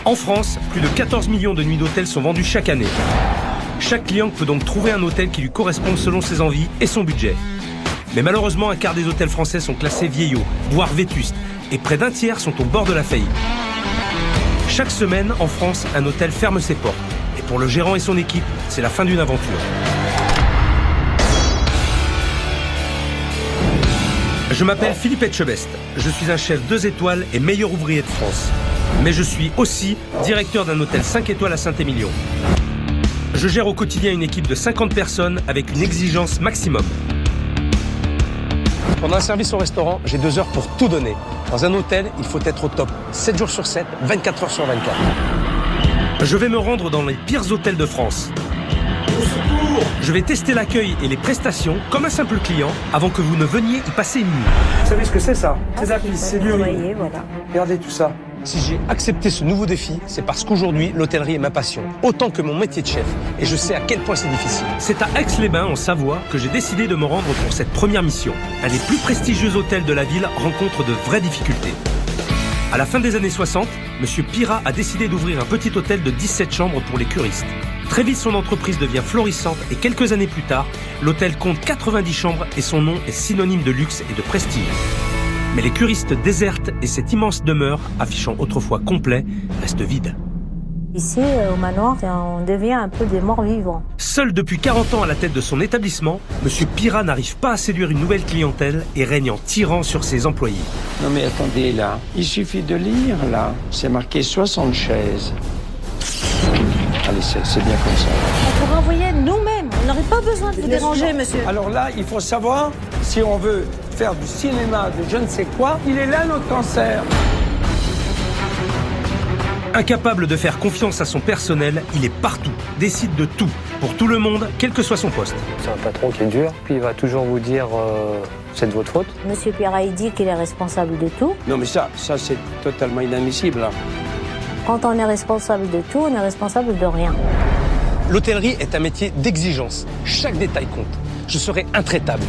En France, plus de 14 millions de nuits d'hôtel sont vendues chaque année. Chaque client peut donc trouver un hôtel qui lui correspond selon ses envies et son budget. Mais malheureusement, un quart des hôtels français sont classés vieillots, voire vétustes, et près d'un tiers sont au bord de la faillite. Chaque semaine, en France, un hôtel ferme ses portes. Et pour le gérant et son équipe, c'est la fin d'une aventure. Je m'appelle Philippe Etchebest. Je suis un chef 2 étoiles et meilleur ouvrier de France. Mais je suis aussi directeur d'un hôtel 5 étoiles à Saint-Émilion. Je gère au quotidien une équipe de 50 personnes avec une exigence maximum. Pendant un service au restaurant, j'ai 2 heures pour tout donner. Dans un hôtel, il faut être au top, 7 jours sur 7, 24 heures sur 24. Je vais me rendre dans les pires hôtels de France. Je vais tester l'accueil et les prestations comme un simple client avant que vous ne veniez y passer une nuit. Vous savez ce que c'est ça? C'est de la pisse, c'est du riz. Voilà. Regardez tout ça. Si j'ai accepté ce nouveau défi, c'est parce qu'aujourd'hui, l'hôtellerie est ma passion, autant que mon métier de chef. Et je sais à quel point c'est difficile. C'est à Aix-les-Bains, en Savoie, que j'ai décidé de me rendre pour cette première mission. Un des plus prestigieux hôtels de la ville rencontre de vraies difficultés. À la fin des années 60, M. Pirat a décidé d'ouvrir un petit hôtel de 17 chambres pour les curistes. Très vite, son entreprise devient florissante et quelques années plus tard, l'hôtel compte 90 chambres et son nom est synonyme de luxe et de prestige. Mais les curistes désertent et cette immense demeure, affichant autrefois complet, reste vide. Ici, au manoir, on devient un peu des morts vivants. Seul depuis 40 ans à la tête de son établissement, M. Pirat n'arrive pas à séduire une nouvelle clientèle et règne en tyran sur ses employés. Non mais attendez là, il suffit de lire là, c'est marqué 60 chaises. Allez, c'est bien comme ça. On pourrait envoyer nous-mêmes, on n'aurait pas besoin de vous déranger, monsieur. Alors là, il faut savoir, si on veut faire du cinéma, de je ne sais quoi, il est là notre cancer. Incapable de faire confiance à son personnel, il est partout, décide de tout, pour tout le monde, quel que soit son poste. C'est un patron qui est dur, puis il va toujours vous dire c'est de votre faute. Monsieur Pirat, il dit qu'il est responsable de tout. Non mais ça c'est totalement inadmissible là. Quand on est responsable de tout, on est responsable de rien. L'hôtellerie est un métier d'exigence. Chaque détail compte. Je serai intraitable,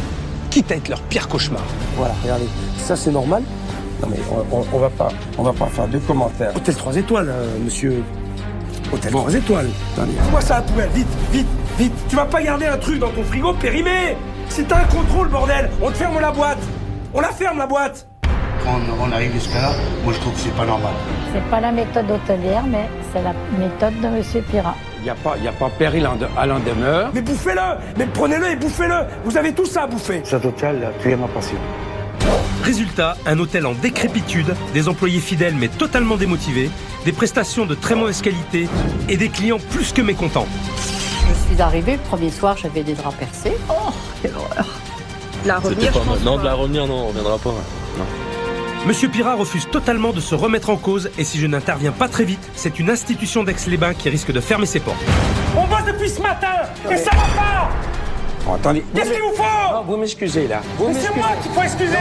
quitte à être leur pire cauchemar. Voilà, regardez, ça c'est normal. Non mais on va pas faire de commentaires. Hôtel 3 étoiles, monsieur. Hôtel 3 étoiles. Fous-moi ça à la poubelle, vite, vite, vite. Tu vas pas garder un truc dans ton frigo périmé. Si t'as un contrôle, bordel, on te ferme la boîte. On la ferme, la boîte. Quand on arrive jusqu'à là, moi je trouve que c'est pas normal. C'est pas la méthode hôtelière, mais c'est la méthode de M. Pirat. Il n'y a pas péril à l'en demeure. Mais bouffez-le. Mais prenez-le et bouffez-le. Vous avez tout ça à bouffer. Cet hôtel a tué ma passion. Résultat, un hôtel en décrépitude, des employés fidèles mais totalement démotivés, des prestations de très mauvaise qualité et des clients plus que mécontents. Je suis arrivée, le premier soir, j'avais des draps percés. Oh, quelle horreur. La revenir, je pense Non, pas. de la revenir, non, on reviendra pas. Non. Monsieur Pirat refuse totalement de se remettre en cause et si je n'interviens pas très vite, c'est une institution d'Aix-les-Bains qui risque de fermer ses portes. On bosse depuis ce matin et ça va pas. Oh, attendez. Qu'est-ce qu'il vous faut? Non, vous m'excusez là. Vous Mais c'est m'excusez. moi qu'il faut excuser.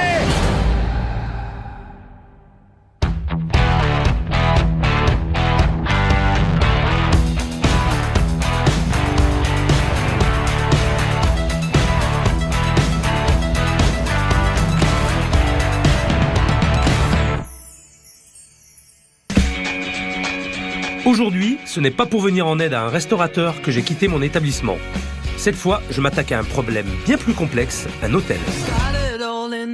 Aujourd'hui, ce n'est pas pour venir en aide à un restaurateur que j'ai quitté mon établissement. Cette fois, je m'attaque à un problème bien plus complexe, un hôtel.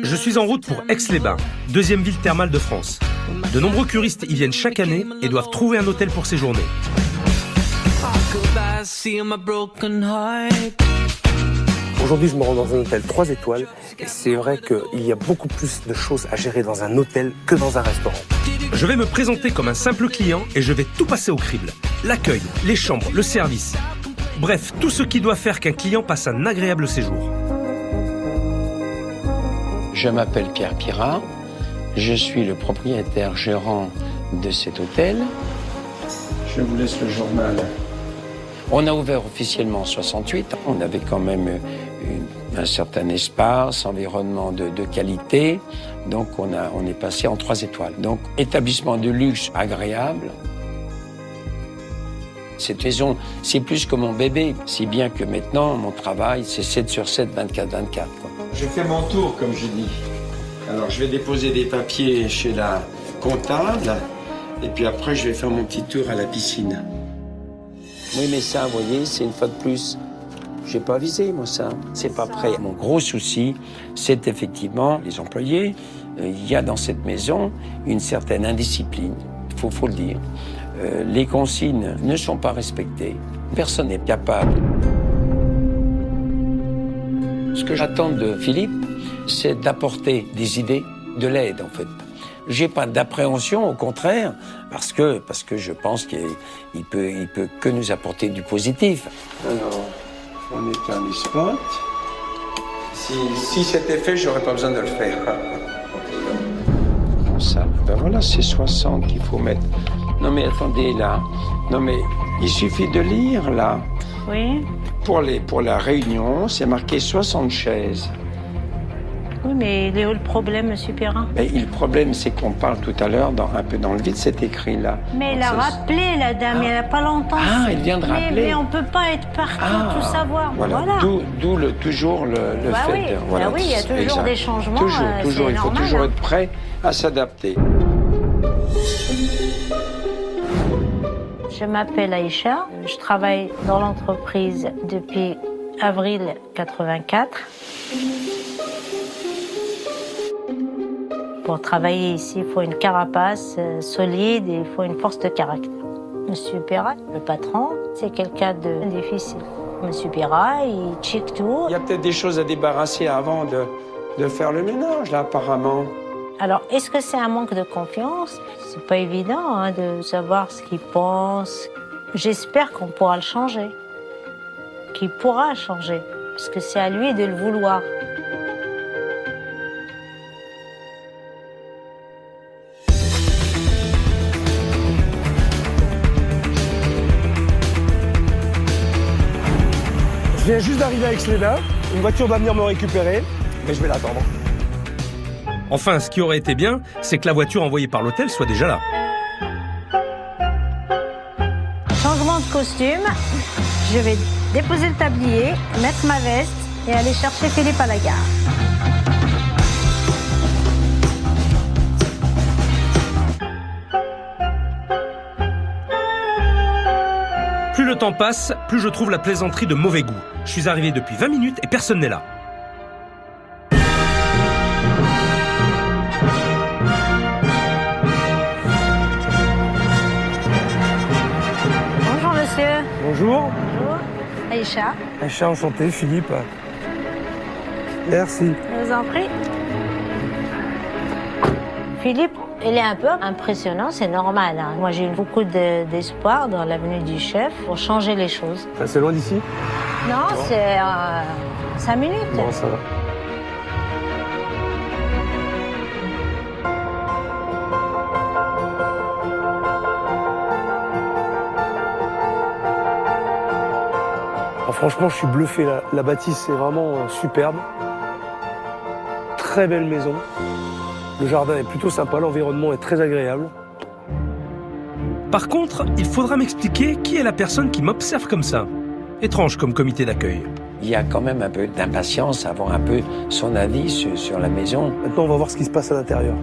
Je suis en route pour Aix-les-Bains, deuxième ville thermale de France. De nombreux curistes y viennent chaque année et doivent trouver un hôtel pour séjourner. Aujourd'hui, je me rends dans un hôtel 3 étoiles et c'est vrai qu'il y a beaucoup plus de choses à gérer dans un hôtel que dans un restaurant. Je vais me présenter comme un simple client et je vais tout passer au crible. L'accueil, les chambres, le service. Bref, tout ce qui doit faire qu'un client passe un agréable séjour. Je m'appelle Pierre Pirat, je suis le propriétaire gérant de cet hôtel. Je vous laisse le journal. On a ouvert officiellement en 68, on avait quand même un certain espace, environnement de qualité, donc on est passé en 3 étoiles. Donc établissement de luxe agréable. Cette maison, c'est plus que mon bébé, si bien que maintenant, mon travail, c'est 7 sur 7, 24-24. Je fais mon tour, comme je dis. Alors, je vais déposer des papiers chez la comptable Et puis après, je vais faire mon petit tour à la piscine. Oui, mais ça, vous voyez, c'est une fois de plus. J'ai pas avisé, moi, ça. C'est pas prêt. Mon gros souci, c'est effectivement les employés. Il y a dans cette maison une certaine indiscipline, faut le dire. Les consignes ne sont pas respectées. Personne n'est capable. Ce que j'attends de Philippe, c'est d'apporter des idées, de l'aide, en fait. J'ai pas d'appréhension, au contraire, parce que je pense qu'il peut que nous apporter du positif. Alors, on éteint les spots. Si c'était fait, j'aurais pas besoin de le faire. Bon, ça, ben voilà, c'est 60 qu'il faut mettre. Non mais attendez, là. Non mais, il suffit de lire, là. Oui. Pour la réunion, c'est marqué 60 chaises. Oui, mais il est où le problème, monsieur Perrin? Mais le problème, c'est qu'on parle tout à l'heure, un peu dans le vide, c'est écrit là. Mais elle a rappelé, la dame, il n'y a pas longtemps. Ah, elle vient de rappeler. Mais on ne peut pas être partout, tout savoir. Voilà. D'où toujours le fait oui. de... Voilà, oui, il y a toujours exact. des changements. Toujours, il faut normal, toujours être prêt à s'adapter. Je m'appelle Aïcha, je travaille dans l'entreprise depuis avril 84. Pour travailler ici, il faut une carapace solide et il faut une force de caractère. Monsieur Perra, le patron, c'est quelqu'un de difficile. Monsieur Perra, il check tout. Il y a peut-être des choses à débarrasser avant de faire le ménage, là, apparemment. Alors, est-ce que c'est un manque de confiance? C'est pas évident de savoir ce qu'il pense. J'espère qu'on pourra le changer. Qu'il pourra changer. Parce que c'est à lui de le vouloir. Je viens juste d'arriver à Aix-les-Bains. Une voiture doit venir me récupérer, mais je vais l'attendre. Enfin, ce qui aurait été bien, c'est que la voiture envoyée par l'hôtel soit déjà là. Changement de costume. Je vais déposer le tablier, mettre ma veste et aller chercher Philippe à la gare. Plus le temps passe, plus je trouve la plaisanterie de mauvais goût. Je suis arrivé depuis 20 minutes et personne n'est là. Bonjour monsieur. Bonjour. Bonjour. Aïcha. Aïcha, enchanté, Philippe. Merci. Je vous en prie. Philippe, il est un peu impressionnant, c'est normal. Moi, j'ai eu beaucoup d'espoir dans l'avenue du chef pour changer les choses. C'est loin d'ici? Non, c'est 5 minutes. Bon, ça va. Alors, franchement, je suis bluffé. La bâtisse est vraiment superbe. Très belle maison. Le jardin est plutôt sympa, l'environnement est très agréable. Par contre, il faudra m'expliquer qui est la personne qui m'observe comme ça. Étrange comme comité d'accueil. Il y a quand même un peu d'impatience à avoir un peu son avis sur la maison. Maintenant, on va voir ce qui se passe à l'intérieur.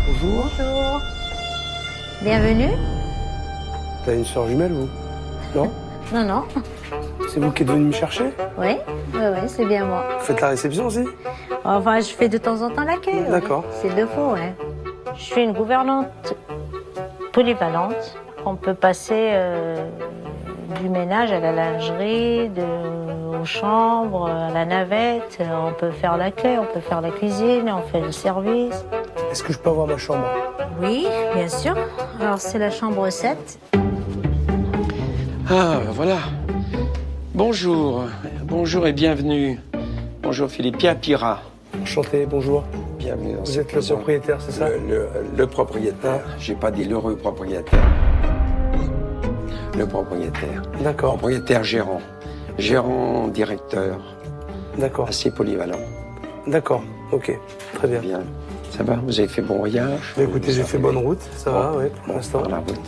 Bonjour. Bonjour. Bienvenue. T'as une sœur jumelle, vous? Non? Non, non. C'est vous qui êtes venu me chercher? Oui, c'est bien moi. Vous faites la réception aussi? Enfin, je fais de temps en temps l'accueil. D'accord. Oui. C'est de faux, ouais. Je suis une gouvernante polyvalente. On peut passer du ménage à la lingerie, aux chambres, à la navette. On peut faire l'accueil, on peut faire la cuisine, on fait le service. Est-ce que je peux avoir ma chambre? Oui, bien sûr. Alors, c'est la chambre 7. Ah, voilà. Bonjour. Bonjour et bienvenue. Bonjour Philippe. Pierre Pirat. Enchanté, bonjour. Bienvenue dans Vous cette êtes le maison. propriétaire, c'est ça? Le propriétaire. J'ai pas dit l'heureux propriétaire. Le propriétaire. D'accord. Propriétaire gérant. Gérant directeur. D'accord. Assez polyvalent. D'accord, ok. Très bien. Bien. Ça va? Vous avez fait bon voyage? Bah, écoutez, j'ai fait bonne route, ça va, oui, pour l'instant. Pour la route.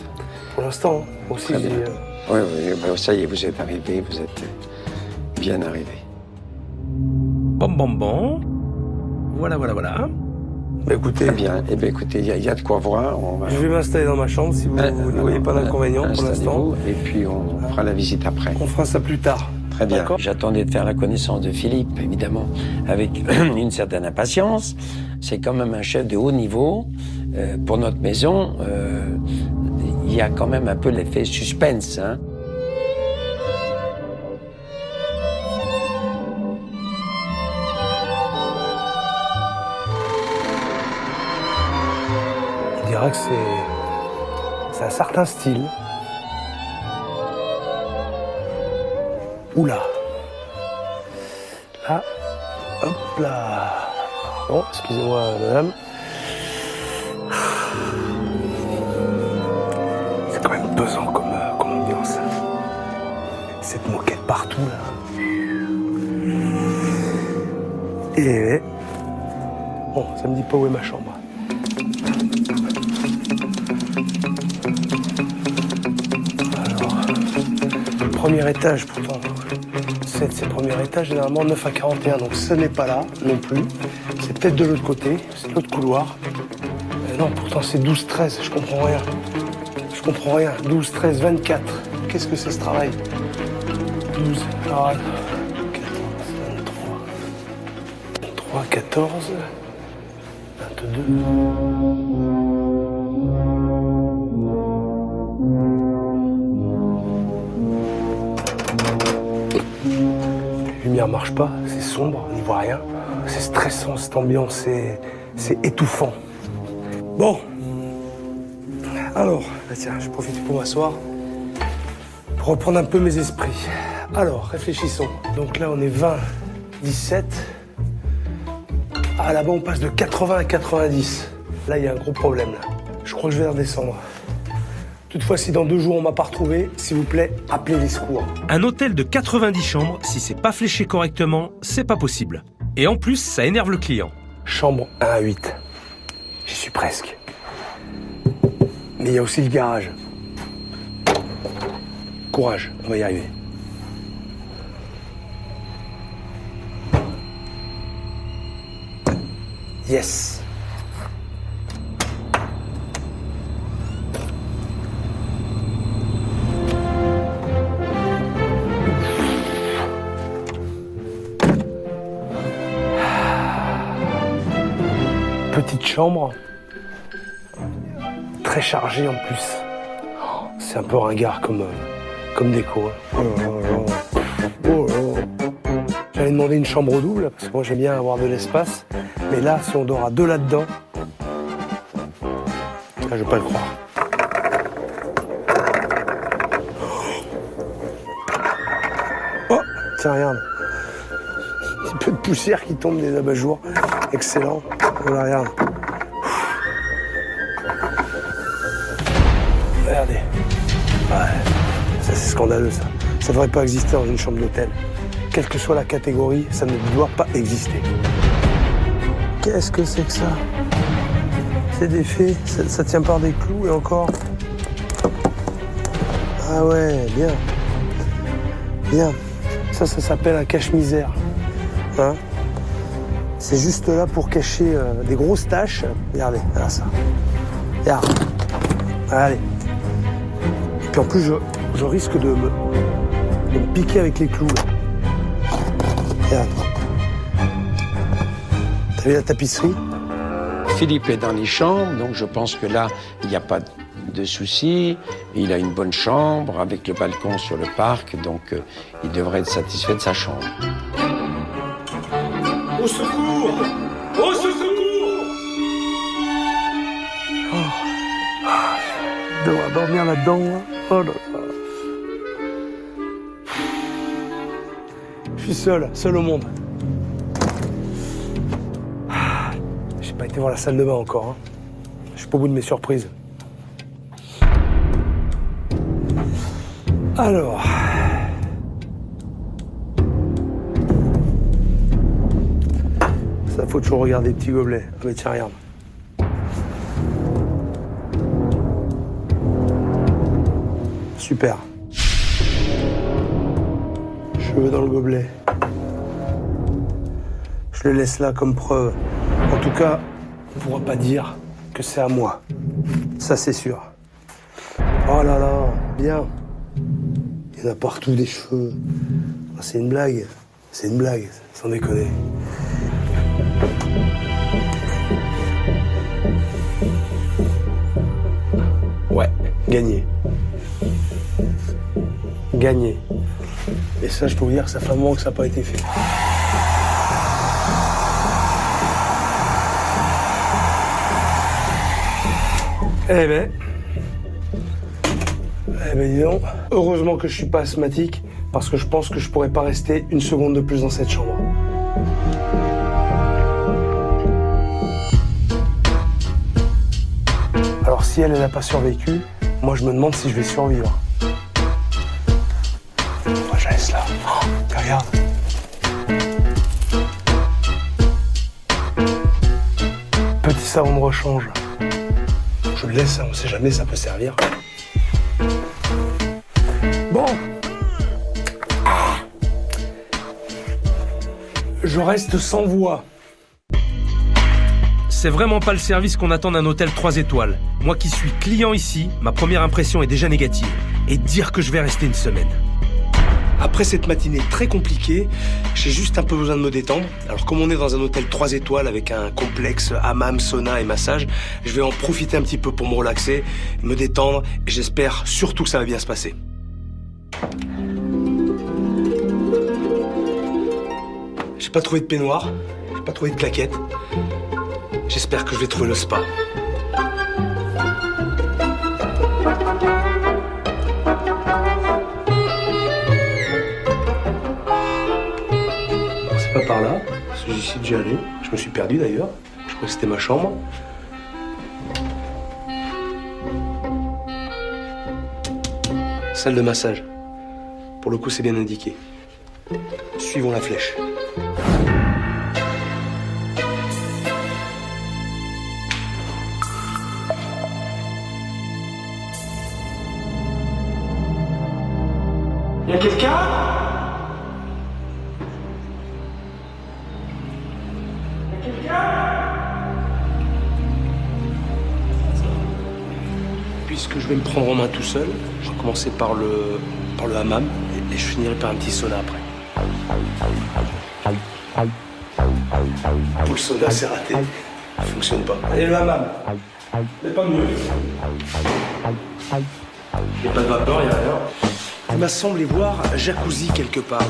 Pour l'instant, aussi, Très j'ai... bien. Oui, bah, ça y est, vous êtes arrivé, vous êtes bien arrivé. Bon. Voilà. Bah écoutez, Très bien. Eh bien, écoutez, il y a de quoi voir. On va... je vais m'installer dans ma chambre si vous ne voyez pas d'inconvénient pour l'instant. Installez-vous, et puis on fera la visite après. On fera ça plus tard. Très bien. D'accord. J'attendais de faire la connaissance de Philippe, évidemment, avec une certaine impatience. C'est quand même un chef de haut niveau. Pour notre maison, il y a quand même un peu l'effet suspense, hein. Je dirais que c'est un certain style. Oula. Là. Hop là. Bon, excusez-moi, madame. C'est quand même pesant comme ambiance. Cette moquette partout, là. Et... Bon, ça me dit pas où est ma chambre. Premier étage, pourtant. C'est le premier étage, généralement 9 à 41, donc ce n'est pas là non plus. C'est peut-être de l'autre côté, c'est de l'autre couloir. Mais non, pourtant c'est 12, 13, je comprends rien. Je comprends rien. 12, 13, 24. Qu'est-ce que c'est ce travail? 12, alors, 14, 23, 14, 22. La lumière marche pas, c'est sombre, on n'y voit rien. C'est stressant cette ambiance, c'est étouffant. Bon, alors, bah tiens, je profite pour m'asseoir, pour reprendre un peu mes esprits. Alors, réfléchissons. Donc là, on est 20, 17. Ah, là-bas, on passe de 80 à 90. Là, il y a un gros problème, là. Je crois que je vais redescendre. Toutefois, si dans 2 jours on m'a pas retrouvé, s'il vous plaît, appelez les secours. Un hôtel de 90 chambres, si c'est pas fléché correctement, c'est pas possible. Et en plus, ça énerve le client. Chambre 1 à 8. J'y suis presque. Mais il y a aussi le garage. Courage, on va y arriver. Yes. Petite chambre, très chargée en plus. Oh, c'est un peu ringard comme déco. Hein. Oh. J'avais demandé une chambre double, parce que moi j'aime bien avoir de l'espace. Mais là, si on dort à 2 là-dedans, là, je veux pas le croire. Oh, tiens, regarde. Un petit peu de poussière qui tombe des abat-jours. Excellent. Voilà, regarde. Regardez. Ouais, ça c'est scandaleux ça. Ça devrait pas exister dans une chambre d'hôtel. Quelle que soit la catégorie, ça ne doit pas exister. Qu'est-ce que c'est que ça? C'est des faits, ça tient par des clous et encore. Ah ouais, bien. Bien. Ça s'appelle un cache-misère. Hein? C'est juste là pour cacher des grosses taches. Regardez, regarde ça. Regarde. Allez. Et puis en plus, je risque de me piquer avec les clous. Là. Regarde. T'as vu la tapisserie? Philippe est dans les chambres, donc je pense que là, il n'y a pas de souci. Il a une bonne chambre avec le balcon sur le parc, donc il devrait être satisfait de sa chambre. Au secours! Au secours! Je devrais dormir là-dedans. Oh là là. Je suis seul au monde. J'ai pas été voir la salle de bain encore. Hein. Je suis pas au bout de mes surprises. Alors. Ça, faut toujours regarder les petits gobelets. Ah mais tiens, regarde. Je cheveux dans le gobelet. Je le laisse là comme preuve. En tout cas, on ne pourra pas dire que c'est à moi. Ça, c'est sûr. Oh là là, bien. Il y en a partout des cheveux. Oh, c'est une blague. C'est une blague, sans déconner. Ouais, gagné. Gagné. Et ça, je peux vous dire que ça fait un moment que ça n'a pas été fait. Eh ben, dis donc, heureusement que je suis pas asthmatique, parce que je pense que je pourrais pas rester une seconde de plus dans cette chambre. Alors si elle n'a pas survécu, moi je me demande si je vais survivre. Moi je laisse là. Oh, regarde. Petit savon de rechange. Je le laisse, on sait jamais, ça peut servir. Bon. Je reste sans voix. C'est vraiment pas le service qu'on attend d'un hôtel 3 étoiles. Moi qui suis client ici, ma première impression est déjà négative. Et dire que je vais rester une semaine. Après cette matinée très compliquée, j'ai juste un peu besoin de me détendre. Alors comme on est dans un hôtel 3 étoiles avec un complexe hammam, sauna et massage, je vais en profiter un petit peu pour me relaxer, me détendre et j'espère surtout que ça va bien se passer. J'ai pas trouvé de peignoir, j'ai pas trouvé de claquette. J'espère que je vais trouver le spa. Pas par là, parce que j'y suis déjà allé. Je me suis perdu d'ailleurs. Je crois que c'était ma chambre. Salle de massage. Pour le coup, c'est bien indiqué. Suivons la flèche. Y a quelqu'un ? Puisque je vais me prendre en main tout seul, je vais commencer par le hammam et je finirai par un petit sauna après. Pour le sauna, c'est raté. Ça fonctionne pas. Allez, le hammam. Mais pas mieux. Il n'y a pas de vapeur, il n'y a rien. Il m'a semblé voir un jacuzzi quelque part.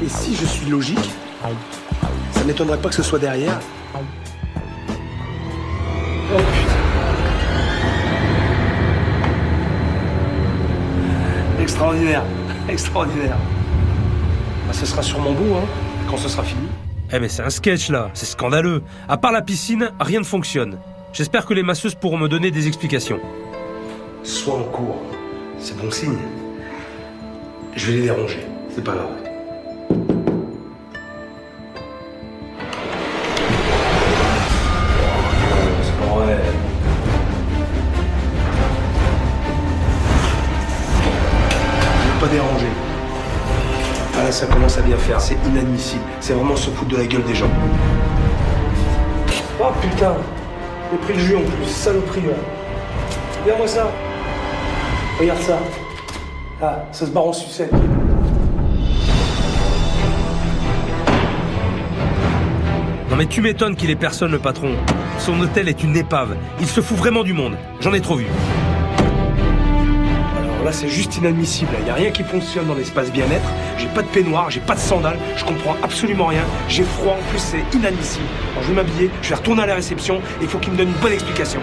Et si je suis logique, ça ne m'étonnerait pas que ce soit derrière. Oh putain. Extraordinaire, extraordinaire. Bah, ce sera sûrement beau, hein, quand ce sera fini. Eh mais c'est un sketch là, c'est scandaleux. À part la piscine, rien ne fonctionne. J'espère que les masseuses pourront me donner des explications. Sois en cours, c'est bon signe. Je vais les déranger, c'est pas grave. C'est pas vrai. Pas déranger. Ah là, ça commence à bien faire, c'est inadmissible. C'est vraiment se foutre de la gueule des gens. Oh putain, j'ai pris le jus en plus, saloperie là. Regarde-moi ça. Regarde ça. Ah, ça se barre en sucette. Non mais tu m'étonnes qu'il ait personne le patron. Son hôtel est une épave. Il se fout vraiment du monde. J'en ai trop vu. Là, c'est juste inadmissible. Il n'y a rien qui fonctionne dans l'espace bien-être. J'ai pas de peignoir, j'ai pas de sandales, je comprends absolument rien. J'ai froid, en plus, c'est inadmissible. Alors, je vais m'habiller, je vais retourner à la réception et il faut qu'il me donne une bonne explication.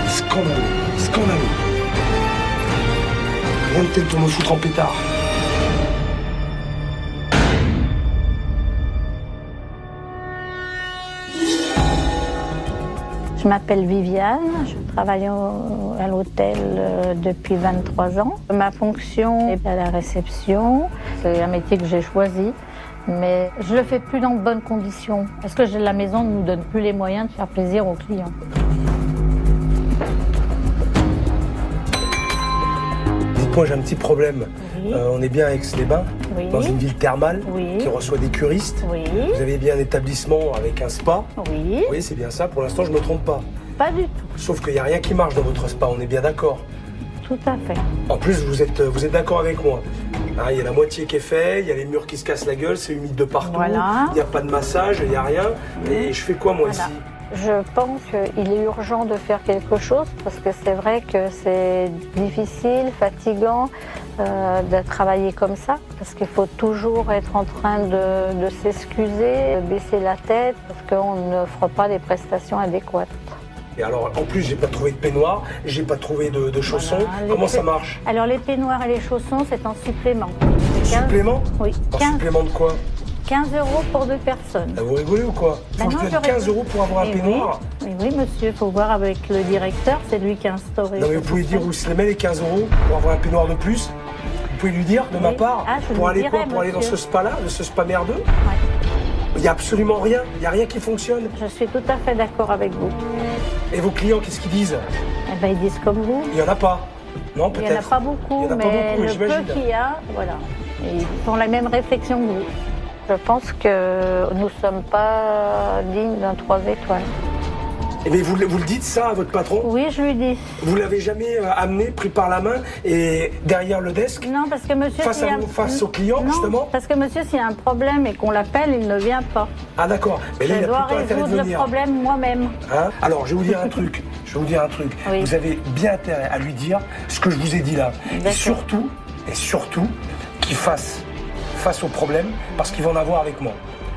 Scandaleux, scandaleux. Rien de tel pour me foutre en pétard. Je m'appelle Viviane, je travaille à l'hôtel depuis 23 ans. Ma fonction est à la réception, c'est un métier que j'ai choisi, mais je le fais plus dans de bonnes conditions, parce que la maison ne nous donne plus les moyens de faire plaisir aux clients. Dites-moi, j'ai un petit problème. Oui. On est bien à Aix-les-Bains, Oui. dans une ville thermale, Oui. qui reçoit des curistes. Oui. Vous avez bien un établissement avec un spa. Oui. Oui, c'est bien ça. Pour l'instant, je me trompe pas. Pas du tout. Sauf qu'il n'y a rien qui marche dans votre spa, on est bien d'accord. Tout à fait. En plus, vous êtes d'accord avec moi. Hein, il y a la moitié qui est fait, il y a les murs qui se cassent la gueule, c'est humide de partout. Voilà. Il n'y a pas de massage, il n'y a rien. Et je fais quoi, moi, Voilà. ici? Je pense qu'il est urgent de faire quelque chose parce que c'est vrai que c'est difficile, fatigant de travailler comme ça parce qu'il faut toujours être en train de s'excuser, de baisser la tête parce qu'on n'offre pas les prestations adéquates. Et alors, en plus, j'ai pas trouvé de peignoir, j'ai pas trouvé de chaussons. Voilà, Comment ça marche? Alors les peignoirs et les chaussons, c'est en supplément. Supplément? Oui. En 15, supplément de quoi? 15 € pour 2 personnes. Vous rigolez ou quoi? Faut que je donne 15 € pour avoir un peignoir? Oui, monsieur, il faut voir avec le directeur, c'est lui qui a instauré. Non, mais vous pouvez dire où se les met les 15 € pour avoir un peignoir de plus? Vous pouvez lui dire de ma part? Ah, je pour lui aller dirai, quoi? Pour aller dans monsieur. ce spa-là, de ce spa merdeux? Ouais. Il n'y a absolument rien, il n'y a rien qui fonctionne. Je suis tout à fait d'accord avec vous. Et vos clients, qu'est-ce qu'ils disent? Eh ben, ils disent comme vous. Il n'y en a pas. Non, Il peut-être. n'y en a pas beaucoup, Il y en a pas mais beaucoup, le j'imagine. peu qu'il y a, voilà. Et ils font la même réflexion que vous. Je pense que nous ne sommes pas dignes d'un 3 étoiles. Mais vous le dites ça à votre patron? Oui, je lui dis. Vous l'avez jamais amené, pris par la main et derrière le desk? Non, parce que monsieur... Face s'il y a- face aux clients, Non, justement? parce que monsieur, s'il y a un problème et qu'on l'appelle, il ne vient pas. Ah d'accord, mais là Je il a dois plutôt intérêt de résoudre le venir. problème moi-même. Hein? Alors je vais vous dire un truc, Oui. Vous avez bien intérêt à lui dire ce que je vous ai dit là. Et D'accord. surtout, qu'il fasse face au problème, parce qu'il va en avoir avec moi.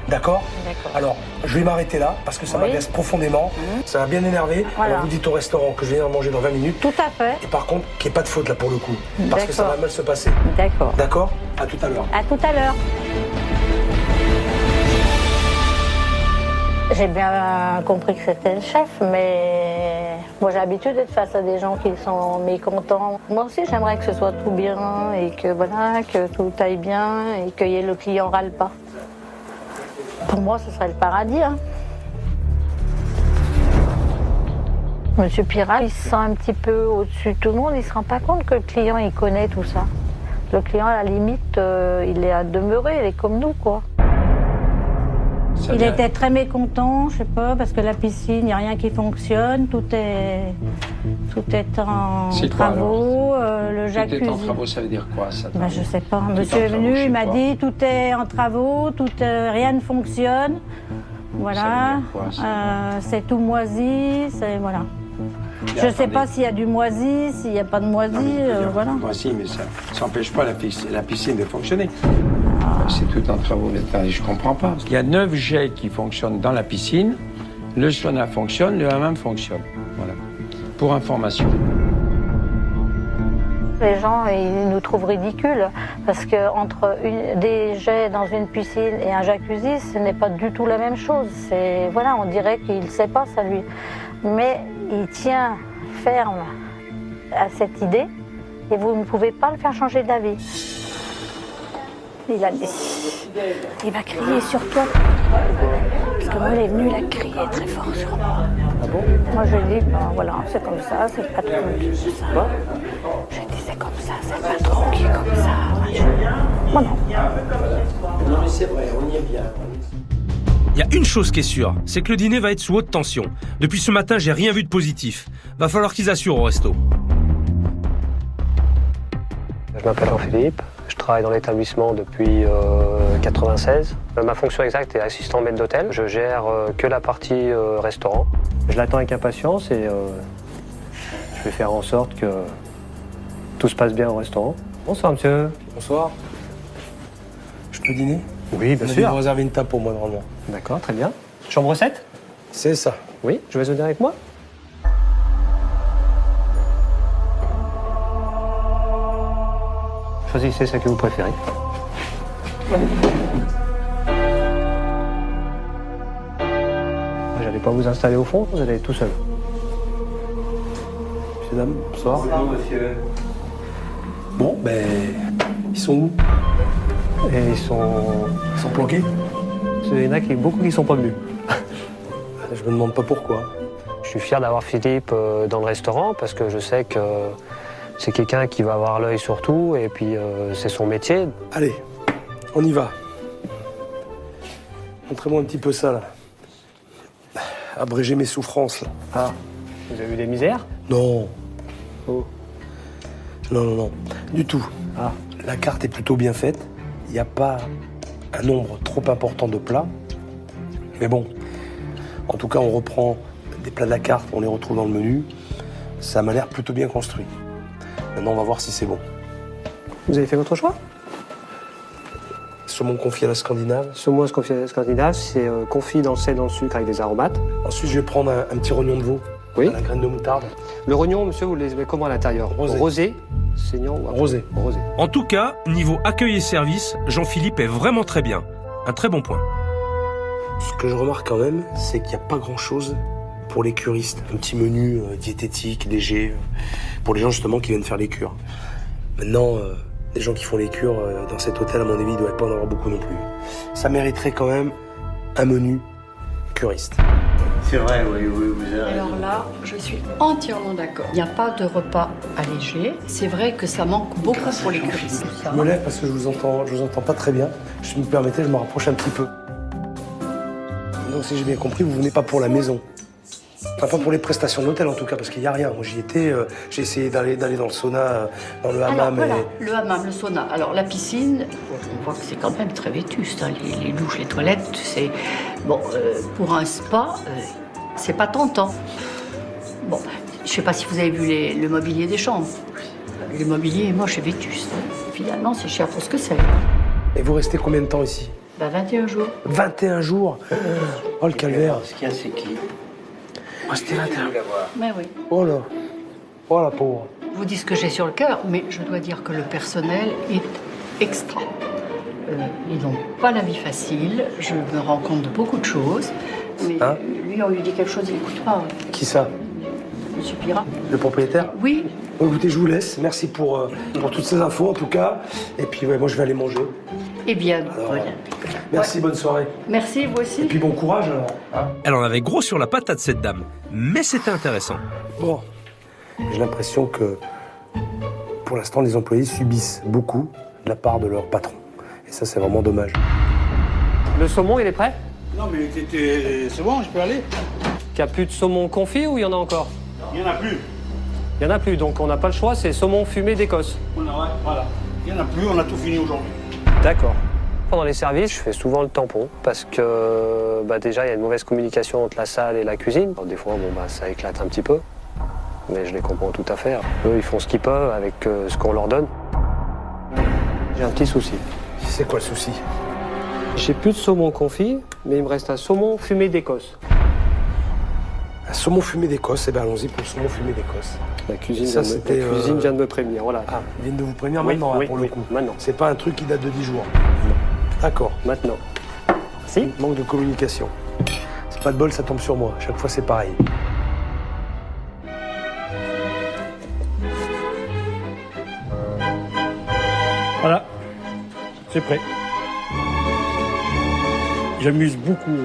D'accord? D'accord. Alors, je vais m'arrêter là, parce que ça Oui. m'agace profondément, ça m'a bien énervé. Voilà. Alors vous dites au restaurant que je viens manger dans 20 minutes, Tout à fait. et par contre, qu'il n'y ait pas de faute là pour le coup, parce que ça D'accord. va mal se passer. D'accord. D'accord? À tout à l'heure. À tout à l'heure. J'ai bien compris que c'était le chef, mais moi j'ai l'habitude d'être face à des gens qui sont mécontents. Moi aussi j'aimerais que ce soit tout bien et que voilà, que tout aille bien et que le client râle pas. Pour moi ce serait le paradis. Hein. Monsieur Piral, il se sent un petit peu au-dessus de tout le monde, il se rend pas compte que le client il connaît tout ça. Le client à la limite, il est à demeurer, il est comme nous quoi. Il était très mécontent, je sais pas, parce que la piscine, il n'y a rien qui fonctionne, tout est en C'est quoi, travaux, le Tout jacuzzi. est en travaux, ça veut dire quoi ça? Ben, je sais pas. Tout Monsieur en est travaux, venu, je sais il m'a pas. dit tout est en travaux, rien ne fonctionne. Voilà, Ça veut dire quoi, ça c'est tout moisi, c'est voilà. Mais Je sais attendez. pas s'il y a du moisi, s'il n'y a pas de moisi, Non, mais je veux dire, voilà. Moi, si, mais ça n'empêche pas la piscine de fonctionner. C'est tout en travaux. Je comprends pas. Il y a 9 jets qui fonctionnent dans la piscine. Le sauna fonctionne, le hammam fonctionne. Voilà. Pour information. Les gens, ils nous trouvent ridicules parce que entre des jets dans une piscine et un jacuzzi, ce n'est pas du tout la même chose. C'est voilà, on dirait qu'il ne sait pas ça lui, mais il tient ferme à cette idée et vous ne pouvez pas le faire changer d'avis. Il a dit, il va crier sur toi parce que moi il est venu, il a crié très fort sur moi. Ah bon? Moi je lui ai dit, ben voilà, c'est comme ça, c'est le patron qui fait ça. J'ai dit, c'est comme ça, c'est le patron qui est comme ça. Bon, non. Non, mais c'est vrai, on y est bien. Il y a une chose qui est sûre, c'est que le dîner va être sous haute tension. Depuis ce matin, j'ai rien vu de positif. Va falloir qu'ils assurent au resto. Je m'appelle Jean-Philippe, je travaille dans l'établissement depuis 96. Ma fonction exacte est assistant maître d'hôtel. Je gère que la partie restaurant. Je l'attends avec impatience et je vais faire en sorte que tout se passe bien au restaurant. Bonsoir monsieur. Bonsoir. Je peux dîner? Oui, bien Vous sûr. avez réservé une table pour moi normalement. D'accord, très bien. Chambre 7? C'est ça. Oui, je vais venir avec moi. Choisissez ce que vous préférez. J'allais pas vous installer au fond, vous allez être tout seul. Messieurs, dames, bonsoir. Bonjour, monsieur. Bon, ben, ils sont où? Et ils sont planqués? Il y en a beaucoup qui sont pas venus. Je me demande pas pourquoi. Je suis fier d'avoir Philippe dans le restaurant parce que je sais que C'est quelqu'un qui va avoir l'œil sur tout et puis c'est son métier. Allez, on y va. Montrez-moi un petit peu ça, là. Abréger mes souffrances, là. Ah, vous avez eu des misères? Non. Oh. Non. Du tout. Ah. La carte est plutôt bien faite. Il n'y a pas un nombre trop important de plats. Mais bon, en tout cas, on reprend des plats de la carte, on les retrouve dans le menu. Ça m'a l'air plutôt bien construit. Maintenant, on va voir si c'est bon. Vous avez fait votre choix? Saumon confit à la scandinave. Saumon confit à la scandinave, c'est confit dans le sel, dans le sucre avec des aromates. Ensuite, je vais prendre un petit rognon de veau. Oui. À la graine de moutarde. Le rognon, monsieur, vous le mettez comment à l'intérieur? Rosé. Saignant ou rosé. Rosé. En tout cas, niveau accueil et service, Jean-Philippe est vraiment très bien. Un très bon point. Ce que je remarque quand même, c'est qu'il n'y a pas grand-chose pour les curistes. Un petit menu diététique, léger, pour les gens justement qui viennent faire les cures. Maintenant, les gens qui font les cures dans cet hôtel, à mon avis, il ne doit pas en avoir beaucoup non plus. Ça mériterait quand même un menu curiste. C'est vrai, oui, vous avez raison. Alors là, je suis entièrement d'accord. Il n'y a pas de repas allégé. C'est vrai que ça manque beaucoup pour les curistes. Je me lève parce que je vous entends pas très bien. Si vous me permettez, je me rapproche un petit peu. Donc si j'ai bien compris, vous venez pas pour la maison. Enfin, pas pour les prestations de l'hôtel en tout cas, parce qu'il n'y a rien. Moi j'y étais, j'ai essayé d'aller dans le sauna, dans le hammam. Alors voilà, le hammam, le sauna. Alors la piscine, on voit que c'est quand même très vétuste. Hein. Les douches, les toilettes, c'est... Bon, pour un spa, c'est pas tentant. Bon, je sais pas si vous avez vu le mobilier des chambres. Le mobilier est moche et vétuste. Finalement, c'est cher pour ce que c'est. Et vous restez combien de temps ici? 21 jours. 21 jours. Oh le calvaire. Ce qu'il y a, c'est qui? Oh, c'était 21. Mais oui. Oh là. Oh la pauvre. Je vous dis ce que j'ai sur le cœur, mais je dois dire que le personnel est extra. Ils n'ont pas la vie facile. Je me rends compte de beaucoup de choses. Mais Hein lui, on lui dit quelque chose, il n'écoute pas. Qui ça? Monsieur Pirat. Le propriétaire? Oui. Bon, écoutez, je vous laisse. Merci pour toutes ces infos en tout cas. Et puis ouais, moi je vais aller manger. Eh bien, Alors, voilà. Merci, bonne soirée. Merci, vous aussi. Et puis bon courage alors. Hein. Elle en avait gros sur la patate, cette dame. Mais c'était intéressant. Bon, j'ai l'impression que pour l'instant les employés subissent beaucoup de la part de leur patron. Et ça c'est vraiment dommage. Le saumon, il est prêt? Non, mais c'est bon, je peux aller. Il n'y a plus de saumon confit ou il y en a encore? Il n'y en a plus. Il n'y en a plus, donc on n'a pas le choix, c'est saumon fumé d'Écosse. Voilà. Il n'y en a plus, on a tout fini aujourd'hui. D'accord. Pendant les services, je fais souvent le tampon parce que déjà, il y a une mauvaise communication entre la salle et la cuisine. Alors, des fois, ça éclate un petit peu, mais je les comprends tout à fait. Eux, ils font ce qu'ils peuvent avec ce qu'on leur donne. J'ai un petit souci. C'est quoi le souci? J'ai plus de saumon confit, mais il me reste un saumon fumé d'Écosse. Un saumon fumé d'Écosse, eh bien allons-y pour le saumon fumé d'Écosse. La cuisine, Ça, la cuisine vient de me prévenir, voilà. Ah, ils viennent de vous prévenir Oui, maintenant, oui, là, pour le oui, coup. maintenant. C'est pas un truc qui date de 10 jours. D'accord. Maintenant. Si. Manque de communication. C'est pas de bol, ça tombe sur moi. Chaque fois, c'est pareil. Voilà, c'est prêt. J'amuse beaucoup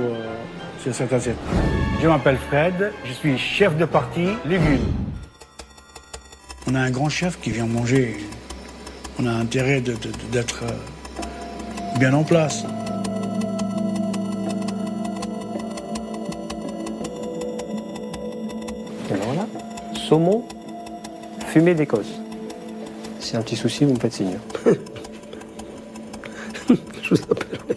sur cette assiette. Je m'appelle Fred, je suis chef de partie légumes. On a un grand chef qui vient manger. On a intérêt d'être bien en place. Et ben voilà. Saumon fumé d'Écosse. Si y a un petit souci, vous me faites signe. Je vous appellerai.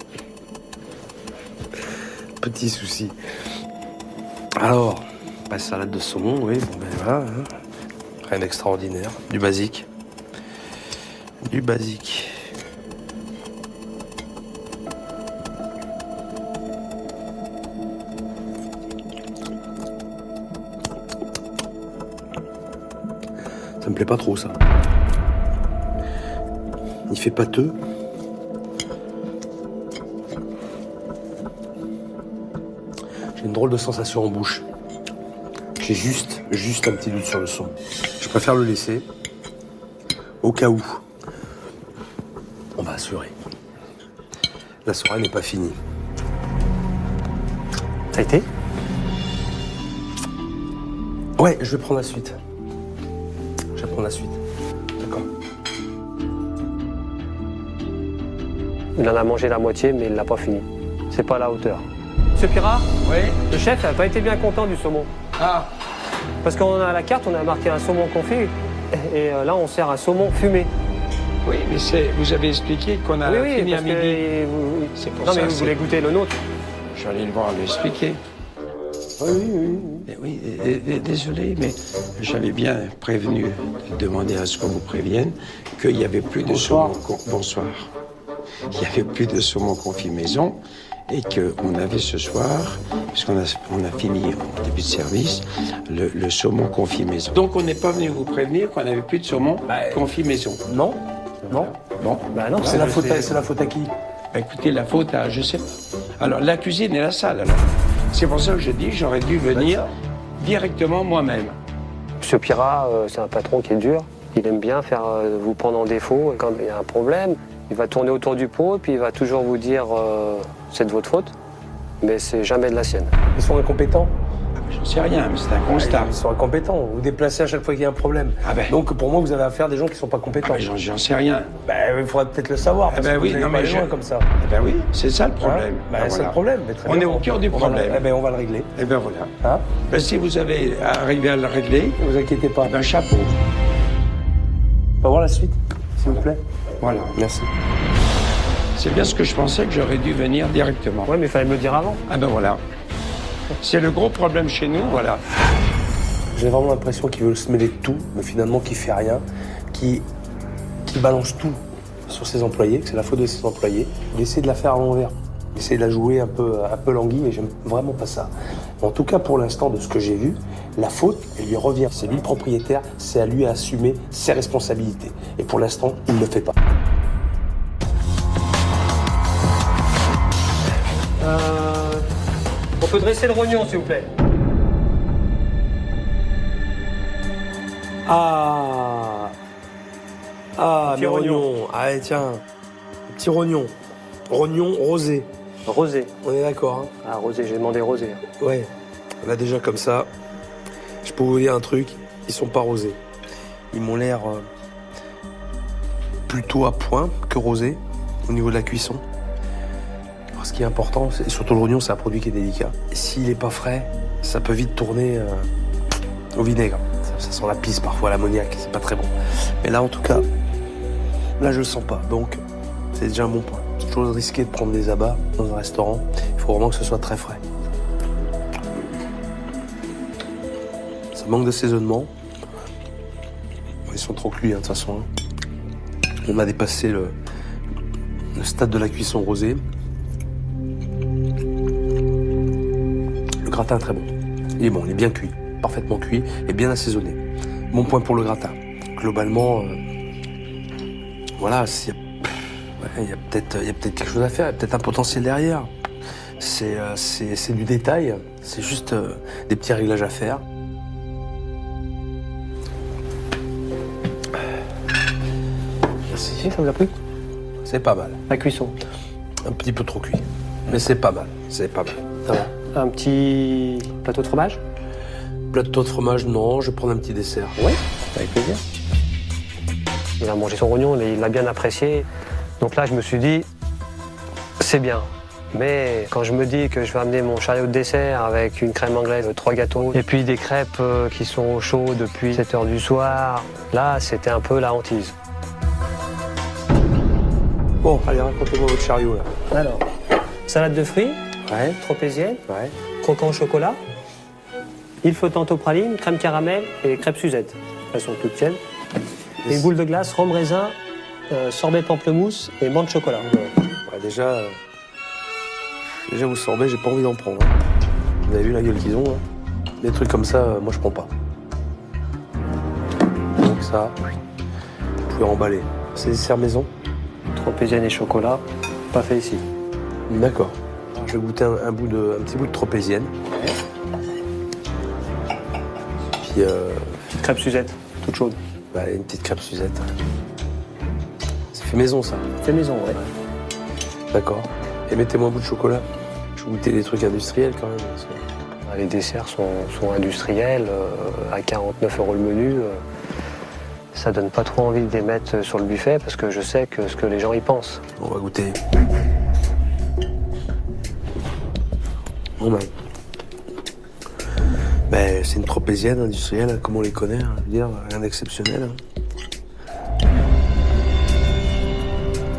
Petit souci. Alors, salade de saumon, oui, bon ben voilà. Hein. Rien d'extraordinaire. Du basique. Du basique. Ça me plaît pas trop, ça. Il fait pâteux. J'ai une drôle de sensation en bouche. J'ai juste un petit doute sur le son. Je préfère le laisser, au cas où. On va assurer. La soirée n'est pas finie. Ça a été? Ouais, je vais prendre la suite. Je vais prendre la suite. Il en a mangé la moitié, mais il l'a pas fini. C'est pas à la hauteur. Monsieur Pirat, Oui. le chef n'a pas été bien content du saumon. Ah, Parce qu'on a à la carte, on a marqué un saumon confit, et là on sert un saumon fumé. oui, mais vous avez expliqué qu'on a fini à parce midi. que C'est pour non, ça mais que vous c'est- voulez goûter le nôtre. Je vais aller le voir, lui expliquer. Oui, désolé, mais j'avais bien prévenu, demandé à ce qu'on vous prévienne, qu'il n'y avait plus de saumon. Bonsoir. Il n'y avait plus de saumon confit maison et qu'on avait ce soir, puisqu'on a fini au début de service, le saumon confit maison. Donc on n'est pas venu vous prévenir qu'on n'avait plus de saumon confit maison. Non. Non. Bon, Bah non, C'est la faute à qui? bah, écoutez, la faute à, je sais pas. Alors la cuisine et la salle alors. C'est pour ça que je dis, j'aurais dû venir directement moi-même. Monsieur Pirat, c'est un patron qui est dur. Il aime bien faire vous prendre en défaut. Et quand il y a un problème, il va tourner autour du pot et puis il va toujours vous dire c'est de votre faute, mais c'est jamais de la sienne. Ils sont incompétents. J'en sais rien, mais c'est un constat. Ils sont incompétents. Vous déplacez à chaque fois qu'il y a un problème. Ah ben. Donc pour moi, vous avez affaire à des gens qui sont pas compétents. Ah ben, j'en sais rien. Il faudrait peut-être le savoir. Parce ben que oui, vous allez non, pas mais aller loin je- comme ça. Eh ben oui, c'est ça le problème. Hein? Ben C'est voilà. le problème. Mais très On bien. est au cœur du On va le- problème. Eh ben, on va le régler. Eh ben voilà. Hein? Ben, si vous avez arrivé à le régler, Ne vous inquiétez pas. eh ben chapeau. On va voir la suite, s'il vous plaît. Voilà. Merci. C'est bien ce que je pensais que j'aurais dû venir directement. Ouais, mais il fallait me le dire avant. Ah ben voilà. C'est le gros problème chez nous, voilà. J'ai vraiment l'impression qu'il veut se mêler de tout, mais finalement qu'il fait rien, qui balance tout sur ses employés, que c'est la faute de ses employés. Il essaie de la faire à l'envers. Il essaie de la jouer un peu languille, et j'aime vraiment pas ça. En tout cas, pour l'instant, de ce que j'ai vu, la faute, elle lui revient. C'est lui le propriétaire, c'est à lui à assumer ses responsabilités. Et pour l'instant, il ne le fait pas. On peut dresser le rognon, s'il vous plaît. Ah, Petit mes rognon. rognons. Allez, tiens, petit rognon. Rognon rosé. Rosé. On est d'accord, hein? Ah, rosé, j'ai demandé rosé. Ouais. Là, déjà, comme ça, je peux vous dire un truc, ils sont pas rosés. Ils m'ont l'air plutôt à point que rosés au niveau de la cuisson. Alors, ce qui est important, et surtout le rognon, c'est un produit qui est délicat. S'il n'est pas frais, ça peut vite tourner au vinaigre. Ça sent la pisse parfois, l'ammoniac, c'est pas très bon. Mais là, en tout cas, là, je le sens pas. Donc, c'est déjà un bon point. C'est toujours risqué de prendre des abats dans un restaurant. Il faut vraiment que ce soit très frais. Ça manque d'assaisonnement. Ils sont trop cuits, hein, de toute façon. On a dépassé le stade de la cuisson rosée. Le gratin est très bon. Il est bon, il est bien cuit, parfaitement cuit et bien assaisonné. Bon point pour le gratin. Globalement, voilà, il y a peut-être quelque chose à faire, il y a peut-être un potentiel derrière. C'est du détail, c'est juste des petits réglages à faire. Si, ça vous a plu? C'est pas mal. La cuisson. Un petit peu trop cuit. Mais c'est pas mal. C'est pas mal. Ça va. Un petit plateau de fromage? Plateau de fromage, non. Je vais prendre un petit dessert. Oui, avec plaisir. Il a mangé son rognon, et il l'a bien apprécié. Donc là, je me suis dit, c'est bien. Mais quand je me dis que je vais amener mon chariot de dessert avec une crème anglaise, 3 gâteaux, et puis des crêpes qui sont au chaud depuis 7 h du soir, là, c'était un peu la hantise. Bon, allez, racontez-moi votre chariot, là. Alors, salade de fruits, Ouais. tropézienne, Ouais. croquant au chocolat, île flottante aux pralines, crème caramel et crêpes Suzette. Elles sont toutes tièdes. Et une boule de glace, rhum raisin, sorbet pamplemousse et menthe chocolat. Ouais, déjà, vous sorbet, j'ai pas envie d'en prendre. Hein. Vous avez vu la gueule qu'ils ont, hein. Des trucs comme ça, moi, je prends pas. Donc ça, vous pouvez remballer. C'est dessert maison? Tropézienne et chocolat, pas fait ici. D'accord. Je vais goûter un petit bout de tropézienne. Puis, Crêpes Suzette, toute chaude. une petite crêpe Suzette. C'est fait maison, ça. Fait maison, ouais. D'accord. Et mettez-moi un bout de chocolat. Je vais goûter des trucs industriels, quand même. Parce que... Les desserts sont industriels, à 49 € le menu. Ça donne pas trop envie de les mettre sur le buffet parce que je sais ce que les gens y pensent. On va goûter. Bon ben, c'est une tropézienne industrielle, hein, comme on les connaît, hein, je veux dire, rien d'exceptionnel. Hein.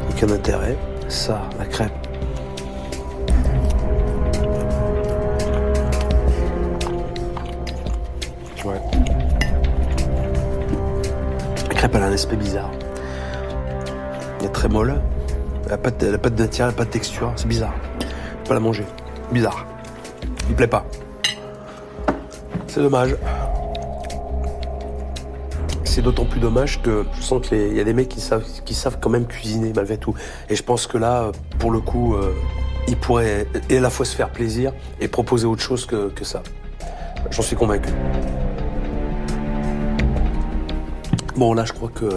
Aucun intérêt. Ça, la crêpe. Ouais. La crêpe, elle a un aspect bizarre. Elle est très molle. Elle n'a pas de matière, elle n'a pas de texture. C'est bizarre. Je peux pas la manger. Bizarre. Il me plaît pas. C'est dommage. C'est d'autant plus dommage que je sens qu'il y a des mecs qui savent quand même cuisiner malgré tout. Et je pense que là, pour le coup, ils pourraient à la fois se faire plaisir et proposer autre chose que ça. J'en suis convaincu. Bon, là, je crois que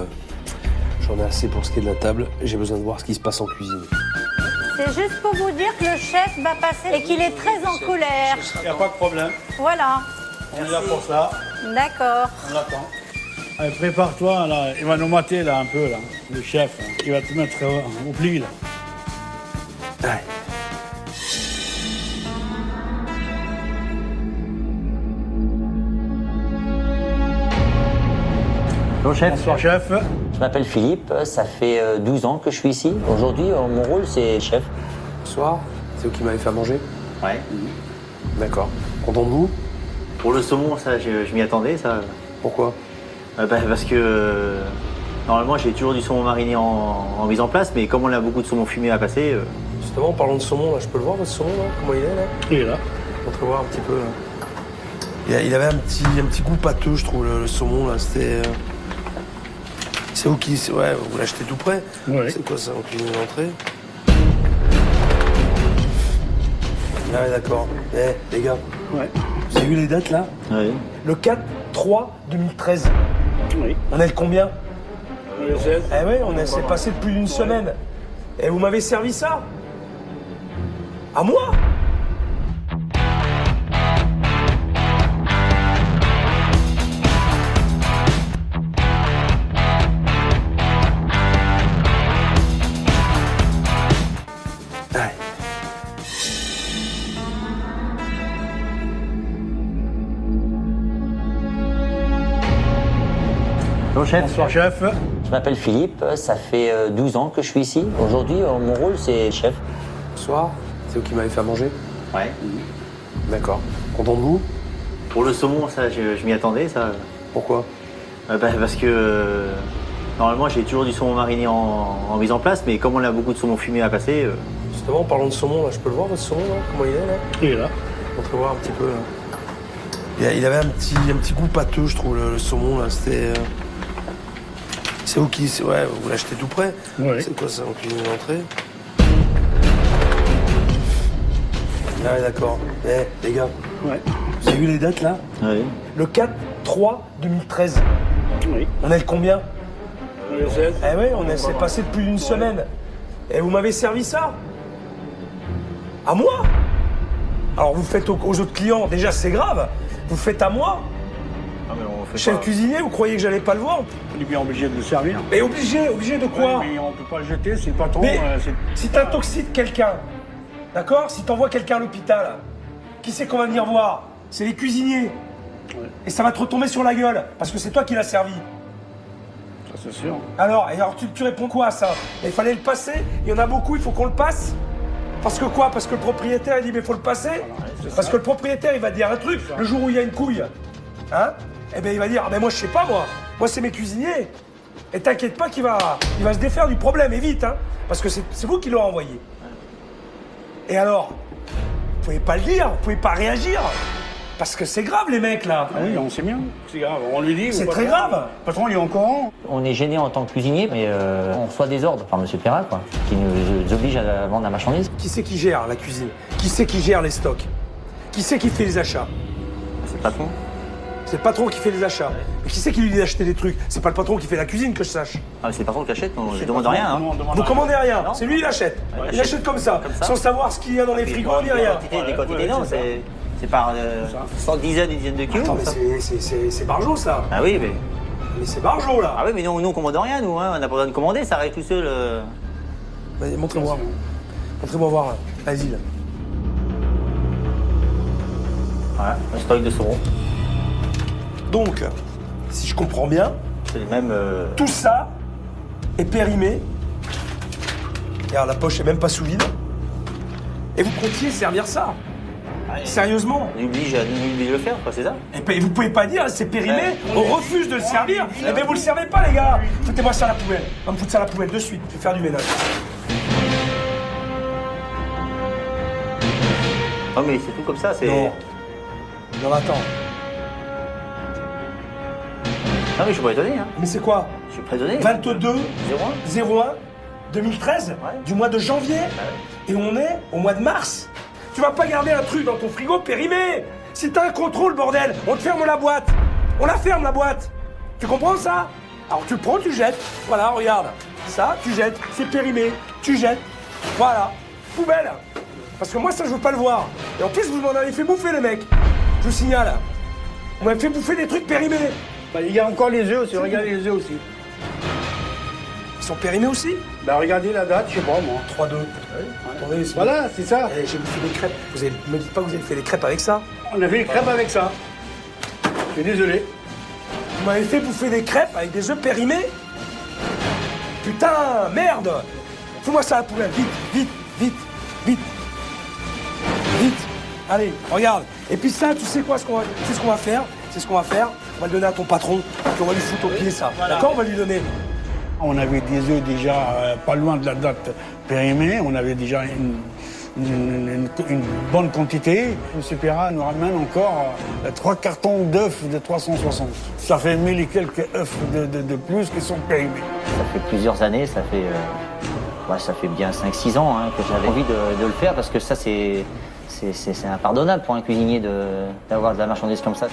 j'en ai assez pour ce qui est de la table. J'ai besoin de voir ce qui se passe en cuisine. C'est juste pour vous dire que le chef va passer et qu'il est très en colère. Il n'y a pas de problème. Voilà. On est là pour ça. D'accord. On attend. Allez, prépare-toi, là. Il va nous mater, là, un peu, là. Le chef, hein. Il va te mettre au pli, là. Ouais. Bonjour chef. Bonsoir chef. Je m'appelle Philippe, ça fait 12 ans que je suis ici. Aujourd'hui, mon rôle, c'est chef. Bonsoir, c'est vous qui m'avez fait à manger? Ouais. D'accord. Content de vous? Pour le saumon, ça, je m'y attendais, ça. Pourquoi? Parce que normalement, j'ai toujours du saumon mariné en mise en place, mais comme on a beaucoup de saumon fumé à passer... Justement, en parlant de saumon, là, je peux le voir, votre saumon, là? Comment il est, là? Il est là. On peut voir un petit peu, là. Il avait un petit goût pâteux, je trouve, le saumon, là. C'était... C'est vous qui... Ouais, vous l'achetez tout prêt? Oui. C'est quoi ça, en cuisine d'entrée? Ah ouais, d'accord. Les gars, Ouais. vous avez vu les dates, là? Oui. Le 4-3-2013. Oui. On est le combien? Le 16. Eh oui, c'est passé de plus d'une semaine. Et vous m'avez servi ça? À moi? Bonjour chef. Bonsoir chef. Je m'appelle Philippe, ça fait 12 ans que je suis ici. Aujourd'hui, mon rôle, c'est chef. Bonsoir, c'est vous qui m'avez fait à manger? Ouais. D'accord. Content de vous? Pour le saumon, ça, je m'y attendais, ça. Pourquoi? Parce que normalement, j'ai toujours du saumon mariné en mise en place, mais comme on a beaucoup de saumon fumé à passer... Justement, en parlant de saumon, là, je peux le voir, votre saumon, là? Comment il est, là? Il est là. On peut voir un petit peu, là. Il avait un petit goût pâteux, je trouve, le saumon, là. C'était... C'est vous qui... Ouais, vous l'achetez tout prêt? Oui. C'est quoi ça, en cuisine d'entrée? Ah ouais, d'accord. Les gars, Ouais. vous avez vu les dates, là? Oui. Le 4-3-2013. Oui. On est le combien? Le 16. Eh oui, c'est passé de plus d'une semaine. Et vous m'avez servi ça? À moi? Alors vous faites aux autres clients, déjà c'est grave. Vous faites à moi? Ah, mais on fait Chef pas... cuisinier, vous croyez que j'allais pas le voir? On est bien obligé de le servir. Mais obligé de quoi? Ouais, mais on peut pas le jeter, c'est le patron. Mais c'est- si t'intoxiques quelqu'un, d'accord? Si t'envoies quelqu'un à l'hôpital, qui c'est qu'on va venir voir? C'est les cuisiniers. Ouais. Et ça va te retomber sur la gueule, parce que c'est toi qui l'as servi. Ça c'est sûr. Alors tu réponds quoi à ça? Il fallait le passer, il y en a beaucoup, il faut qu'on le passe? Parce que quoi? Parce que le propriétaire il dit mais faut le passer? Parce que le propriétaire il va dire un truc, le jour où il y a une couille, hein? Eh bien il va dire, ah ben moi je sais pas moi c'est mes cuisiniers. Et t'inquiète pas qu'il va se défaire du problème, et vite, hein? Parce que c'est vous qui l'avez envoyé. Et alors, vous pouvez pas le dire, vous pouvez pas réagir. Parce que c'est grave les mecs là. Ah oui, on sait bien. C'est grave. On lui dit. C'est le très patron, grave. Le patron, il est au courant. On est gêné en tant que cuisinier, mais on reçoit des ordres par monsieur Perrin, quoi, qui nous oblige à vendre la marchandise. Qui c'est qui gère la cuisine? Qui c'est qui gère les stocks? Qui c'est qui fait les achats? C'est le patron. C'est le patron qui fait les achats. Mais qui c'est qui lui dit d'acheter des trucs? C'est pas le patron qui fait la cuisine que je sache. Ah, mais c'est le patron qui achète, on ne C'est demande le rien. patron, Hein. on demande Vous rien. commandez rien, Non. c'est lui il achète. Ouais, Il achète comme ça, sans savoir ce qu'il y a dans les frigos ni rien. Des quantités, non, c'est par dizaines et dizaines de kilos. Attends, mais ça. c'est Barjot ça. Ah oui, mais Mais c'est Barjo, là. Ah oui, mais nous on commande rien, nous, hein. On n'a pas besoin de commander, ça arrive tout seul. Vas-y, montrez-moi. Montrez-moi voir, là. Vas-y, là. Voilà, un stock de saumon. Donc, si je comprends bien, C'est les mêmes. tout ça est périmé. Regarde, la poche est même pas sous vide. Et vous comptiez servir ça. Sérieusement. On oblige de le faire, quoi, c'est ça? Et puis, vous pouvez pas dire, c'est périmé, on refuse de le servir. Eh bien, vous le servez pas, les gars. Foutez-moi ça à la poubelle. On va me foutre ça à la poubelle de suite. Je vais faire du ménage. Non, mais c'est tout comme ça, c'est. Non. Non, attends. Non, mais je suis pas étonné, hein. Mais c'est quoi? Je suis pas étonné. 22 01 01 2013, Ouais. du mois de janvier. Et on est au mois de mars. Tu vas pas garder un truc dans ton frigo périmé. Si t'as un contrôle, bordel, on te ferme la boîte. On la ferme, la boîte. Tu comprends ça? Alors tu le prends, tu jettes. Voilà, regarde. Ça, tu jettes. C'est périmé. Tu jettes. Voilà. Poubelle. Parce que moi, ça, je veux pas le voir. Et en plus, vous m'en avez fait bouffer, les mecs. Je vous signale. Vous m'avez fait bouffer des trucs périmés. Bah, il y a encore les œufs aussi, regardez les œufs aussi. Ils sont périmés aussi? Bah, regardez la date, je sais pas moi. 3-2. Attendez, Voilà, c'est ça. Eh, j'ai bouffé des crêpes. Me dites pas que vous avez fait des crêpes avec ça. On a fait les crêpes avec ça. Je suis désolé. Vous m'avez fait bouffer des crêpes avec des œufs périmés? Putain, merde! Fous-moi ça à la poubelle, vite, vite, vite, vite. Vite. Allez, regarde. Et puis ça, tu sais quoi, ce qu'on va faire? C'est ce qu'on va faire. On va le donner à ton patron, puis on va lui foutre au pied ça. Voilà. D'accord? On va lui donner. On avait des œufs déjà pas loin de la date périmée. On avait déjà une bonne quantité. M. Perra nous ramène encore 3 cartons d'œufs de 360. Ça fait 1000 et quelques œufs de plus qui sont périmés. Ça fait plusieurs années, ça fait bien 5-6 ans hein, que j'avais envie de le faire parce que ça c'est impardonnable pour un cuisinier d'avoir de la marchandise comme ça.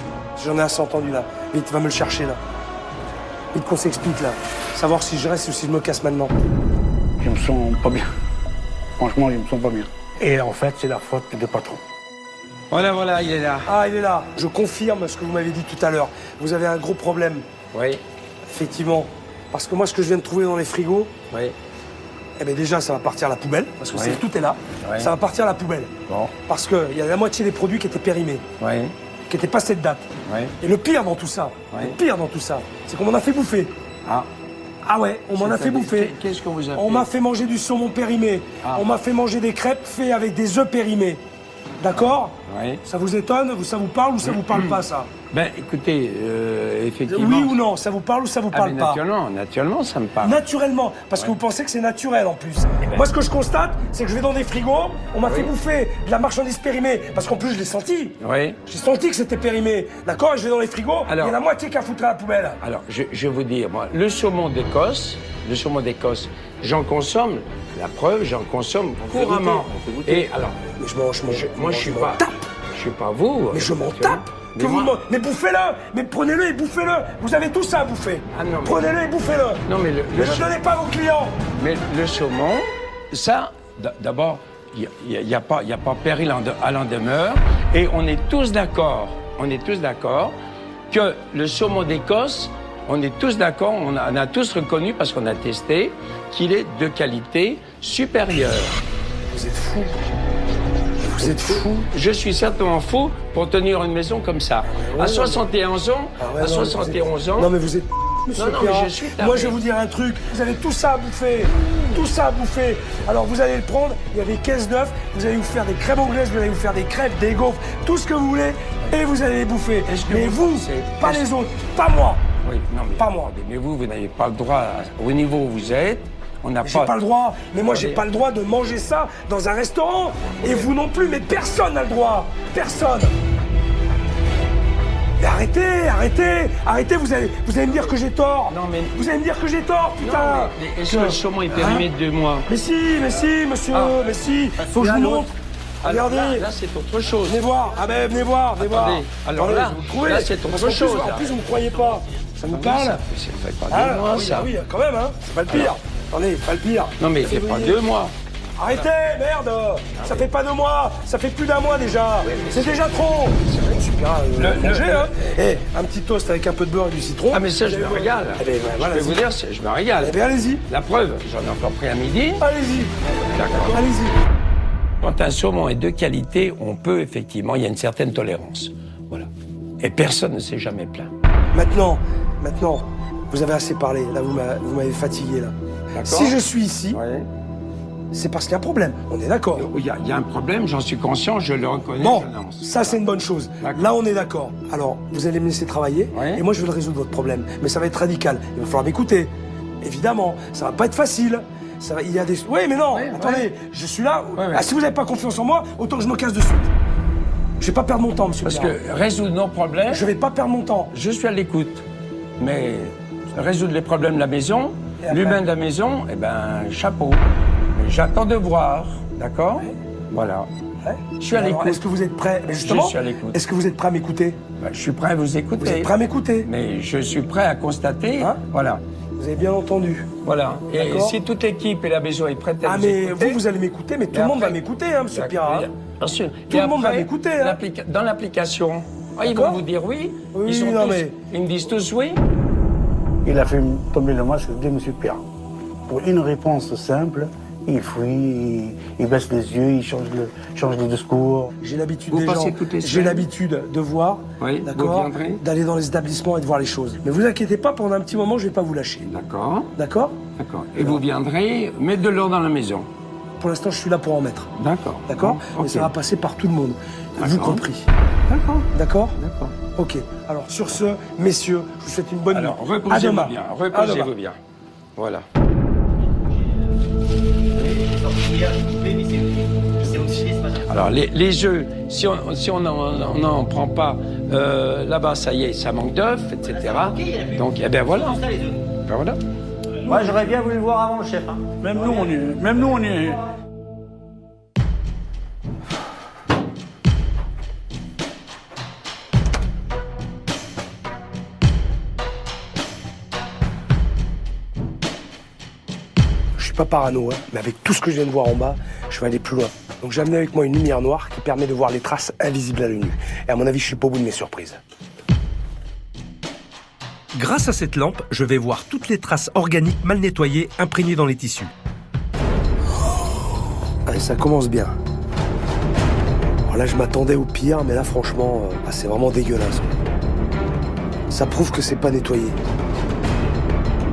J'en ai assez entendu là. Vite, va me le chercher là. Vite qu'on s'explique là. Savoir si je reste ou si je me casse maintenant. Je me sens pas bien. Franchement, je me sens pas bien. Et en fait, c'est la faute des patrons. Voilà, il est là. Ah, il est là. Je confirme ce que vous m'avez dit tout à l'heure. Vous avez un gros problème. Oui. Effectivement. Parce que moi, ce que je viens de trouver dans les frigos, Oui. eh bien déjà, ça va partir à la poubelle. Parce que Oui. tout est là. Oui. Ça va partir à la poubelle. Bon. Parce qu'il y a la moitié des produits qui étaient périmés, Oui. qui n'étaient pas cette date. Oui. Et le pire dans tout ça, Oui. le pire dans tout ça, c'est qu'on m'en a fait bouffer. Ah. Ah ouais, on m'en a fait bouffer. Qu'est-ce qu'on vous a fait? On m'a fait manger du saumon périmé. Ah. On m'a fait manger des crêpes faites avec des œufs périmés. D'accord? Oui. Ça vous étonne? Ça vous parle ou ça vous parle pas, ça? Ben, écoutez, effectivement... Oui ou non? Ça vous parle ou ça vous parle pas? Naturellement, ça me parle. Naturellement, parce que vous pensez que c'est naturel en plus. Moi, ce que je constate, c'est que je vais dans des frigos, on m'a fait bouffer de la marchandise périmée, parce qu'en plus, je l'ai senti. Oui. J'ai senti que c'était périmé, d'accord? Et je vais dans les frigos, il y a la moitié qui a foutu à la poubelle. Alors, je vais vous dire, moi, le saumon d'Écosse, j'en consomme, la preuve, j'en consomme couramment. Et alors, Mais je mange, moi, je suis pas... Je suis pas vous. Mais je m'en tape. Mais moi- Mais bouffez-le. Mais prenez-le et bouffez-le. Vous avez tout ça à bouffer. Ah non, mais- Prenez-le et bouffez-le. Non, mais Ne le donnez pas à vos clients. Mais le saumon, ça, d'abord, il n'y a pas péril à l'en demeure. Et on est tous d'accord que le saumon d'Écosse, on est tous d'accord, on a tous reconnu, parce qu'on a testé, qu'il est de qualité supérieure. Vous êtes fous. Vous êtes fous. Je suis certainement fou pour tenir une maison comme ça. À 71 ans, ouais, à non, 71 ans... Non, mais vous êtes... Monsieur Non, mais Perra. je suis taré. Moi, je vais vous dire un truc. Vous avez tout ça à bouffer. Tout ça à bouffer. Alors, vous allez le prendre. Il y a des caisses d'œufs. Vous allez vous faire des crèmes anglaises. Vous allez vous faire des crêpes, des gaufres. Tout ce que vous voulez. Et vous allez les bouffer. Mais vous, pas les autres. Pas moi. Oui, non, mais Pas moi. Mais vous n'avez pas le droit, au niveau où vous êtes, on n'a J'ai pas le droit. Mais moi, j'ai pas le droit de manger ça dans un restaurant. Et vous non plus. Mais personne n'a le droit. Personne. Mais arrêtez, vous allez me dire que j'ai tort. Non, mais- Vous allez me dire que j'ai tort, putain. Non, mais est-ce que le saumon est périmé de 2 mois? Mais si, monsieur, Ah. mais si. Faut que je vous montre. Alors Regardez. là, c'est autre chose. Venez voir. Ah ben, venez voir. Attendez. Alors Attendez, là, vous trouvez là, c'est Parce autre qu'en plus, chose, En là. plus, vous me croyez pas. Ça vous Ah oui, parle? ça fait pas Ah, 2 mois, oui, ça. ah oui, quand même, hein. C'est pas le pire. Attendez, pas le pire. Non, mais c'est pas 2 mois. Arrêtez, merde. Ça fait pas 2 mois. Ça fait plus d'1 mois déjà. C'est déjà trop. monsieur Pirat, manger, hein. Et un petit toast avec un peu de beurre et du citron. Ah, mais ça, je me régale. Eh ben, voilà, je peux vous dire, je me régale. Eh bien, allez-y. La preuve, j'en ai encore pris à midi. Allez-y. D'accord. Allez-y. Quand un saumon est de qualité, on peut effectivement, il y a une certaine tolérance. Voilà. Et personne ne s'est jamais plaint. Maintenant, vous avez assez parlé. Là, vous m'avez fatigué, là. Si je suis ici, c'est parce qu'il y a un problème. On est d'accord. Il y a un problème, j'en suis conscient, je le reconnais. Bon, ça c'est une bonne chose. D'accord. Là, on est d'accord. Alors, vous allez me laisser travailler, et moi je vais le résoudre votre problème. Mais ça va être radical. Il va falloir m'écouter. Évidemment, ça va pas être facile. Ça va, il y a des. Oui, mais non. Attendez, je suis là. Ah, si vous n'avez pas confiance en moi, autant que je me casse de suite. Je vais pas perdre mon temps, monsieur. Parce que résoudre nos problèmes. Je vais pas perdre mon temps. Je suis à l'écoute, mais résoudre les problèmes de la maison, l'humain de la maison, eh ben chapeau. J'attends de voir, d'accord? Voilà. Je suis à l'écoute. Est-ce que vous êtes prêt? Mais justement, je suis à l'écoute. Est-ce que vous êtes prêt à m'écouter? Je suis prêt à vous écouter. Vous êtes prêt à m'écouter? Mais je suis prêt à constater, voilà. Vous avez bien entendu. Voilà. Et si toute l'équipe et la maison est prête à vous écouter... mais vous allez m'écouter, mais tout le monde va m'écouter, hein, monsieur Pirat. Bien sûr. Tout le monde va m'écouter, hein. Dans l'application, ils vont vous dire oui. Ils me disent tous oui. Il a fait tomber le masque de M. Pirat. Pour une réponse simple, il fouille, il baisse les yeux, il change le discours. J'ai l'habitude des gens, j'ai l'habitude de voir, d'accord, d'aller dans les établissements et de voir les choses. Mais vous inquiétez pas, pendant un petit moment, je vais pas vous lâcher. D'accord. D'accord? D'accord. Et vous viendrez mettre de l'ordre dans la maison. Pour l'instant, je suis là pour en mettre. D'accord. D'accord? Okay. Mais ça va passer par tout le monde, vous compris. D'accord. D'accord? D'accord. Ok. Alors, sur ce, messieurs, je vous souhaite une bonne nuit. Alors, reposez-vous bien. Reposez-vous bien. Voilà. Alors les œufs, si on n'en prend pas, là-bas ça y est, ça manque d'œufs, etc. Donc eh ben voilà. Ben voilà. Moi j'aurais bien voulu le voir avant le chef. Hein. Même nous on est. Je suis pas parano, hein, mais avec tout ce que je viens de voir en bas, je vais aller plus loin. Donc j'ai amené avec moi une lumière noire qui permet de voir les traces invisibles à l'œil nu. Et à mon avis, je suis pas au bout de mes surprises. Grâce à cette lampe, je vais voir toutes les traces organiques mal nettoyées imprégnées dans les tissus. Allez, ça commence bien. Alors là, je m'attendais au pire, mais là, franchement, c'est vraiment dégueulasse. Ça prouve que c'est pas nettoyé.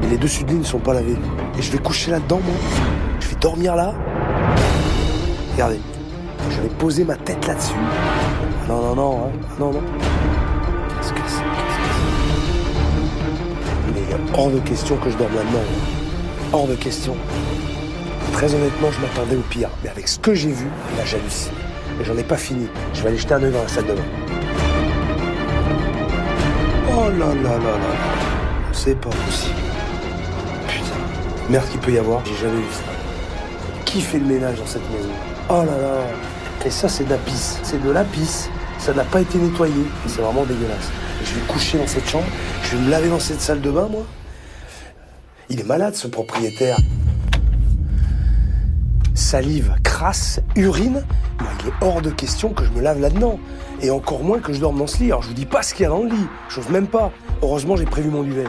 Et les dessus de ligne ne sont pas lavés. Et je vais coucher là-dedans, moi. Je vais dormir là. Regardez. Je vais poser ma tête là-dessus. Ah non, hein. Non. Qu'est-ce que c'est? Mais il est hors de question que je dorme là-dedans. Hors de question. Très honnêtement, je m'attendais au pire. Mais avec ce que j'ai vu, là, j'hallucine. Et j'en ai pas fini. Je vais aller jeter un œil dans la salle de bain. Oh là. C'est pas possible. Merde qu'il peut y avoir, j'ai jamais vu ça. Qui fait le ménage dans cette maison? Oh là là. Et ça, c'est de la pisse. C'est de la pisse. Ça n'a pas été nettoyé. C'est vraiment dégueulasse. Et je vais coucher dans cette chambre. Je vais me laver dans cette salle de bain, moi. Il est malade, ce propriétaire. Salive, crasse, urine. Moi, il est hors de question que je me lave là-dedans. Et encore moins que je dorme dans ce lit. Alors, je vous dis pas ce qu'il y a dans le lit. J'ose même pas. Heureusement, j'ai prévu mon duvet.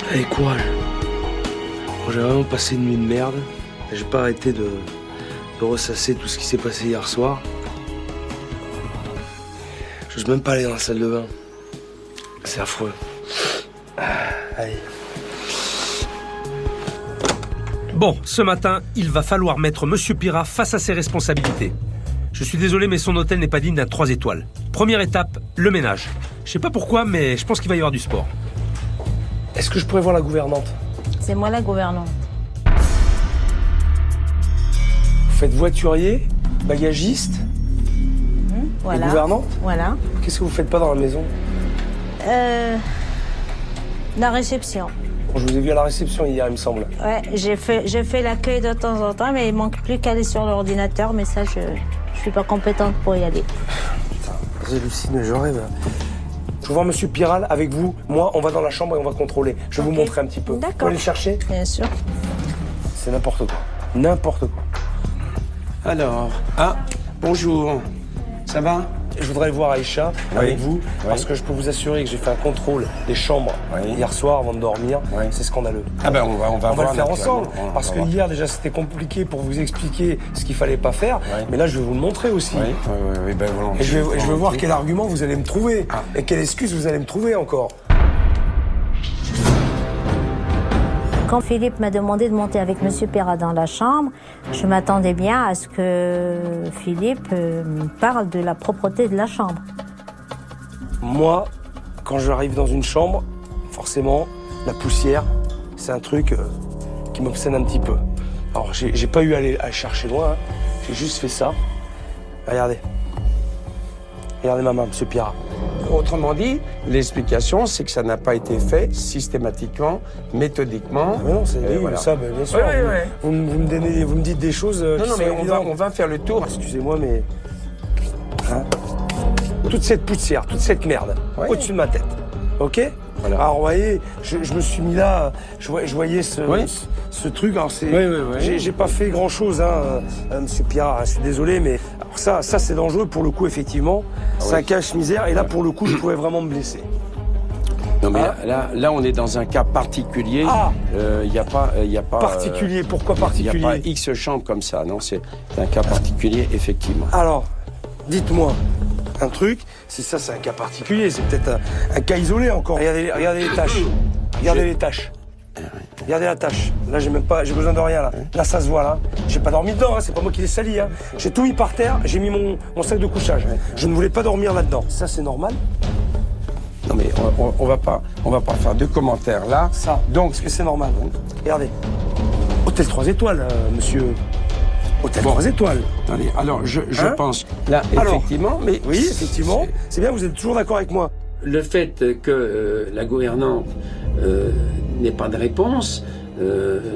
Allez, courage. J'ai vraiment passé une nuit de merde. J'ai pas arrêté de ressasser tout ce qui s'est passé hier soir. J'ose même pas aller dans la salle de bain. C'est affreux. Allez. Bon, ce matin, il va falloir mettre Monsieur Pirat face à ses responsabilités. Je suis désolé, mais son hôtel n'est pas digne d'un 3 étoiles. Première étape, le ménage. Je sais pas pourquoi, mais je pense qu'il va y avoir du sport. Est-ce que je pourrais voir la gouvernante? C'est moi la gouvernante. Vous faites voiturier, bagagiste, Voilà. et gouvernante? Voilà. Qu'est-ce que vous faites pas dans la maison? La réception. Je vous ai vu à la réception hier, il me semble. Ouais, j'ai fait l'accueil de temps en temps, mais il manque plus qu'à aller sur l'ordinateur, mais ça, je suis pas compétente pour y aller. Putain, j'hallucine, je rêve. Je veux voir Monsieur Piral avec vous. Moi, on va dans la chambre et on va contrôler. Je vais vous montrer un petit peu. D'accord. Vous pouvez aller le chercher? Bien sûr. C'est n'importe quoi. N'importe quoi. Alors, bonjour. Ça va? Je voudrais voir Aïcha avec vous, parce que je peux vous assurer que j'ai fait un contrôle des chambres hier soir avant de dormir. C'est scandaleux. Ah ben on va On va voir le faire ensemble, parce que voir. hier déjà c'était compliqué pour vous expliquer ce qu'il fallait pas faire, mais là je vais vous le montrer aussi. Oui, ben volontiers. Et je vais voir quel argument vous allez me trouver, et quelle excuse vous allez me trouver encore. Quand Philippe m'a demandé de monter avec Monsieur Perra dans la chambre, je m'attendais bien à ce que Philippe me parle de la propreté de la chambre. Moi, quand j'arrive dans une chambre, forcément, la poussière, c'est un truc qui m'obsède un petit peu. Alors, j'ai pas eu à aller chercher loin, hein. J'ai juste fait ça. Regardez. Regardez ma main, Monsieur Pirat. Autrement dit, l'explication, c'est que ça n'a pas été fait systématiquement, méthodiquement. Ah mais non, c'est voilà. ça, bien sûr. Vous me dites des choses qui sont mais évidentes. on va faire le tour. Excusez-moi, mais... Hein, toute cette poussière, toute cette merde, au-dessus de ma tête, ok? Voilà. Alors, vous voyez, je me suis mis là, je voyais ce truc, alors c'est... J'ai pas fait grand-chose, Monsieur Pierre, je suis désolé, mais... Alors ça c'est dangereux, pour le coup, effectivement. C'est un cache-misère, et là, pour le coup, je pouvais vraiment me blesser. Non, mais là, on est dans un cas particulier. Il n'y a pas... particulier, pourquoi particulier? Il n'y a pas X chambres comme ça, non, c'est un cas particulier, effectivement. Alors, dites-moi un truc, c'est un cas particulier, c'est peut-être un cas isolé encore. Regardez les taches. Regardez les taches. Regardez la tâche. Là, j'ai besoin de rien, là. Là, ça se voit, là. J'ai pas dormi dedans, c'est pas moi qui l'ai sali, J'ai tout mis par terre, j'ai mis mon sac de couchage. Je ne voulais pas dormir là-dedans. Ça, c'est normal? Non, mais on va pas faire de commentaires, là. Ça, donc, est-ce que c'est normal? Regardez. Hôtel 3 étoiles, monsieur. Hôtel 3 étoiles. Attendez, alors, je pense... Là, effectivement, mais... Oui, effectivement. C'est bien, vous êtes toujours d'accord avec moi. Le fait que la gouvernante n'ait pas de réponse,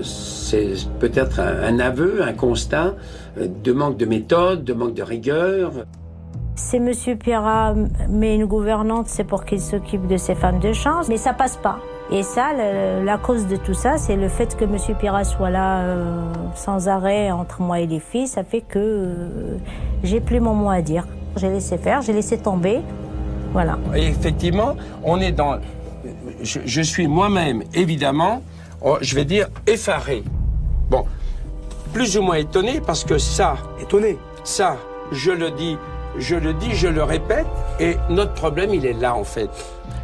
c'est peut-être un aveu, un constat de manque de méthode, de manque de rigueur. Si Monsieur Pierrat met une gouvernante, c'est pour qu'il s'occupe de ses femmes de chambre, mais ça passe pas. Et ça, la cause de tout ça, c'est le fait que Monsieur Pierrat soit là sans arrêt entre moi et les filles, ça fait que j'ai plus mon mot à dire. J'ai laissé faire, j'ai laissé tomber, voilà. Et effectivement, on est dans... Je suis moi-même, évidemment, je vais dire effaré. Bon, plus ou moins étonné, parce que ça... Étonné? Ça, je le dis, je le répète, et notre problème, il est là, en fait.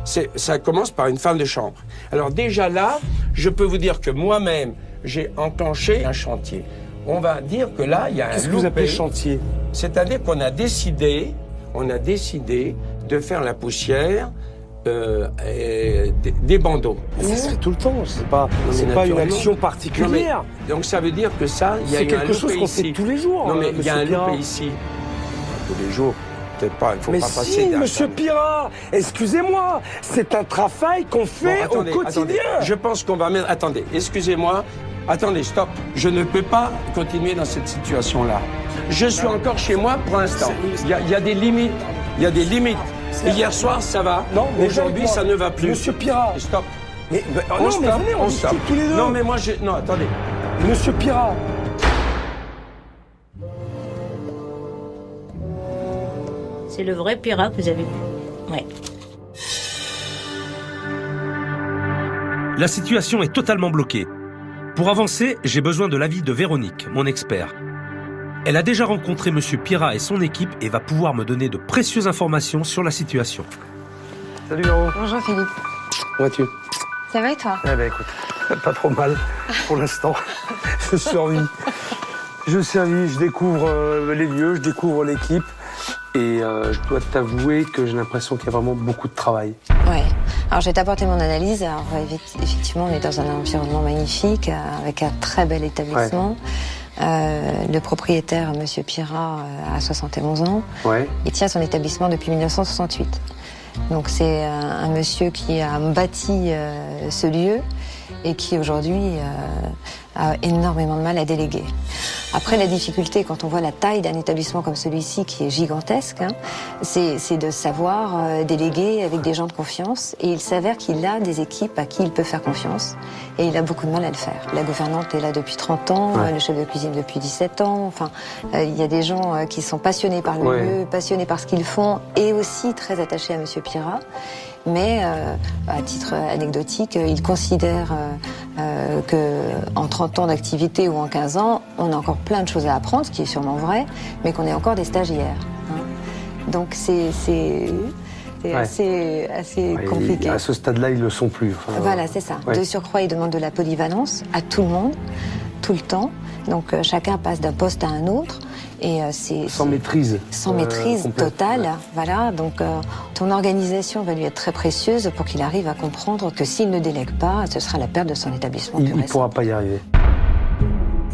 Ça commence par une femme de chambre. Alors déjà là, je peux vous dire que moi-même, j'ai enclenché un chantier. On va dire que là, il y a un Qu'est-ce que vous appelez chantier? C'est-à-dire qu'on a décidé de faire la poussière des bandeaux. Mais ça se fait tout le temps, c'est pas une action particulière. Non, donc ça veut dire que ça, il y a c'est quelque chose qu'on fait tous les jours. Non mais il y a un loupé ici. Tous les jours, peut-être pas, il faut pas passer. Mais si, Monsieur Pirat, excusez-moi, c'est un travail qu'on fait au quotidien. Attendez. Je pense qu'on va mettre... Attendez, excusez-moi. Attendez, stop. Je ne peux pas continuer dans cette situation-là. Je suis encore chez moi pour l'instant. Il y a des limites. Il y a des limites. Hier soir, ça va. Non, mais aujourd'hui, ça ne va plus. Monsieur Pirat. Stop. Mais venez, on discute tous les deux. Non, mais moi, non, attendez. Monsieur Pirat. C'est le vrai Pirat que vous avez vu. Ouais. La situation est totalement bloquée. Pour avancer, j'ai besoin de l'avis de Véronique, mon expert. Elle a déjà rencontré Monsieur Pirat et son équipe et va pouvoir me donner de précieuses informations sur la situation. Salut Véro. Bonjour Philippe. Comment vas-tu? Ça va et toi? Eh ben écoute, pas trop mal pour l'instant. Je survis. Je servis, je découvre les lieux, je découvre l'équipe. Et je dois t'avouer que j'ai l'impression qu'il y a vraiment beaucoup de travail. Ouais. Alors, je vais t'apporter mon analyse. Alors, effectivement, on est dans un environnement magnifique, avec un très bel établissement. Le propriétaire, Monsieur Pirat, a 71 ans. Ouais. Il tient son établissement depuis 1968. Donc, c'est un monsieur qui a bâti ce lieu et qui, aujourd'hui, a énormément de mal à déléguer. Après, la difficulté, quand on voit la taille d'un établissement comme celui-ci, qui est gigantesque, hein, c'est de savoir déléguer avec des gens de confiance. Et il s'avère qu'il a des équipes à qui il peut faire confiance. Et il a beaucoup de mal à le faire. La gouvernante est là depuis 30 ans, le chef de cuisine depuis 17 ans. Enfin, il y a des gens qui sont passionnés par le lieu, passionnés par ce qu'ils font, et aussi très attachés à Monsieur Pirat. Mais, à titre anecdotique, il considère qu'en 30 ans d'activité ou en 15 ans, on a encore plein de choses à apprendre, ce qui est sûrement vrai, mais qu'on est encore des stagiaires. Hein. Donc c'est assez compliqué. À ce stade-là, ils ne le sont plus. Enfin, voilà, c'est ça. De surcroît, il demande de la polyvalence à tout le monde, tout le temps. Donc chacun passe d'un poste à un autre. Et sans maîtrise. Sans maîtrise totale, voilà. Donc ton organisation va lui être très précieuse pour qu'il arrive à comprendre que s'il ne délègue pas, ce sera la perte de son établissement. Il ne pourra pas y arriver.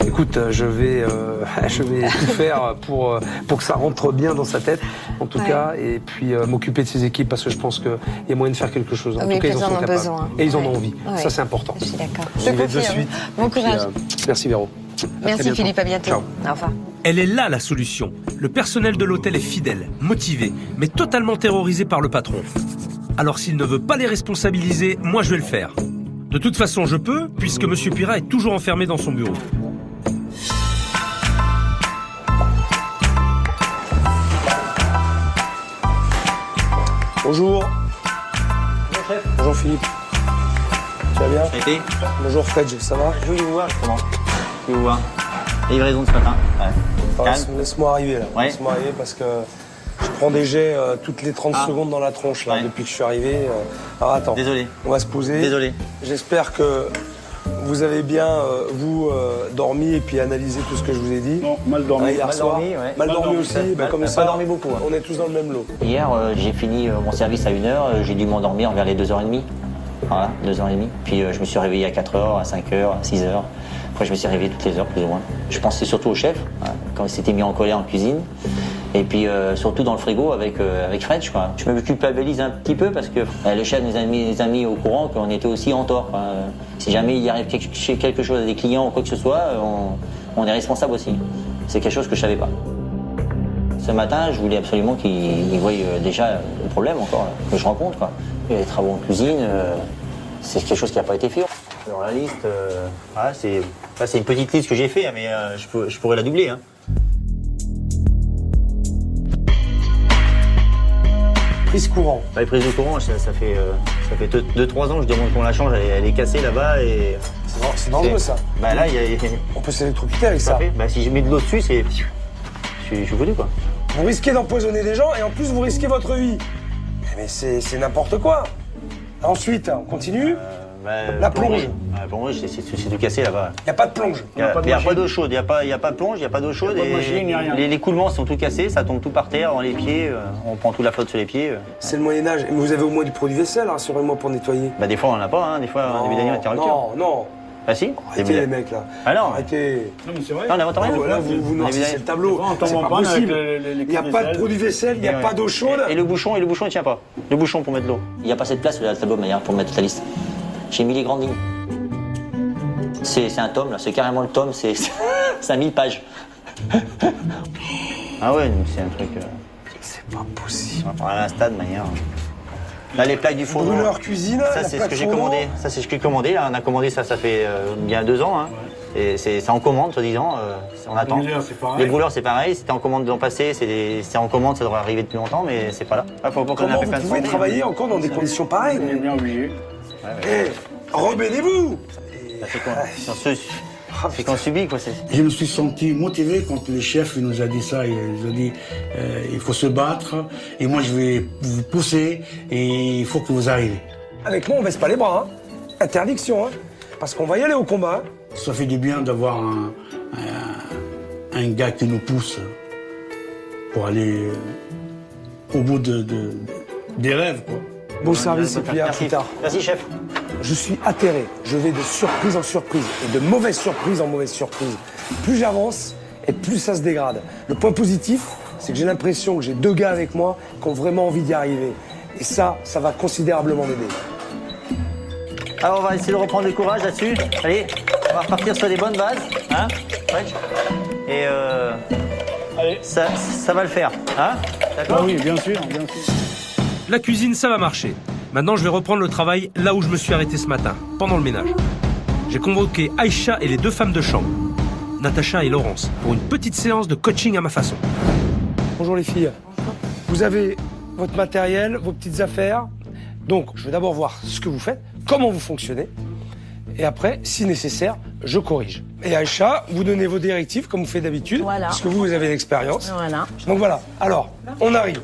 Écoute, je vais tout faire pour que ça rentre bien dans sa tête, en tout cas, et puis m'occuper de ses équipes parce que je pense qu'il y a moyen de faire quelque chose. En tout cas, ils en sont capables. Besoin. Et ils en ont envie. Ça, c'est important. Je suis d'accord. Je vais de suite. Bon courage. Merci Véro. Merci Philippe, à bientôt. Ciao. Au revoir. Elle est là la solution. Le personnel de l'hôtel est fidèle, motivé, mais totalement terrorisé par le patron. Alors s'il ne veut pas les responsabiliser, moi je vais le faire. De toute façon, je peux, puisque Monsieur Pirat est toujours enfermé dans son bureau. Bonjour. Bonjour chef. Bonjour Philippe. Tu vas bien? Ça a été? Bonjour Fred, ça va? Je voulais vous voir justement. Je voulais vous voir. Livraison de ce matin. Laisse-moi arriver là. Ouais. Laisse-moi arriver parce que je prends des jets toutes les 30 secondes dans la tronche là, depuis que je suis arrivé. Alors attends. Désolé. On va se poser. Désolé. J'espère que vous avez bien, dormi et puis analysé tout ce que je vous ai dit. Non, mal dormi. Hier soir. Mal dormi aussi. Comme ça, pas dormi beaucoup. Hein. On est tous dans le même lot. Hier, j'ai fini mon service à 1h. J'ai dû m'endormir vers les 2h30. Voilà, 2h30. Puis je me suis réveillé à 4h, à 5h, à 6h. Après, je me suis réveillé toutes les heures, plus ou moins. Je pensais surtout au chef, quand il s'était mis en colère en cuisine. Et puis, surtout dans le frigo avec Fred, quoi. Je me culpabilise un petit peu parce que le chef nous a mis au courant qu'on était aussi en tort. Quoi. Si jamais il arrive quelque chose à des clients ou quoi que ce soit, on est responsable aussi. C'est quelque chose que je savais pas. Ce matin, je voulais absolument qu'il voie déjà le problème encore, que je rencontre, quoi. Il y a des travaux en cuisine, c'est quelque chose qui n'a pas été fait. Alors la liste, c'est une petite liste que j'ai fait, mais je pourrais la doubler. Hein. Prise courant. Les prises de courant, ça fait 2-3 ans que je demande qu'on la change, elle est cassée là-bas et... C'est dangereux ça. Bah là, on peut s'électrocuter avec ça. Bah, si je mets de l'eau dessus, je suis foutu quoi. Vous risquez d'empoisonner des gens et en plus vous risquez votre vie. Mais c'est n'importe quoi. Ensuite, on continue. La plonge. La plonge, c'est tout cassé là-bas. Il n'y a pas de plonge. Il n'y a pas d'eau chaude. Il n'y a pas de plonge, il n'y a pas d'eau chaude. Les coulements sont tout cassés, ça tombe tout par terre, dans les pieds. On prend toute la flotte sur les pieds. C'est le Moyen-Âge. Mais vous avez au moins du produit vaisselle, rassurez-moi, pour nettoyer. Bah, des fois, on n'en a pas. Hein. Des fois, on a des dernières interruptions. Non. Ah si. Arrêtez les mecs là. Ah non. Arrêtez. Non mais c'est vrai. On n'invente rien. Là vous noircissez le tableau. C'est pas possible. Il n'y a pas de produit vaisselle, il n'y a pas d'eau chaude. Et le bouchon il tient pas. Le bouchon pour mettre l'eau. Il n'y a pas assez de place sur le tableau de manière pour mettre toute la liste. J'ai mis les grandes lignes. C'est un tome là, c'est carrément le tome, c'est 1000 pages. Ah ouais, c'est un truc. C'est pas possible. On va à un stade de manière. Là, les plaques du four. Brûleur cuisine. Ça, c'est ce que j'ai commandé. Ça, c'est ce que j'ai commandé. Là, on a commandé ça fait bien 2 ans. Hein. Et c'est en commande, soi-disant. On attend. Les brûleurs, c'est pareil. C'était en commande l'an passé. C'est en commande, ça devrait arriver depuis longtemps, mais c'est pas là. Comment vous pouvez travailler encore dans des conditions pareilles? On est bien obligé. Rebellez-vous. C'est qu'on subit, quoi. Je me suis senti motivé quand le chef nous a dit ça. Il nous a dit il faut se battre et moi je vais vous pousser et il faut que vous arriviez. Avec moi, on baisse pas les bras. Hein. Interdiction, hein. Parce qu'on va y aller au combat. Ça fait du bien d'avoir un gars qui nous pousse pour aller au bout des rêves, quoi. Bon service et puis à Merci. plus tard. Merci, chef. Je suis atterré. Je vais de surprise en surprise et de mauvaise surprise en mauvaise surprise. Plus j'avance et plus ça se dégrade. Le point positif, c'est que j'ai l'impression que j'ai 2 gars avec moi qui ont vraiment envie d'y arriver. Et ça va considérablement m'aider. Alors, on va essayer de reprendre du courage là-dessus. Allez, on va repartir sur des bonnes bases. Hein, ouais. Et Allez. ça va le faire. Hein, d'accord? Ah oui, bien sûr, bien sûr. La cuisine, ça va marcher. Maintenant, je vais reprendre le travail là où je me suis arrêté ce matin, pendant le ménage. J'ai convoqué Aïcha et les 2 femmes de chambre, Natacha et Laurence, pour une petite séance de coaching à ma façon. Bonjour les filles. Vous avez votre matériel, vos petites affaires. Donc, je vais d'abord voir ce que vous faites, comment vous fonctionnez. Et après, si nécessaire, je corrige. Et Aïcha, vous donnez vos directives, comme vous faites d'habitude. Voilà. Parce que vous avez l'expérience. Voilà. Donc voilà. Alors, on arrive.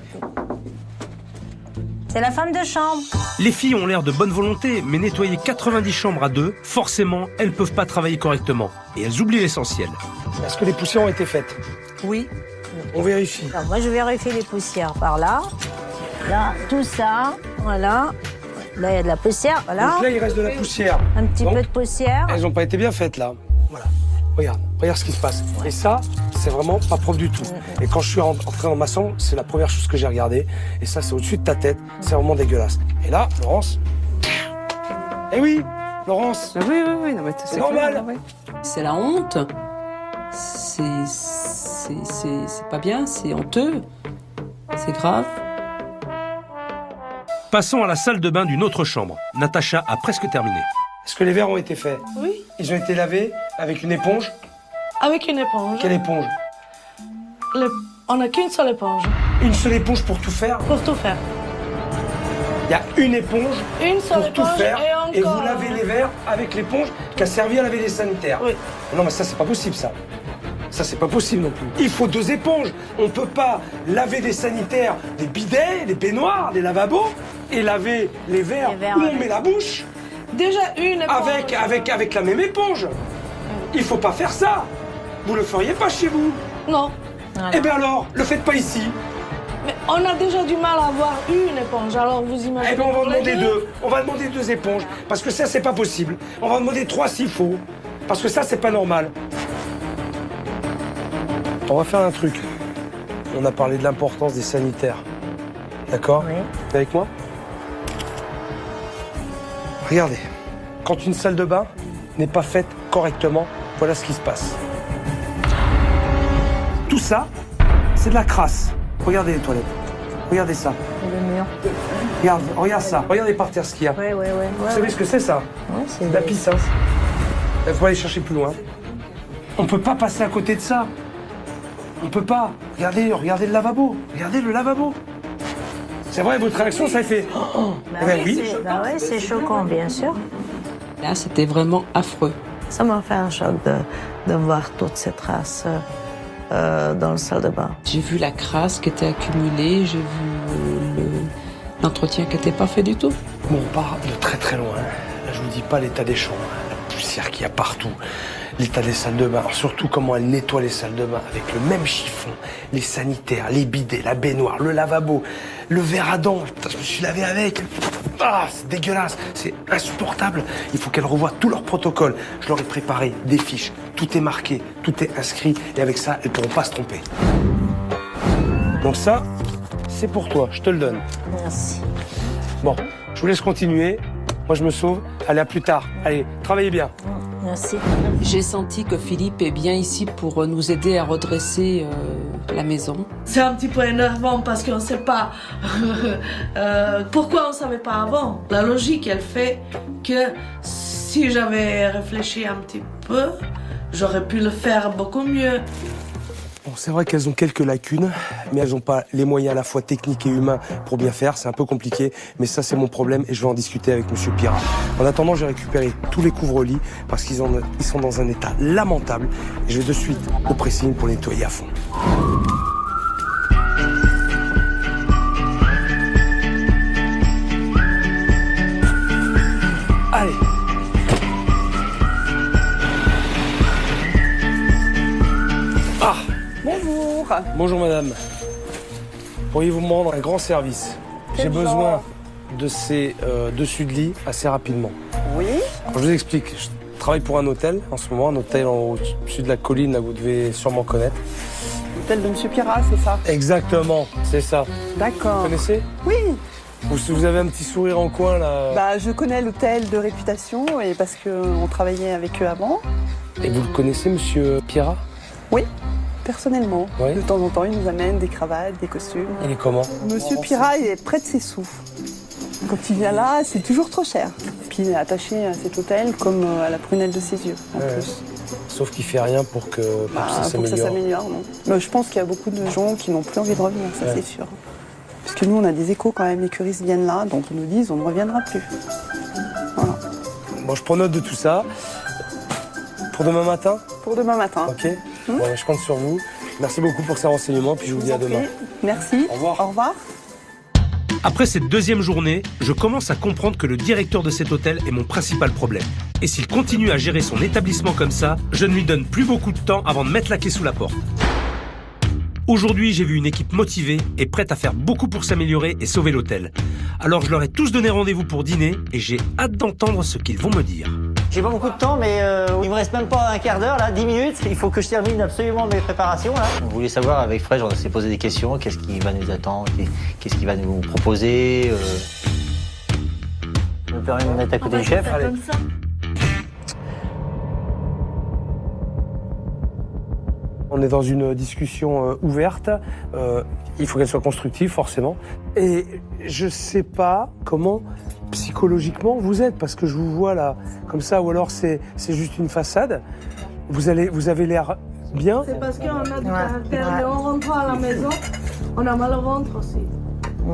C'est la femme de chambre. Les filles ont l'air de bonne volonté, mais nettoyer 90 chambres à 2, forcément, elles peuvent pas travailler correctement. Et elles oublient l'essentiel. Est-ce que les poussières ont été faites? Oui. On vérifie. Alors, moi, je vérifie les poussières par là. Là, tout ça. Voilà. Là, il y a de la poussière. Voilà. Donc là, il reste de la poussière. Un petit Donc, peu de poussière. Elles n'ont pas été bien faites, là. Voilà. Regarde ce qui se passe. Et ça, c'est vraiment pas propre du tout. Et quand je suis entré en maçon, c'est la première chose que j'ai regardée. Et ça, c'est au-dessus de ta tête. C'est vraiment dégueulasse. Et là, Laurence... Eh oui, Laurence. Oui, non, mais c'est normal. Clair, ouais. C'est la honte. C'est pas bien, c'est honteux. C'est grave. Passons à la salle de bain d'une autre chambre. Natacha a presque terminé. Est-ce que les verres ont été faits? Oui. Ils ont été lavés avec une éponge? Avec une éponge. Quelle éponge? On n'a qu'une seule éponge. Une seule éponge pour tout faire? Pour tout faire. Il y a une éponge Une seule pour tout éponge faire et encore... vous lavez les verres avec l'éponge qui a servi à laver les sanitaires. Oui. Non mais ça c'est pas possible ça. Ça c'est pas possible non plus. Il faut 2 éponges. On peut pas laver des sanitaires, des bidets, des baignoires, des lavabos et laver les verres où on met la bouche. Déjà une éponge. Avec la même éponge. Il faut pas faire ça. Vous le feriez pas chez vous. Non. Voilà. Eh bien alors, le faites pas ici. Mais on a déjà du mal à avoir une éponge, alors vous imaginez... Eh bien on va pour les demander 2. On va demander 2 éponges. Parce que ça c'est pas possible. On va demander 3 s'il faut. Parce que ça c'est pas normal. On va faire un truc. On a parlé de l'importance des sanitaires. D'accord? Oui. T'es avec moi? Regardez. Quand une salle de bain n'est pas faite correctement, voilà ce qui se passe. Tout ça, c'est de la crasse. Regardez les toilettes. Regardez ça. Le mur. Regarde ça. Regardez par terre ce qu'il y a. Oui. Vous savez ce que c'est ça? Ouais, c'est de la pisse. Hein. Il faut aller chercher plus loin. On peut pas passer à côté de ça. On peut pas. Regardez le lavabo. Regardez le lavabo. C'est vrai, votre réaction, ça fait... Bah ben oui. C'est choquant, bien sûr. Là, c'était vraiment affreux. Ça m'a fait un choc de voir toutes ces traces dans la salle de bain. J'ai vu la crasse qui était accumulée, j'ai vu l'entretien qui n'était pas fait du tout. Bon, on part de très très loin. Là, je vous dis pas l'état des chambres, la poussière qu'il y a partout, l'état des salles de bain, alors surtout comment elle nettoie les salles de bain avec le même chiffon, les sanitaires, les bidets, la baignoire, le lavabo, le verre à dents. Putain, je me suis lavé avec. Ah, c'est dégueulasse, c'est insupportable. Il faut qu'elles revoient tout leur protocole. Je leur ai préparé des fiches, tout est marqué, tout est inscrit, et avec ça, elles pourront pas se tromper. Donc ça, c'est pour toi, je te le donne. Merci. Bon, je vous laisse continuer. Moi, je me sauve. Allez, à plus tard. Allez, travaillez bien. Merci. J'ai senti que Philippe est bien ici pour nous aider à redresser la maison. C'est un petit peu énervant parce qu'on ne sait pas pourquoi on ne savait pas avant. La logique, elle fait que si j'avais réfléchi un petit peu, j'aurais pu le faire beaucoup mieux. Bon, c'est vrai qu'elles ont quelques lacunes, mais elles n'ont pas les moyens à la fois techniques et humains pour bien faire. C'est un peu compliqué, mais ça, c'est mon problème et je vais en discuter avec Monsieur Pirat. En attendant, j'ai récupéré tous les couvre-lits parce qu'ils sont dans un état lamentable et je vais de suite au pressing pour les nettoyer à fond. Allez. Ah. Bonjour. Bonjour madame. Pourriez-vous me rendre un grand service? J'ai Quel besoin genre de ces dessus de lit assez rapidement. Oui. Alors, je vous explique. Je travaille pour un hôtel en ce moment, un hôtel au-dessus de la colline, là vous devez sûrement connaître. L'hôtel de Monsieur Pirat, c'est ça? Exactement, c'est ça. D'accord. Vous connaissez? Oui. Vous avez un petit sourire en coin là. Bah, je connais l'hôtel de réputation et parce qu'on travaillait avec eux avant. Et vous le connaissez, Monsieur Pirat? Oui, personnellement. Oui. De temps en temps, il nous amène des cravates, des costumes. Il est comment? Monsieur Pirat, il est près de ses sous. Quand il vient là, c'est toujours trop cher. Puis il est attaché à cet hôtel comme à la prunelle de ses yeux, en plus. Sauf qu'il fait rien pour que ça Pour que ça s'améliore. s'améliore, non. Mais je pense qu'il y a beaucoup de gens qui n'ont plus envie de revenir, ça c'est sûr. Parce que nous, on a des échos quand même, les curistes viennent là, donc ils nous disent on ne reviendra plus. Voilà. Bon, je prends note de tout ça. Pour demain matin? Pour demain matin. Ok. Bon, je compte sur vous. Merci beaucoup pour ces renseignements, puis je vous dis à demain. Merci. Au revoir. Au revoir. Après cette deuxième journée, je commence à comprendre que le directeur de cet hôtel est mon principal problème. Et s'il continue à gérer son établissement comme ça, je ne lui donne plus beaucoup de temps avant de mettre la clé sous la porte. Aujourd'hui, j'ai vu une équipe motivée et prête à faire beaucoup pour s'améliorer et sauver l'hôtel. Alors je leur ai tous donné rendez-vous pour dîner et j'ai hâte d'entendre ce qu'ils vont me dire. J'ai pas beaucoup de temps, mais il me reste même pas un quart d'heure, là, 10 minutes. Il faut que je termine absolument mes préparations, là. On voulait savoir, avec Fred, on s'est posé des questions. Qu'est-ce qui va nous attendre? Qu'est-ce qu'il va nous proposer? Je me permets de me mettre à côté du chef. Allez. On est dans une discussion ouverte. Il faut qu'elle soit constructive, forcément. Et je sais pas comment psychologiquement vous êtes, parce que je vous vois là comme ça, ou alors c'est juste une façade. Vous avez l'air bien. C'est parce qu'on a du caractère, mais on rentre à la maison, on a mal au ventre aussi.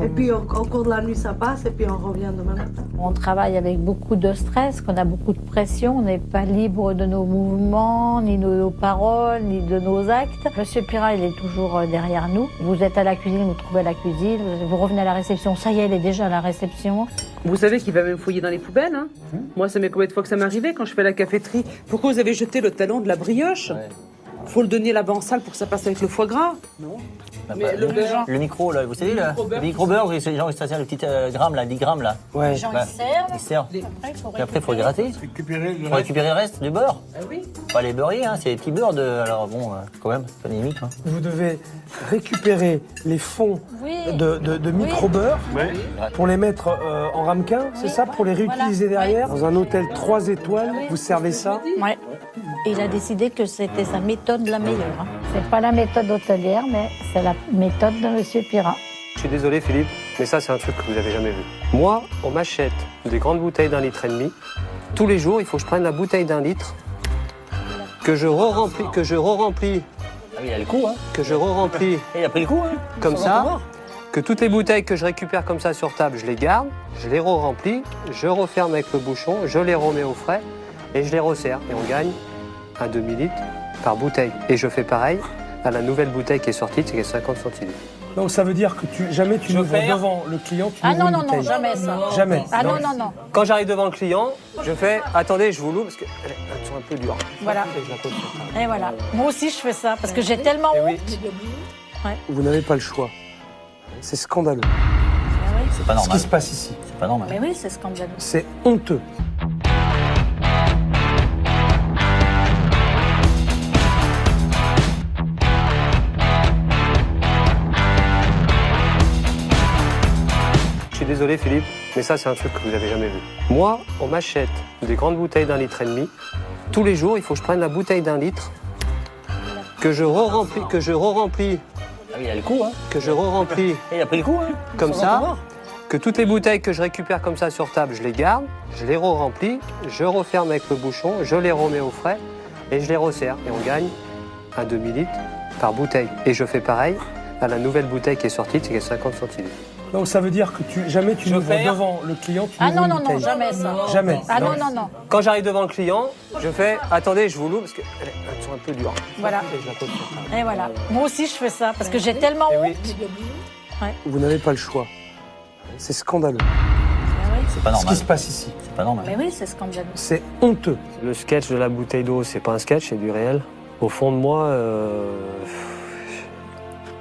Et puis au cours de la nuit ça passe et puis on revient demain matin. On travaille avec beaucoup de stress, qu'on a beaucoup de pression, on n'est pas libre de nos mouvements, ni de nos paroles, ni de nos actes. Monsieur Pirat, il est toujours derrière nous. Vous êtes à la cuisine, vous trouvez à la cuisine, vous revenez à la réception, ça y est, elle est déjà à la réception. Vous savez qu'il va même fouiller dans les poubelles, hein. Moi, ça met combien de fois que ça m'est arrivé quand je fais la caféterie. Pourquoi vous avez jeté le talon de la brioche? Faut le donner là-bas en salle pour que ça passe avec le foie gras. Non. Mais le micro, là, vous savez, le micro-beurre, les gens, ils se servent le petit gramme, là, 10 grammes, là. Ouais. Les gens, ils servent. Et après, il faut le gratter. Faut récupérer le reste du beurre. Ah oui. Pas les beurriers, hein, c'est les petits beurres de... Alors bon, quand même, c'est pas des limites, hein. Vous devez récupérer les fonds de micro-beurre pour les mettre en ramequin, c'est ça? Pour les réutiliser derrière? Dans un hôtel 3 étoiles, vous servez ça? Ouais. Et il a décidé que c'était sa méthode la meilleure. Hein. C'est pas la méthode hôtelière, mais c'est la méthode de Monsieur Pirat. Je suis désolé Philippe, mais ça c'est un truc que vous n'avez jamais vu. Moi, on m'achète des grandes bouteilles d'1,5 litre. Tous les jours, il faut que je prenne la bouteille d'1 litre, que je re-remplis, Ah oui, il a le coup, hein. que je re-remplis Et il a pris le coup, hein. comme ça, que toutes les bouteilles que je récupère comme ça sur table, je les garde, je les re-remplis, je referme avec le bouchon, je les remets au frais et je les resserre. Et on gagne un demi-litre par bouteille. Et je fais pareil à la nouvelle bouteille qui est sortie, c'est 50 centilitres. Donc ça veut dire que jamais tu n'ouvres devant le client, tu Ah ouvres non, une non, non, bouteille. jamais ça. Jamais. Ah non, non, non. Quand j'arrive devant le client, je fais « Attendez, je vous l'ouvre parce qu'elles sont un peu dures. » Voilà. Et je la pose sur table. Et voilà. Moi aussi, je fais ça parce que j'ai tellement honte. Ouais. Vous n'avez pas le choix. C'est scandaleux. C'est pas Ce normal. qui se passe ici. C'est pas normal. Mais oui, c'est scandaleux. C'est honteux. Je suis désolé Philippe, mais ça c'est un truc que vous n'avez jamais vu. Moi, on m'achète des grandes bouteilles d'1,5 litre. Tous les jours, il faut que je prenne la bouteille d'1 litre, que je re-remplis, Ah oui, il a le coup, hein. que je re-remplis Et il a pris le coup, hein. comme ça, que toutes les bouteilles que je récupère comme ça sur table, je les garde, je les re-remplis, je referme avec le bouchon, je les remets au frais et je les resserre. Et on gagne un demi-litre par bouteille. Et je fais pareil à la nouvelle bouteille qui est sortie, c'est 50 centilitres. Donc ça veut dire que jamais tu n'ouvres devant le client, tu Ah ouvres non, une non, non, bouteille. jamais ça. Jamais. Ah non, non, non. Quand j'arrive devant le client, je fais « Attendez, je vous l'ouvre parce qu'elles sont un peu dures. » Voilà. Et je la pose sur table. Et voilà. Moi aussi, je fais ça parce que j'ai tellement honte. Ouais. Vous n'avez pas le choix. C'est scandaleux. C'est pas Ce normal. qui se passe ici. C'est pas normal. Mais oui, c'est scandaleux. C'est honteux. Le sketch de la bouteille d'eau, c'est pas un sketch, c'est du réel. Au fond de moi,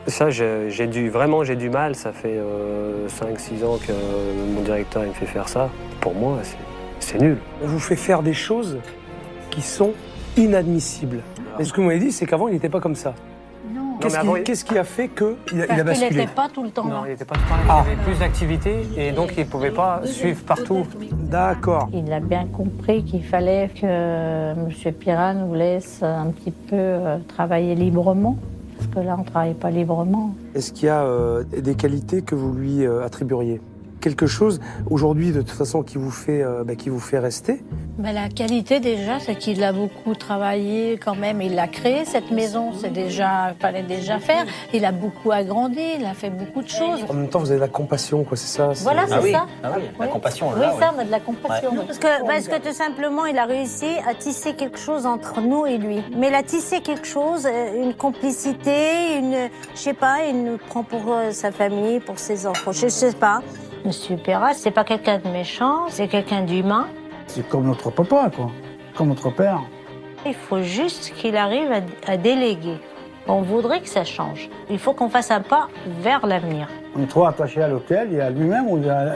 Ça, j'ai du mal. Ça fait 5-6 ans que mon directeur il me fait faire ça. Pour moi, c'est nul. On vous fait faire des choses qui sont inadmissibles. Mais ce que vous m'avez dit, c'est qu'avant, il n'était pas comme ça. Qu'est-ce qui a fait qu'il a basculé? Il n'était pas tout le temps là. Non, il n'était pas tout le temps là. Il avait plus d'activités et donc il ne pouvait pas suivre partout. D'accord. Il a bien compris qu'il fallait que M. Pirat nous laisse un petit peu travailler librement. Parce que là, on ne travaille pas librement. Est-ce qu'il y a des qualités que vous lui attribueriez? Quelque chose, aujourd'hui, de toute façon, qui vous fait rester? La qualité, déjà, c'est qu'il a beaucoup travaillé quand même. Il a créé cette maison, fallait déjà faire. Il a beaucoup agrandi, il a fait beaucoup de choses. En même temps, vous avez de la compassion, quoi, c'est ça? Voilà, c'est ça. Ah oui, la compassion. Oui, ça, on a de la compassion. Ouais. Parce que tout simplement, il a réussi à tisser quelque chose entre nous et lui. Mais il a tissé quelque chose, une complicité, il nous prend pour sa famille, pour ses enfants, je sais pas. Monsieur Pirat, c'est pas quelqu'un de méchant, c'est quelqu'un d'humain. C'est comme notre papa, quoi. Comme notre père. Il faut juste qu'il arrive à déléguer. On voudrait que ça change. Il faut qu'on fasse un pas vers l'avenir. On est trop attaché à l'hôtel et à lui-même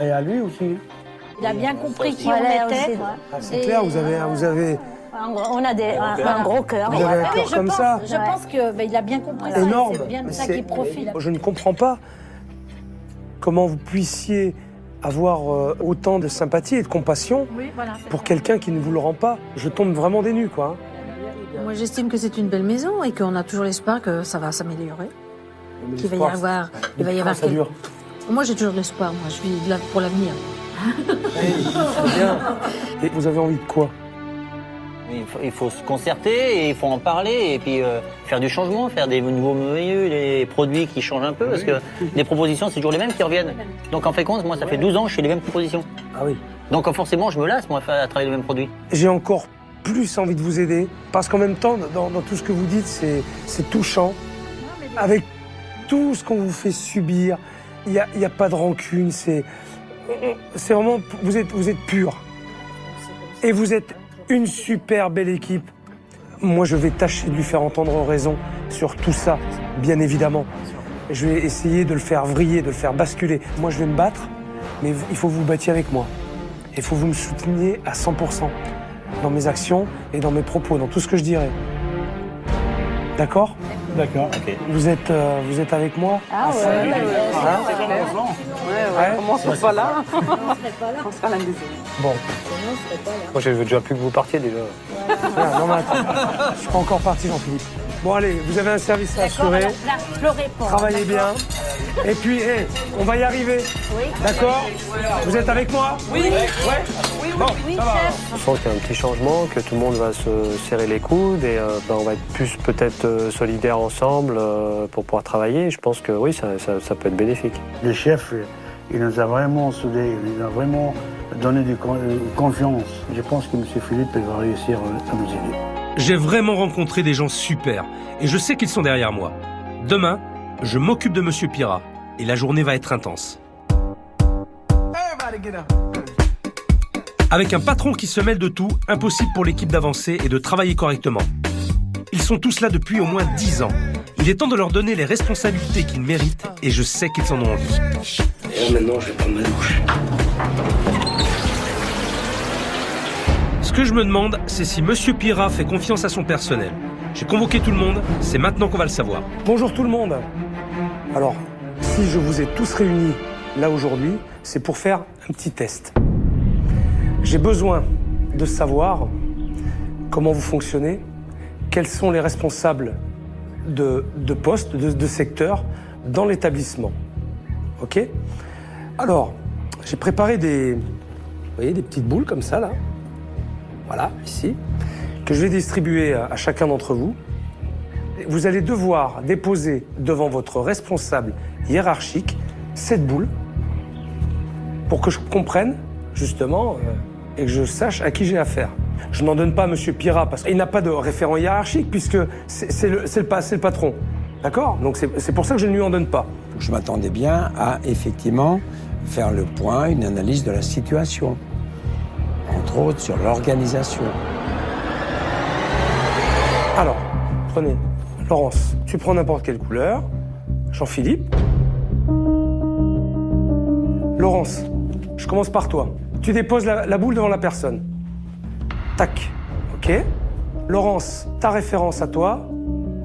et à lui aussi. Il a bien compris qui on était. C'est clair, vous avez... On a un gros cœur. Vous avez un cœur comme ça. Je pense qu'il a bien compris ça. Énorme. C'est bien de ça qu'il profite. Je ne comprends pas comment vous puissiez avoir autant de sympathie et de compassion pour quelqu'un qui ne vous le rend pas. Je tombe vraiment des nues, quoi. Moi, j'estime que c'est une belle maison et qu'on a toujours l'espoir que ça va s'améliorer. Qu'il va y avoir... Il va y avoir Moi, j'ai toujours de l'espoir. Moi, je vis là pour l'avenir. C'est bien. Et vous avez envie de quoi? Il faut se concerter et il faut en parler et puis faire du changement, faire des nouveaux menus, des produits qui changent un peu parce que les propositions, c'est toujours les mêmes qui reviennent. Donc en fait, moi, ça fait 12 ans que je fais les mêmes propositions. Ah oui. Donc forcément, je me lasse, moi, à travailler les mêmes produits. J'ai encore plus envie de vous aider parce qu'en même temps, dans tout ce que vous dites, c'est touchant. Avec tout ce qu'on vous fait subir, il n'y a pas de rancune, c'est vraiment... Vous êtes pur. Et vous êtes une super belle équipe. Moi, je vais tâcher de lui faire entendre raison sur tout ça, bien évidemment. Je vais essayer de le faire vriller, de le faire basculer. Moi, je vais me battre, mais il faut que vous battiez avec moi. Il faut que vous me souteniez à 100% dans mes actions et dans mes propos, dans tout ce que je dirai. D'accord? D'accord. Okay. Vous êtes avec moi? Ah ouais. Comment on serait pas là? On serait là. Bon. Moi, je veux déjà plus que vous partiez déjà. Non, mais attends. Je suis pas encore parti, Jean-Philippe. Bon, allez, vous avez un service à assurer. Travaillez bien. Et puis, on va y arriver. Oui. D'accord? Vous êtes avec moi? Oui. Oui, bon, ça va. On sent qu'il y a un petit changement, que tout le monde va se serrer les coudes et on va être plus peut-être solidaires ensemble pour pouvoir travailler. Je pense que oui, ça peut être bénéfique. Le chef, il nous a vraiment soudés, il nous a vraiment donné de confiance. Je pense que M. Philippe va réussir à nous aider. J'ai vraiment rencontré des gens super et je sais qu'ils sont derrière moi. Demain, je m'occupe de Monsieur Pirat et la journée va être intense. Avec un patron qui se mêle de tout, impossible pour l'équipe d'avancer et de travailler correctement. Ils sont tous là depuis au moins 10 ans. Il est temps de leur donner les responsabilités qu'ils méritent et je sais qu'ils en ont envie. Et là, maintenant, je vais prendre ma douche. Ce que je me demande, c'est si Monsieur Pirat fait confiance à son personnel. J'ai convoqué tout le monde, c'est maintenant qu'on va le savoir. Bonjour tout le monde. Alors, si je vous ai tous réunis là aujourd'hui, c'est pour faire un petit test. J'ai besoin de savoir comment vous fonctionnez, quels sont les responsables de postes, de secteurs dans l'établissement. Ok? Alors, j'ai préparé vous voyez, des petites boules comme ça, là. Voilà, ici, que je vais distribuer à chacun d'entre vous. Vous allez devoir déposer devant votre responsable hiérarchique cette boule pour que je comprenne, justement, et que je sache à qui j'ai affaire. Je n'en donne pas à M. Pirat parce qu'il n'a pas de référent hiérarchique puisque c'est le patron. D'accord? Donc c'est pour ça que je ne lui en donne pas. Je m'attendais bien à, effectivement, faire le point, une analyse de la situation. Entre autres, sur l'organisation. Alors, prenez. Laurence, tu prends n'importe quelle couleur. Jean-Philippe. Laurence, je commence par toi. Tu déposes la boule devant la personne. Tac. OK. Laurence, ta référence à toi,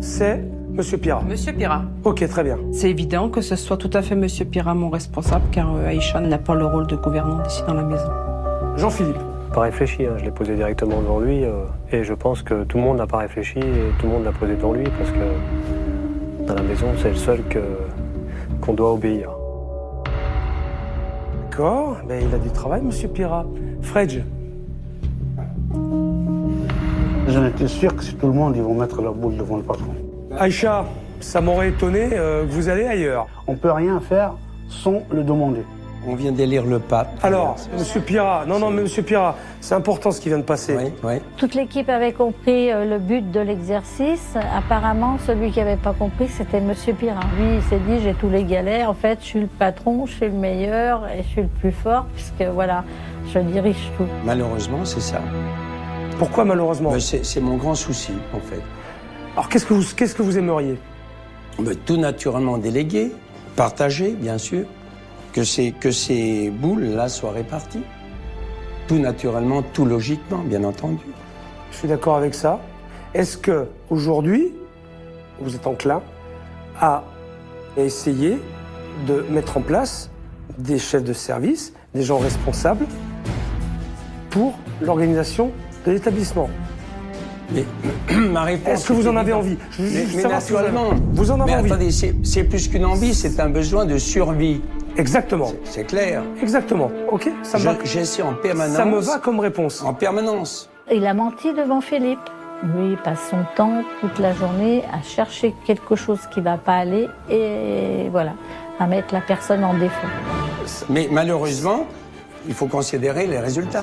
c'est Monsieur Pira. Monsieur Pira. OK, très bien. C'est évident que ce soit tout à fait Monsieur Pira mon responsable, car Aïcha n'a pas le rôle de gouvernante ici dans la maison. Jean-Philippe. Pas réfléchi, hein. Je l'ai posé directement devant lui et je pense que tout le monde n'a pas réfléchi et tout le monde l'a posé devant lui parce que dans la maison, c'est le seul qu'on doit obéir. D'accord, ben, il a du travail, Monsieur Pira. Fredj. J'en étais sûr que c'est tout le monde, ils vont mettre la boule devant le patron. Aïcha, ça m'aurait étonné que vous allez ailleurs. On peut rien faire sans le demander. On vient d'élire le pape. Alors, Monsieur Pira, non, mais Monsieur Pira, c'est important ce qui vient de passer. Oui. Toute l'équipe avait compris le but de l'exercice. Apparemment, celui qui n'avait pas compris, c'était Monsieur Pira. Lui, il s'est dit, j'ai tous les galets. En fait, je suis le patron, je suis le meilleur et je suis le plus fort, puisque voilà, je dirige tout. Malheureusement, c'est ça. Pourquoi malheureusement? C'est mon grand souci, en fait. Alors, qu'est-ce que vous aimeriez? Tout naturellement délégué, partagé, bien sûr. Que ces boules-là soient réparties. Tout naturellement, tout logiquement, bien entendu. Je suis d'accord avec ça. Est-ce que aujourd'hui, vous êtes enclin à essayer de mettre en place des chefs de service, des gens responsables pour l'organisation de l'établissement? Mais ma réponse. Est-ce que vous en avez envie? Mais naturellement. Vous en avez envie? Attendez, c'est plus qu'une envie, c'est un besoin de survie. Exactement. C'est clair. Exactement. OK, ça me va. J'essaie en permanence. Ça me va comme réponse. En permanence. Il a menti devant Philippe. Lui, il passe son temps toute la journée à chercher quelque chose qui ne va pas aller et voilà, à mettre la personne en défaut. Mais malheureusement, il faut considérer les résultats.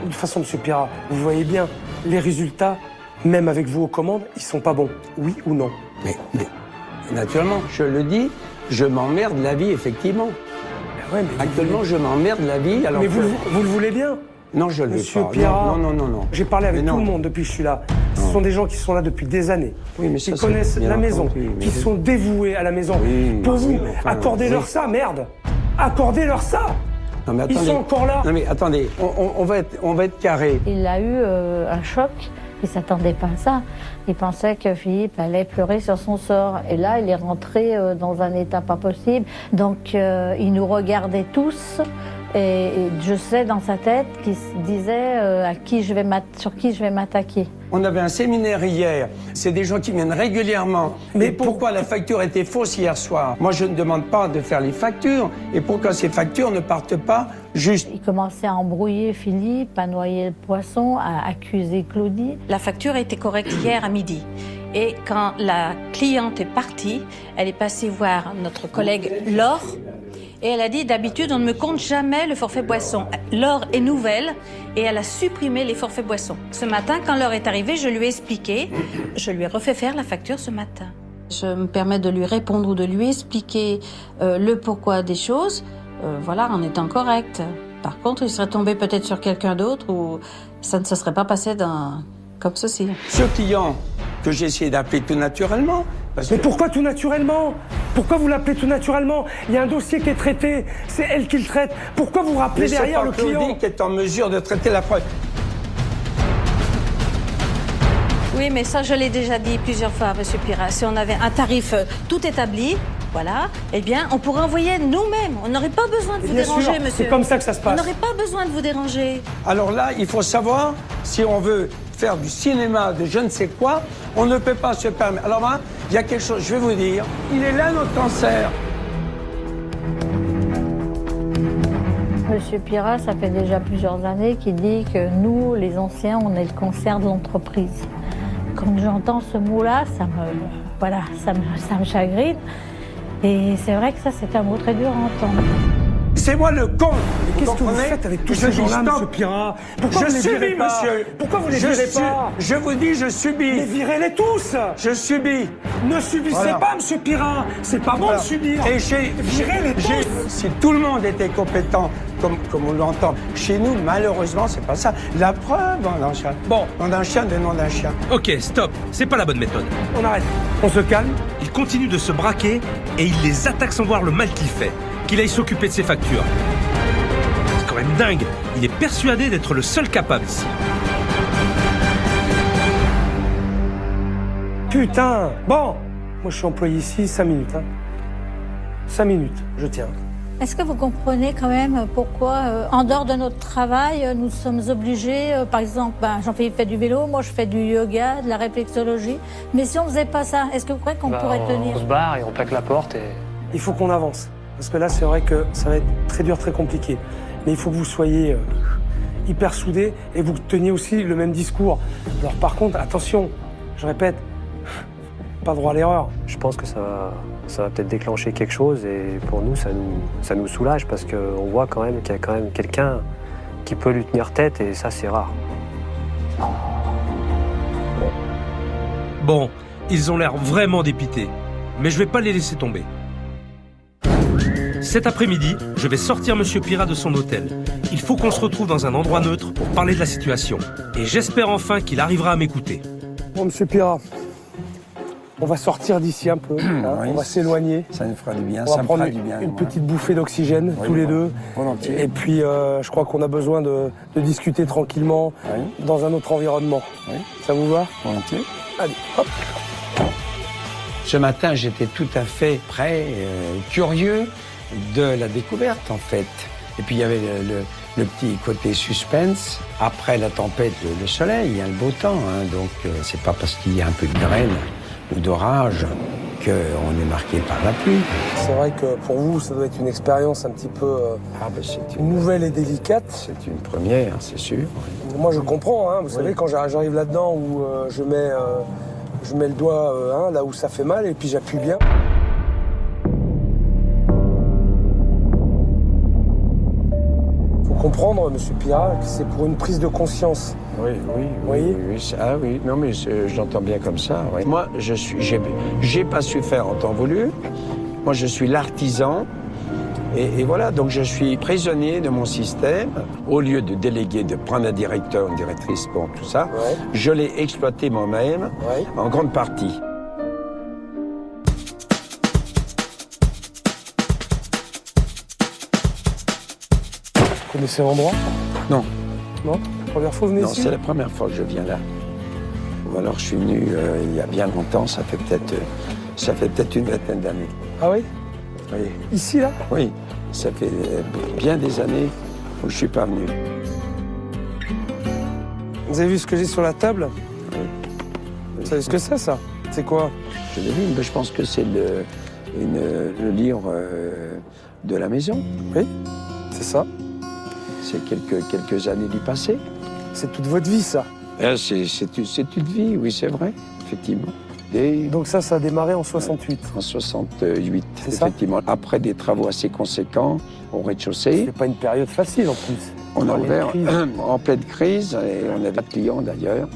De toute façon, Monsieur Pira, vous voyez bien, les résultats, même avec vous aux commandes, ils sont pas bons. Oui ou non? Mais naturellement, je le dis, je m'emmerde la vie, effectivement. Ouais, mais actuellement, je m'emmerde la vie. Alors mais vous le voulez bien? Non, je le veux pas. Monsieur Pira, non. J'ai parlé avec tout le monde depuis que je suis là. Ce sont des gens qui sont là depuis des années, oui, mais qui connaissent la maison, qui sont dévoués à la maison. Pour vous, accordez-leur ça, merde. Accordez-leur ça. Non, mais attendez. Ils sont encore là. Non mais attendez, on va être carré. Il a eu un choc. Il ne s'attendait pas à ça. Il pensait que Philippe allait pleurer sur son sort. Et là, il est rentré dans un état pas possible. Donc, il nous regardait tous. Et je sais dans sa tête qu'il se disait sur qui je vais m'attaquer. On avait un séminaire hier. C'est des gens qui viennent régulièrement. Mais pourquoi la facture était fausse hier soir? Moi, je ne demande pas de faire les factures. Et pourquoi ces factures ne partent pas juste? Il commençait à embrouiller Philippe, à noyer le poisson, à accuser Claudie. La facture a été correcte hier à midi. Et quand la cliente est partie, elle est passée voir notre collègue Laure. Et elle a dit, d'habitude, on ne me compte jamais le forfait boisson. Laure est nouvelle et elle a supprimé les forfaits boissons. Ce matin, quand Laure est arrivée, je lui ai expliqué. Je lui ai refait faire la facture ce matin. Je me permets de lui répondre ou de lui expliquer le pourquoi des choses, voilà, en étant correcte. Par contre, il serait tombé peut-être sur quelqu'un d'autre ou ça ne se serait pas passé comme ceci. Ce client que j'ai essayé d'appeler tout naturellement. Mais pourquoi tout naturellement? Pourquoi vous l'appelez tout naturellement? Il y a un dossier qui est traité, c'est elle qui le traite. Pourquoi vous rappelez derrière le client? C'est Claudie qui est en mesure de traiter la preuve. Oui, mais ça, je l'ai déjà dit plusieurs fois, Monsieur Pira. Si on avait un tarif tout établi, voilà, eh bien, on pourrait envoyer nous-mêmes. On n'aurait pas besoin de vous déranger, monsieur. C'est comme ça que ça se passe. On n'aurait pas besoin de vous déranger. Alors là, il faut savoir, si on veut faire du cinéma, de je ne sais quoi, on ne peut pas se permettre. Alors là, il y a quelque chose, je vais vous dire, il est là notre cancer. Monsieur Pira, ça fait déjà plusieurs années qu'il dit que nous, les anciens, on est le cancer de l'entreprise. Quand j'entends ce mot-là, ça me chagrine. Et c'est vrai que ça, c'est un mot très dur à entendre. C'est moi le con. Qu'est-ce que vous faites avec tous ces gens-là, Monsieur Pira? Pourquoi vous les virez pas? Monsieur. Pourquoi vous les virez pas? Je vous dis, je subis. Mais virez-les tous. Je subis. Ne subissez pas, Monsieur Pira. C'est pas bon de subir. Et virez-les tous. si tout le monde était compétent, comme on l'entend chez nous, malheureusement, c'est pas ça. La preuve, on a un chien. Bon, on a un chien, des noms d'un chien. Ok, stop, c'est pas la bonne méthode. On arrête, on se calme. Il continue de se braquer et il les attaque sans voir le mal qu'il fait. Qu'il aille s'occuper de ses factures. C'est quand même dingue, il est persuadé d'être le seul capable ici. Putain, bon, moi je suis employé ici 5 minutes. 5 minutes, je tiens. Est-ce que vous comprenez quand même pourquoi, en dehors de notre travail, nous sommes obligés, par exemple, Jean-Philippe fait du vélo, moi je fais du yoga, de la réflexologie, mais si on faisait pas ça, est-ce que vous croyez qu'on pourrait tenir? On se barre et on plaque la porte et... Il faut qu'on avance, parce que là c'est vrai que ça va être très dur, très compliqué. Mais il faut que vous soyez hyper soudés et vous teniez aussi le même discours. Alors par contre, attention, je répète, pas droit à l'erreur. Je pense que ça va peut-être déclencher quelque chose et pour nous, ça nous soulage parce qu'on voit quand même qu'il y a quand même quelqu'un qui peut lui tenir tête et ça, c'est rare. Bon, ils ont l'air vraiment dépités, mais je vais pas les laisser tomber. Cet après-midi, je vais sortir Monsieur Pirat de son hôtel. Il faut qu'on se retrouve dans un endroit neutre pour parler de la situation. Et j'espère enfin qu'il arrivera à m'écouter. Bon, Monsieur Pirat, on va sortir d'ici un peu, Oui, on va s'éloigner. Ça nous fera du bien, On ça va me prendre fera du bien. une petite bouffée d'oxygène, tous les deux. Volontiers. Et puis, je crois qu'on a besoin de discuter tranquillement dans un autre environnement. Ça vous va? Volontiers. Allez, hop. Ce matin, j'étais tout à fait prêt, curieux de la découverte, en fait. Et puis, il y avait le petit côté suspense. Après la tempête, le soleil, il y a le beau temps. Donc, c'est pas parce qu'il y a un peu de grêle ou d'orage qu'on est marqué par la pluie. C'est vrai que pour vous, ça doit être une expérience un petit peu nouvelle et délicate. C'est une première, c'est sûr. Moi, je comprends. Vous savez, quand j'arrive là-dedans où je mets le doigt là où ça fait mal et puis j'appuie bien. Faut comprendre, Monsieur Pirat, que c'est pour une prise de conscience. Oui. Ah oui, non mais je l'entends bien comme ça. Oui. Moi, j'ai pas su faire en temps voulu. Moi, je suis l'artisan. Et voilà, donc je suis prisonnier de mon système. Au lieu de déléguer, de prendre un directeur, une directrice, bon, tout ça, je l'ai exploité moi-même, en grande partie. Vous connaissez l'endroit? Non. Non? Première fois que vous venez Non, ici? c'est la première fois que je viens là. Ou alors je suis venu il y a bien longtemps, ça fait peut-être une vingtaine d'années. Ah oui? Oui. Ici, là? Oui, ça fait bien des années où je suis pas venu. Vous avez vu ce que j'ai sur la table? Oui. Vous savez ce que c'est, ça? C'est quoi? Je l'ai vu, mais je pense que c'est le livre de la maison. Oui, c'est ça. C'est quelques années du passé. C'est toute votre vie, ça? C'est une vie, oui, c'est vrai, effectivement. Donc ça a démarré en 68? En 68, Ça effectivement. Après des travaux assez conséquents au rez-de-chaussée. C'est pas une période facile, en plus. On a ouvert en pleine crise, et on avait pas de clients, d'ailleurs.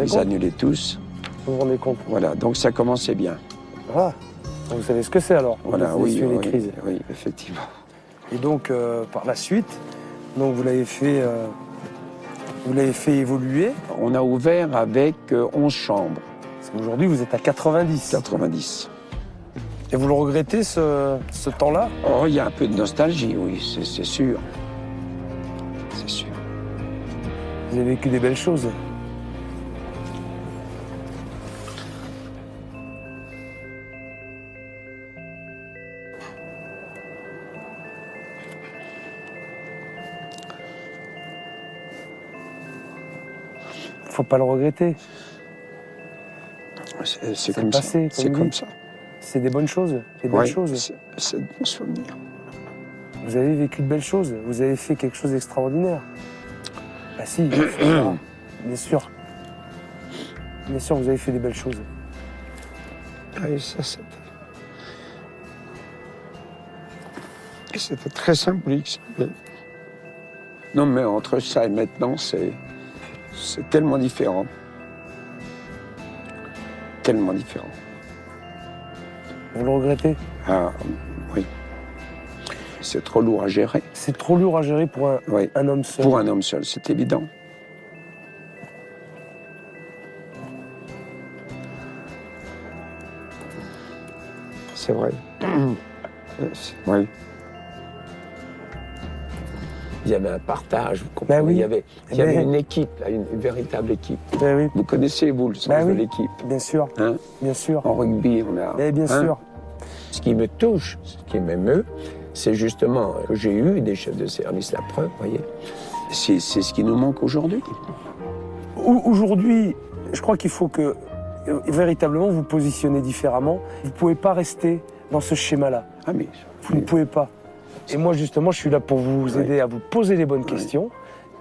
Ils annulaient tous. Vous vous rendez compte? Voilà, donc ça commençait bien. Ah, vous savez ce que c'est, alors? Voilà, les crises. Oui, effectivement. Et donc, par la suite, donc vous l'avez fait évoluer. On a ouvert avec 11 chambres. Aujourd'hui, vous êtes à 90. 90. Et vous le regrettez, ce temps-là? Oh, il y a un peu de nostalgie, oui, c'est sûr. C'est sûr. Vous avez vécu des belles choses. Faut pas le regretter. C'est comme ça. C'est comme ça. C'est des bonnes choses. Des belles choses. C'est de bons souvenirs. Vous avez vécu de belles choses. Vous avez fait quelque chose d'extraordinaire. Ah si, bien sûr. Bien sûr, vous avez fait des belles choses. Oui, ça, c'était très symbolique. Non, mais entre ça et maintenant, c'est tellement différent. Tellement différent. Vous le regrettez? Ah, oui. C'est trop lourd à gérer. C'est trop lourd à gérer pour un homme seul. Pour un homme seul, c'est évident. C'est vrai. Oui. Il y avait un partage, vous comprenez. Oui. Il y avait une équipe, là, une véritable équipe. Oui. Vous connaissez, vous, le sens de l'équipe. Bien sûr. Hein? Bien sûr. En rugby, on a... bien sûr. Ce qui me touche, ce qui m'émeut, c'est justement que j'ai eu des chefs de service, la preuve, vous voyez. C'est ce qui nous manque aujourd'hui. Aujourd'hui, je crois qu'il faut que, véritablement, vous positionnez différemment. Vous ne pouvez pas rester dans ce schéma-là. Ah mais... Vous ne pouvez pas. Et moi, justement, je suis là pour vous aider à vous poser les bonnes questions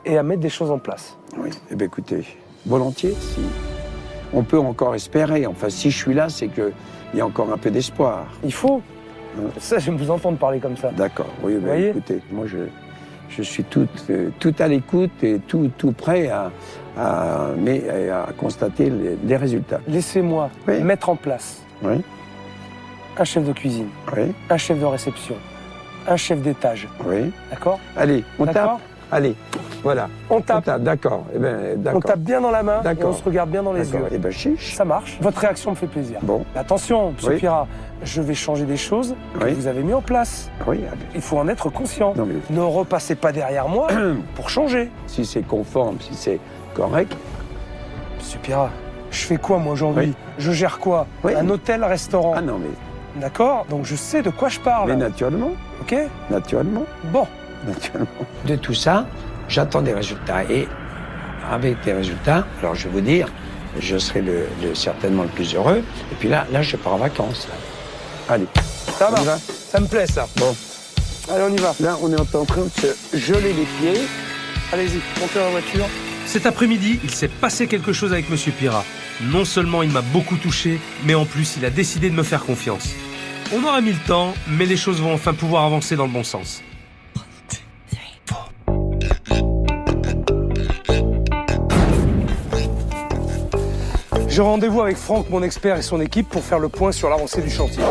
et à mettre des choses en place. Oui, eh bien écoutez, volontiers, si on peut encore espérer. Enfin, si je suis là, c'est qu'il y a encore un peu d'espoir. Il faut. Ça, j'aime vous entendre parler comme ça. D'accord, oui, ben, écoutez, moi je suis tout à l'écoute et tout prêt à constater les résultats. Laissez-moi mettre en place un chef de cuisine, un chef de réception, un chef d'étage. Oui. D'accord? Allez, on tape. Allez, voilà. On tape. D'accord. Eh ben, on tape bien dans la main et on D'accord. se regarde bien dans les yeux. Eh ben, chiche. Ça marche. Votre réaction me fait plaisir. Bon. Attention, M. Pirat, je vais changer des choses que vous avez mis en place. Oui. Il faut en être conscient. Non, mais... Ne repassez pas derrière moi pour changer. Si c'est conforme, si c'est correct. M. Pirat, je fais quoi moi aujourd'hui? Je gère quoi? Un hôtel-restaurant. Ah non, mais... D'accord? Donc je sais de quoi je parle. Mais naturellement. Ok? Naturellement. Bon. Naturellement. De tout ça, j'attends des résultats. Et avec des résultats, alors je vais vous dire, je serai certainement le plus heureux. Et puis là je pars en vacances. Là. Allez. Ça va. Ça me plaît, ça. Bon. Allez, on y va. Là, on est en train de se geler les pieds. Allez-y, montez dans la voiture. Cet après-midi, il s'est passé quelque chose avec Monsieur Pirat. Non seulement il m'a beaucoup touché, mais en plus il a décidé de me faire confiance. On aura mis le temps, mais les choses vont enfin pouvoir avancer dans le bon sens. J'ai rendez-vous avec Franck, mon expert, et son équipe pour faire le point sur l'avancée du chantier.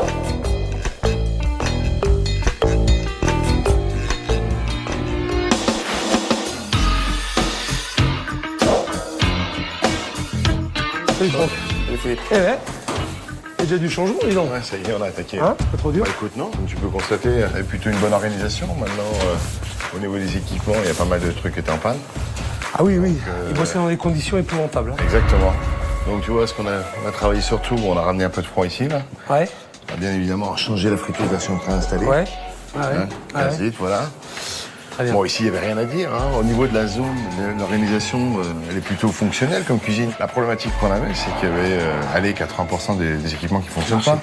Salut Franck. Salut Philippe. Eh ouais. Il y a déjà du changement, dis donc. Ouais, ça y est, on a attaqué. Hein? Pas trop dur? Bah, écoute, non, comme tu peux constater, il y a plutôt une bonne organisation. Maintenant, au niveau des équipements, il y a pas mal de trucs qui étaient en panne. Ah oui, oui. Ils bossaient dans des conditions épouvantables. Hein. Exactement. Donc tu vois, on a travaillé sur tout. On a ramené un peu de froid ici, là. Ouais. On a bien évidemment changé la friteuse version préinstallée. Ouais. Ah ouais. Ah ouais. Gazette, voilà. Très bien. Bon, ici, il n'y avait rien à dire. Hein. Au niveau de la zone, l'organisation, elle est plutôt fonctionnelle comme cuisine. La problématique qu'on avait, c'est qu'il y avait 80% des équipements qui ne fonctionnent pas.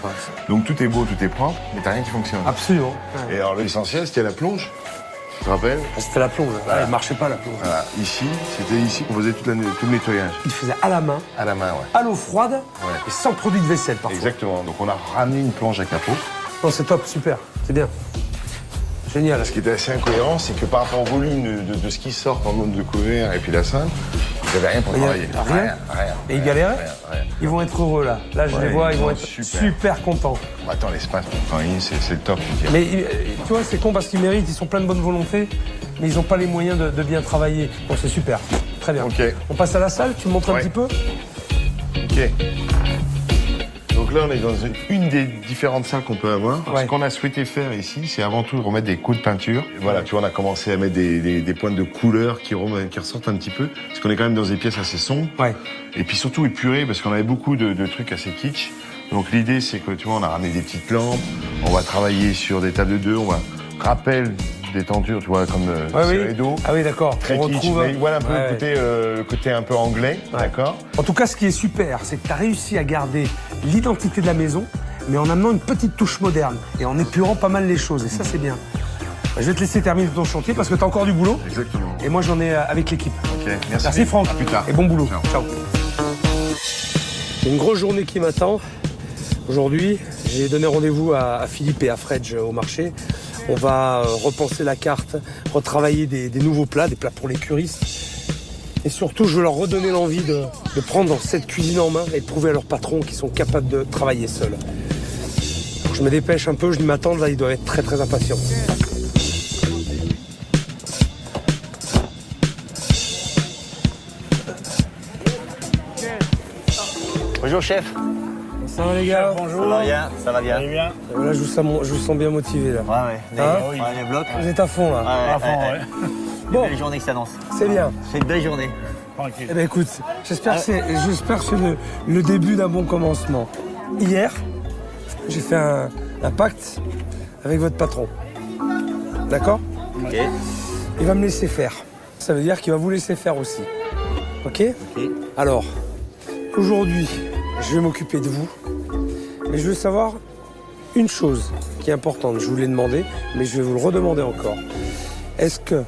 Donc tout est beau, tout est propre, mais t'as rien qui fonctionne. Absolument. Et alors l'essentiel, c'était la plonge. Tu te rappelles? C'était la plonge. Voilà. Elle ne marchait pas, la plonge. Voilà. Ici, c'était ici qu'on faisait tout le nettoyage. Il faisait à la main. À la main, ouais. À l'eau froide et sans produit de vaisselle, parfois. Exactement. Donc on a ramené une plonge à capot. Non, c'est top, super. C'est bien. Génial. Ce qui était assez incohérent, c'est que par rapport au volume de ce qui sort en nombre de couverts et puis la salle, ils n'avaient rien pour travailler. Rien. Et ils galéraient? Rien. Ils vont être heureux, là. Là, je les vois, ils vont être super contents. Attends, l'espace pour travailler, c'est le top. Mais tu vois, c'est con parce qu'ils méritent, ils sont plein de bonne volonté, mais ils n'ont pas les moyens de bien travailler. Bon, c'est super. Très bien. Ok. On passe à la salle, tu me montres un petit peu? Ok. Donc là, on est dans une des différentes salles qu'on peut avoir. Ce qu'on a souhaité faire ici, c'est avant tout remettre des coups de peinture. Et voilà, tu vois, on a commencé à mettre des pointes de couleur qui ressortent un petit peu. Parce qu'on est quand même dans des pièces assez sombres. Et puis surtout épurées, parce qu'on avait beaucoup de trucs assez kitsch. Donc l'idée, c'est que, tu vois, on a ramené des petites lampes. On va travailler sur des tables de deux. On va rappel des tentures, tu vois, comme serré d'eau. Ah oui, d'accord. Très kitsch. Mais voilà un peu le côté un peu anglais, d'accord. En tout cas, ce qui est super, c'est que tu as réussi à garder l'identité de la maison, mais en amenant une petite touche moderne et en épurant pas mal les choses. Et ça, c'est bien. Je vais te laisser terminer ton chantier parce que tu as encore du boulot. Exactement. Et moi, j'en ai avec l'équipe. Ok, merci Franck. À plus tard. Et bon boulot. Ciao. J'ai une grosse journée qui m'attend. Aujourd'hui, j'ai donné rendez-vous à Philippe et à Fredge au marché. On va repenser la carte, retravailler des nouveaux plats, des plats pour les curistes. Et surtout, je veux leur redonner l'envie de prendre cette cuisine en main et de prouver à leurs patrons qu'ils sont capables de travailler seuls. Je me dépêche un peu, je m'attends, là, ils doivent être très très impatients. Bonjour chef. Ça va les gars? Bonjour. Ça va bien, ça va bien. bien. Là, je vous sens bien motivé là. Ouais. Hein Les blocs. Vous êtes à fond là. À fond, ouais. Bon. Une belle journée qui s'annonce. C'est bien. C'est une belle journée. Tranquille. Eh ben écoute, j'espère que c'est le début d'un bon commencement. Hier, j'ai fait un pacte avec votre patron. D'accord? Ok. Il va me laisser faire. Ça veut dire qu'il va vous laisser faire aussi. Ok? Alors, aujourd'hui, je vais m'occuper de vous. Mais je veux savoir une chose qui est importante. Je vous l'ai demandé, mais je vais vous le redemander encore. Est-ce que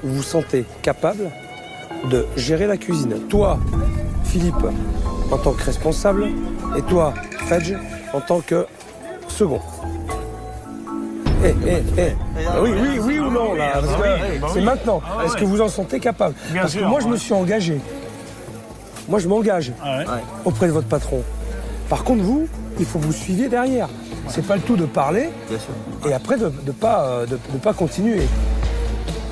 vous vous sentez capable de gérer la cuisine? Toi, Philippe, en tant que responsable, et toi, Fredge, en tant que second. Oui ou non, là, parce que c'est maintenant. Est-ce que vous en sentez capable? Parce que moi, je me suis engagé. Moi, je m'engage auprès de votre patron. Par contre, vous, il faut que vous suiviez derrière. C'est pas le tout de parler et après de pas continuer.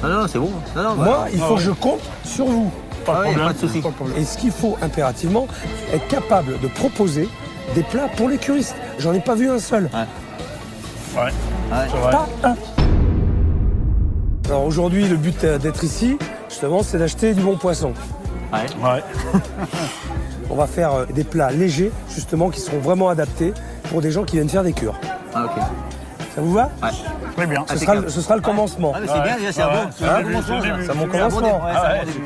Non, c'est bon. Moi, il faut que je compte sur vous. Pas de souci. Et ce qu'il faut impérativement, être capable de proposer des plats pour les curistes. J'en ai pas vu un seul. Ouais. Pas un. Alors aujourd'hui, le but d'être ici, justement, c'est d'acheter du bon poisson. Ouais. On va faire des plats légers, justement, qui seront vraiment adaptés pour des gens qui viennent faire des cures. Ah, ok. Ça vous va? Ouais. Très bien. Ce sera le commencement. Ah, mais c'est bien, déjà, c'est un bon commencement. C'est mon commencement.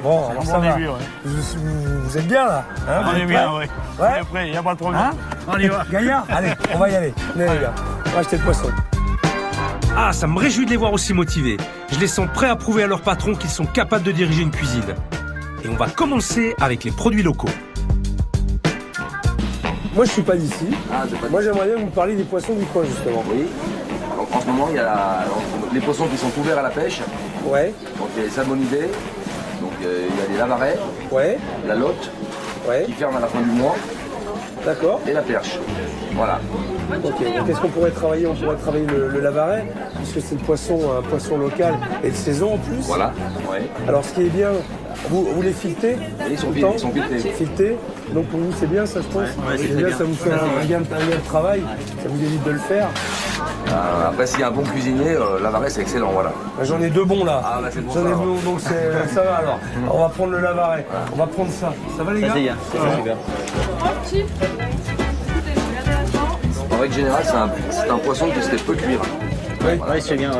Bon, alors ça va. Vous êtes bien, là? Hein, on est bien, oui. On est prêt, il n'y a pas de problème. On y va. Gaillard, allez, on va y aller. Venez, les gars. On va acheter le poisson. Ah, ça me réjouit de les voir aussi motivés. Je les sens prêts à prouver à leur patron qu'ils sont capables de diriger une cuisine. Et on va commencer avec les produits locaux. Moi, je suis pas d'ici. Moi, j'aimerais bien vous parler des poissons du coin, justement. Oui. Donc, en ce moment, il y a les poissons qui sont ouverts à la pêche. Ouais. Donc, il y a les salmonidés. Donc, il y a les lavarets. Ouais. La lotte. Ouais. Qui ferme à la fin du mois. D'accord. Et la perche. Voilà. Ok. Qu'est-ce qu'on pourrait travailler? On pourrait travailler le lavaret, puisque c'est un poisson local et de saison en plus. Voilà. Ouais. Alors, ce qui est bien, vous les filetez? Ils sont filetés. Filetés. Donc pour vous, c'est bien, ça, je pense. C'est bien, ça vous fait un gain de travail. Ça vous évite de le faire. Après, s'il y a un bon cuisinier, lavaret, c'est excellent, voilà. J'en ai deux bons, là. Ah, bah, c'est bon. J'en ai deux, donc ça va, alors. On va prendre le lavaret. On va prendre ça. Ça va, les gars? C'est super. En règle générale, c'est un poisson qui se fait peu cuire. Oui, c'est bien.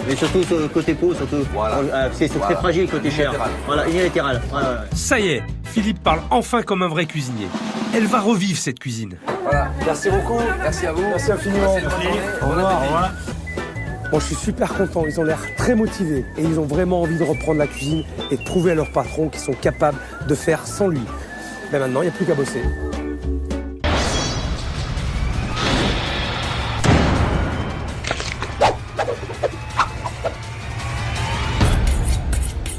Mais surtout côté peau, surtout. Voilà. C'est très fragile côté chair. Voilà, unilatéral. Ça y est, Philippe parle enfin comme un vrai cuisinier. Elle va revivre cette cuisine. Voilà, merci beaucoup. Merci à vous. Merci infiniment. Au revoir. Bon, je suis super content. Ils ont l'air très motivés et ils ont vraiment envie de reprendre la cuisine et de prouver à leur patron qu'ils sont capables de faire sans lui. Mais maintenant, il n'y a plus qu'à bosser.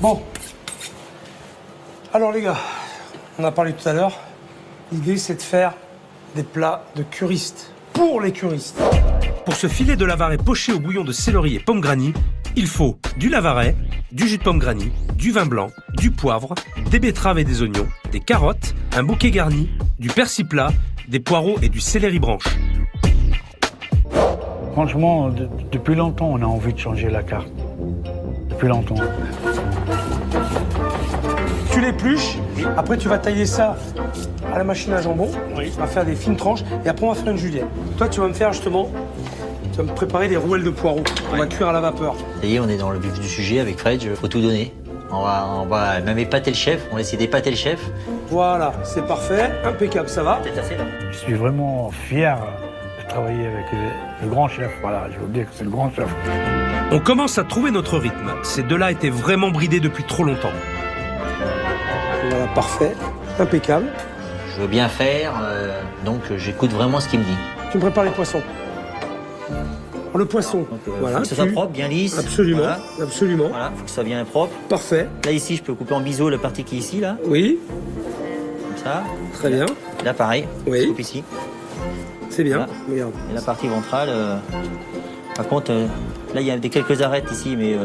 Bon. Alors les gars, on a parlé tout à l'heure. L'idée, c'est de faire des plats de curistes. Pour les curistes. Pour ce filet de lavaret poché au bouillon de céleri et pomme granny, il faut du lavaret, du jus de pomme granny, du vin blanc, du poivre, des betteraves et des oignons, des carottes, un bouquet garni, du persil plat, des poireaux et du céleri branche. Franchement, depuis longtemps, on a envie de changer la carte. Depuis longtemps. Tu l'épluches, après tu vas tailler ça à la machine à jambon, on va faire des fines tranches et après on va faire une julienne. Toi tu vas me faire justement, tu vas me préparer des rouelles de poireaux, on va cuire à la vapeur. Ça y est, on est dans le vif du sujet avec Fred, faut tout donner. On va même épater le chef, on va essayer d'épater le chef. Voilà, c'est parfait, impeccable, ça va. Je suis vraiment fier de travailler avec le grand chef, voilà, je veux dire que c'est le grand chef. On commence à trouver notre rythme. Ces deux-là étaient vraiment bridés depuis trop longtemps. Voilà, parfait, impeccable. Je veux bien faire, donc j'écoute vraiment ce qu'il me dit. Tu me prépares les poissons. Le poisson, donc, voilà. Faut que ce soit propre, bien lisse. Absolument, voilà. Absolument. Voilà, faut que ce soit bien propre. Parfait. Là, ici, je peux couper en biseau la partie qui est ici, là. Oui. Comme ça. Très bien. Là, pareil. Oui. Je coupe ici. C'est bien. Voilà. Regarde. Et la partie ventrale, par contre, là, il y a quelques arêtes ici, mais...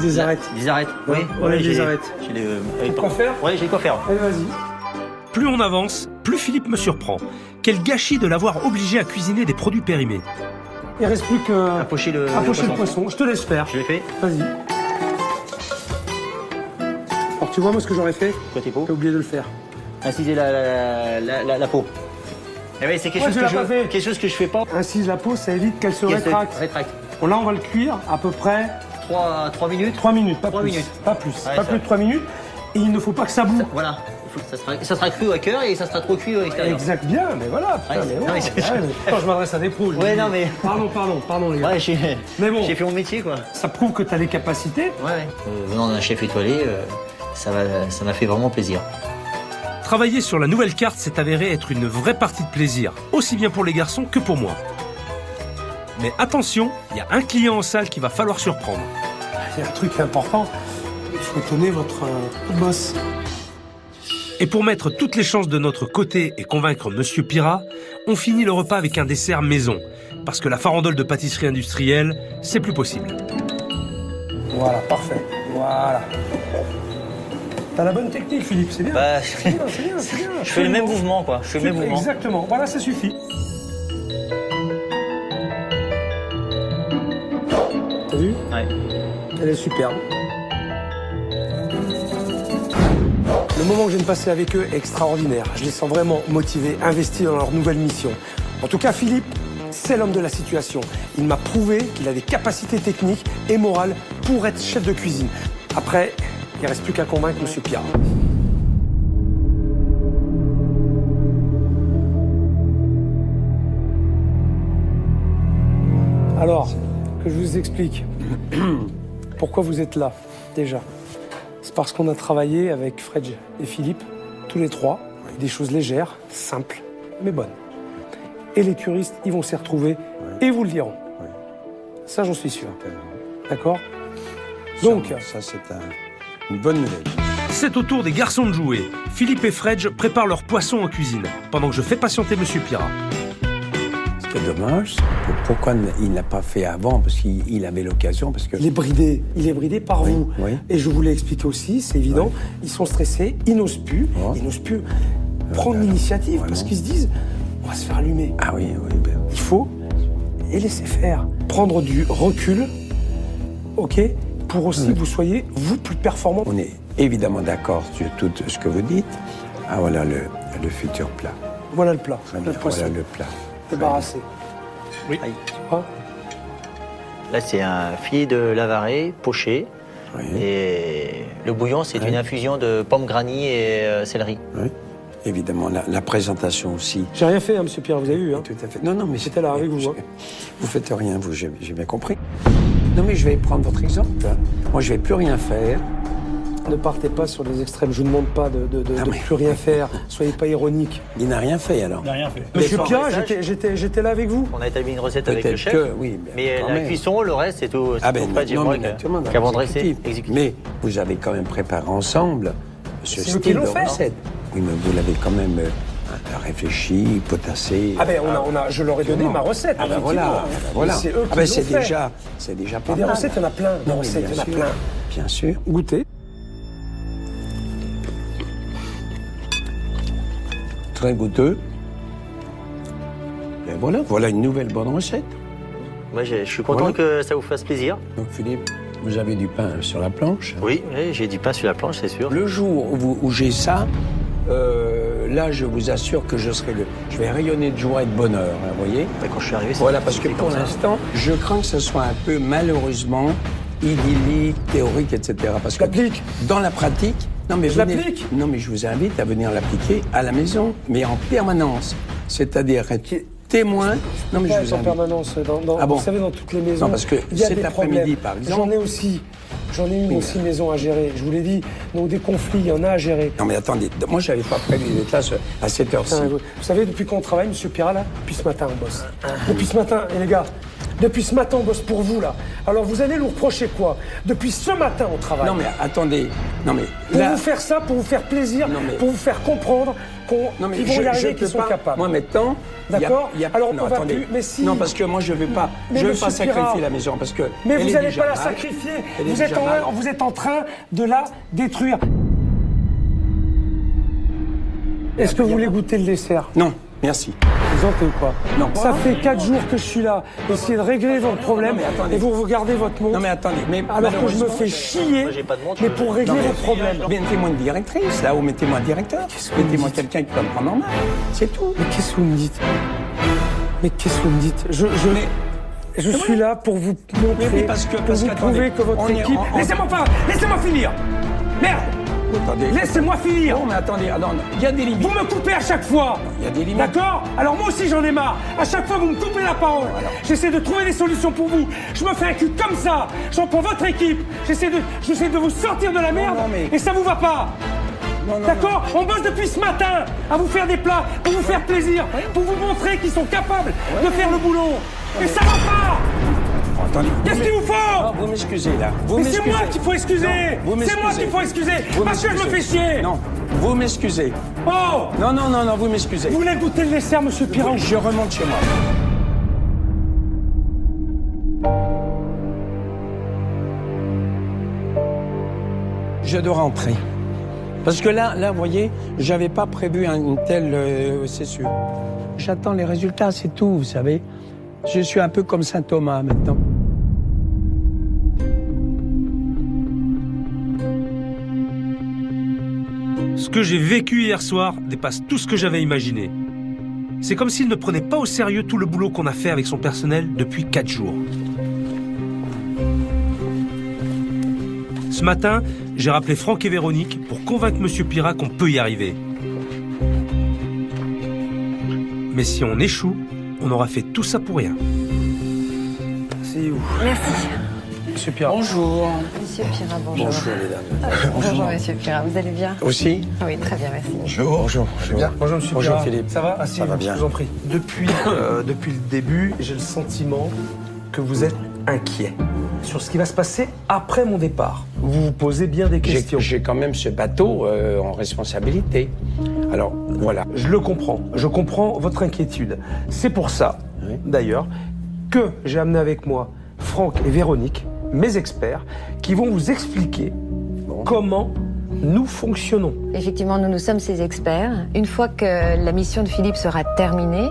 des arêtes. Des arêtes, ouais, oui. On a des arêtes. Tu quoi faire? Oui, j'ai quoi faire. Allez, vas-y. Plus on avance, plus Philippe me surprend. Quel gâchis de l'avoir obligé à cuisiner des produits périmés. Il reste plus que... À pocher le poisson. Je te laisse faire. Je l'ai fait. Vas-y. Alors tu vois moi ce que j'aurais fait? Côté peau. T'as oublié de le faire. Inciser la peau. Eh oui, c'est quelque chose que je fais pas. Incise la peau, ça évite qu'elle se rétracte. Bon, là, on va le cuire à peu près... 3 minutes. 3 minutes, pas 3 plus. minutes. Pas plus. Ouais, pas plus de 3 minutes. Et il ne faut pas que ça boue. Voilà. Ça sera cru à cœur et ça sera trop cuit à l'extérieur. Exact, bien, mais voilà. Putain, mais non, mais quand je m'adresse à des pros, je ouais, dis, non, mais... Pardon, les gars. Ouais, mais bon, j'ai fait mon métier, quoi. Ça prouve que tu as les capacités. Ouais. Venant d'un chef étoilé, ça m'a fait vraiment plaisir. Travailler sur la nouvelle carte s'est avéré être une vraie partie de plaisir, aussi bien pour les garçons que pour moi. Mais attention, il y a un client en salle qu'il va falloir surprendre. Il y a un truc important, il faut étonner votre boss. Et pour mettre toutes les chances de notre côté et convaincre Monsieur Pirat, on finit le repas avec un dessert maison. Parce que la farandole de pâtisserie industrielle, c'est plus possible. Voilà, parfait. Voilà. T'as la bonne technique, Philippe, c'est bien. Bah, c'est bien. Je fais le même mouvement, quoi. Exactement. Voilà, ça suffit. T'as vu? Ouais. Elle est superbe. Le moment que je viens de passer avec eux est extraordinaire. Je les sens vraiment motivés, investis dans leur nouvelle mission. En tout cas, Philippe, c'est l'homme de la situation. Il m'a prouvé qu'il a des capacités techniques et morales pour être chef de cuisine. Après, il ne reste plus qu'à convaincre Monsieur Pirat. Alors, que je vous explique pourquoi vous êtes là, déjà. C'est parce qu'on a travaillé avec Fred et Philippe, tous les trois, des choses légères, simples, mais bonnes. Et les curistes, ils vont s'y retrouver et vous le diront. Ça, j'en suis sûr. D'accord? Donc... Ça, c'est une bonne nouvelle. C'est au tour des garçons de jouer. Philippe et Fred préparent leur poisson en cuisine, pendant que je fais patienter Monsieur Pirat. C'est dommage. Pourquoi il n'a pas fait avant? Parce qu'il avait l'occasion. Parce que... Il est bridé par vous. Oui. Et je vous l'ai expliqué aussi, c'est évident. Oui. Ils sont stressés, ils n'osent plus. Oh. Ils n'osent plus prendre l'initiative parce qu'ils se disent on va se faire allumer. Ah oui. Il faut et laisser faire. Prendre du recul, ok, pour aussi vous soyez, vous, plus performants. On est évidemment d'accord sur tout ce que vous dites. Ah voilà le futur plat. Voilà le plat, le poisson. Voilà le plat. Débarrassé. Oui. Ah. Là, c'est un filet de Lavaret poché. Oui. Et le bouillon, c'est une infusion de pommes granny et céleri. Oui. Évidemment, la présentation aussi. J'ai rien fait, Monsieur Pierre, vous avez vu. Hein. Tout à fait. Non, mais j'étais là avec vous. Vous faites rien, vous, j'ai bien compris. Non, mais je vais prendre votre exemple. Moi, je vais plus rien faire. Ne partez pas sur les extrêmes. Je vous demande pas de plus rien faire. Soyez pas ironique. Il n'a rien fait alors. Il n'a rien fait. Monsieur Pierre, j'étais là avec vous. On a établi une recette avec le chef. Oui, mais la cuisson, le reste, c'est tout. Pas dire moi qu'avant de dresser, exécutif. Mais vous avez quand même préparé ensemble ce style de recette. Oui, mais vous l'avez quand même réfléchi, potassé. Ah ben je leur ai donné ma recette. Ah ben voilà. C'est eux qui l'ont fait. C'est déjà pas mal. Des recettes, il y en a plein. Des recettes, il y en a plein. Bien sûr. Goûtez. Très goûteux. Et voilà une nouvelle bonne recette. Moi, je suis content que ça vous fasse plaisir. Donc Philippe, vous avez du pain sur la planche? Oui, j'ai du pain sur la planche, c'est sûr. Le jour où j'ai ça, là, je vous assure que je vais rayonner de joie et de bonheur, hein, vous voyez? Quand je suis arrivé, voilà, parce que pour l'instant, je crains que ce soit un peu malheureusement idyllique, théorique, etc. Parce que dans la pratique, non mais je vous invite à venir l'appliquer à la maison, mais en permanence, c'est-à-dire être témoin. Non mais je vous invite. En permanence, vous savez, dans toutes les maisons. Non, parce que cet après-midi, par exemple. J'en ai une aussi maison à gérer. Je vous l'ai dit, donc des conflits, il y en a à gérer. Non mais attendez, moi j'avais pas prévu d'être là à cette heure-ci. Vous savez, depuis qu'on travaille, Monsieur Pirat, là, depuis ce matin, on bosse. Depuis ce matin, et les gars, depuis ce matin, on bosse pour vous, là. Alors vous allez nous reprocher quoi? Depuis ce matin, on travaille. Non mais attendez, pour vous faire ça, pour vous faire plaisir, pour vous faire comprendre qu'ils vont y arriver, qu'ils sont capables. Moi maintenant, d'accord. Alors on va plus. Mais si. Non parce que moi je veux pas sacrifier la maison parce que. Mais vous n'allez pas la sacrifier. Vous êtes en train de la détruire. Est-ce que vous voulez goûter le dessert? Non, merci. Présentez ou pas? Non. Ça fait 4 jours que je suis là. Essayez de régler votre problème et vous regardez votre montre. Non mais attendez, mais alors que je me fais chier, mais pour régler votre problème. Mettez-moi une directrice, là, ou mettez-moi un directeur. Mettez-moi quelqu'un qui va me prendre en main. C'est tout. Mais qu'est-ce que vous me dites? Mais qu'est-ce que vous me dites? Je suis là pour vous montrer, mais parce que vous prouver que votre équipe... Laissez-moi finir. Merde. Attendez. Laissez-moi finir. Non mais attendez, il y a des limites. Vous me coupez à chaque fois. Il y a des limites. D'accord? Alors moi aussi j'en ai marre. À chaque fois vous me coupez la parole. J'essaie de trouver des solutions pour vous. Je me fais un cul comme ça. J'en prends votre équipe. J'essaie de vous sortir de la merde. Et ça vous va pas. D'accord? On bosse depuis ce matin à vous faire des plats, pour vous faire plaisir, pour vous montrer qu'ils sont capables de faire le boulot. Et ça va pas. Attendez. Qu'est-ce qu'il vous faut? Non, vous m'excusez là. Mais c'est moi qu'il faut excuser. C'est moi qu'il faut excuser. Parce que je me fais chier. Non, vous m'excusez. Oh. Non, vous m'excusez. Vous voulez goûter le dessert, monsieur Piron? Je remonte chez moi. Je dois rentrer. Parce que là, vous voyez, j'avais pas prévu une telle sûr. J'attends les résultats, c'est tout, vous savez. Je suis un peu comme Saint Thomas maintenant. Ce que j'ai vécu hier soir dépasse tout ce que j'avais imaginé. C'est comme s'il ne prenait pas au sérieux tout le boulot qu'on a fait avec son personnel depuis 4 jours. Ce matin, j'ai rappelé Franck et Véronique pour convaincre M. Pirat qu'on peut y arriver. Mais si on échoue, on aura fait tout ça pour rien. C'est où? Merci. Monsieur Pirat. Bonjour. Monsieur Pirat, bonjour. Bonjour, mesdames. Bonjour, monsieur Pirat, vous allez bien? Aussi? Oui, très bien, merci. Bonjour. Bien. Bonjour, monsieur Bonjour, Pirat. Philippe. Ça va? Ça va bien. Je vous en prie. Depuis le début, j'ai le sentiment que vous êtes inquiet sur ce qui va se passer après mon départ. Vous vous posez bien des questions. J'ai quand même ce bateau en responsabilité. Alors, voilà. Je le comprends. Je comprends votre inquiétude. C'est pour ça, d'ailleurs, que j'ai amené avec moi Franck et Véronique, mes experts, qui vont vous expliquer comment nous fonctionnons. Effectivement, nous sommes ces experts. Une fois que la mission de Philippe sera terminée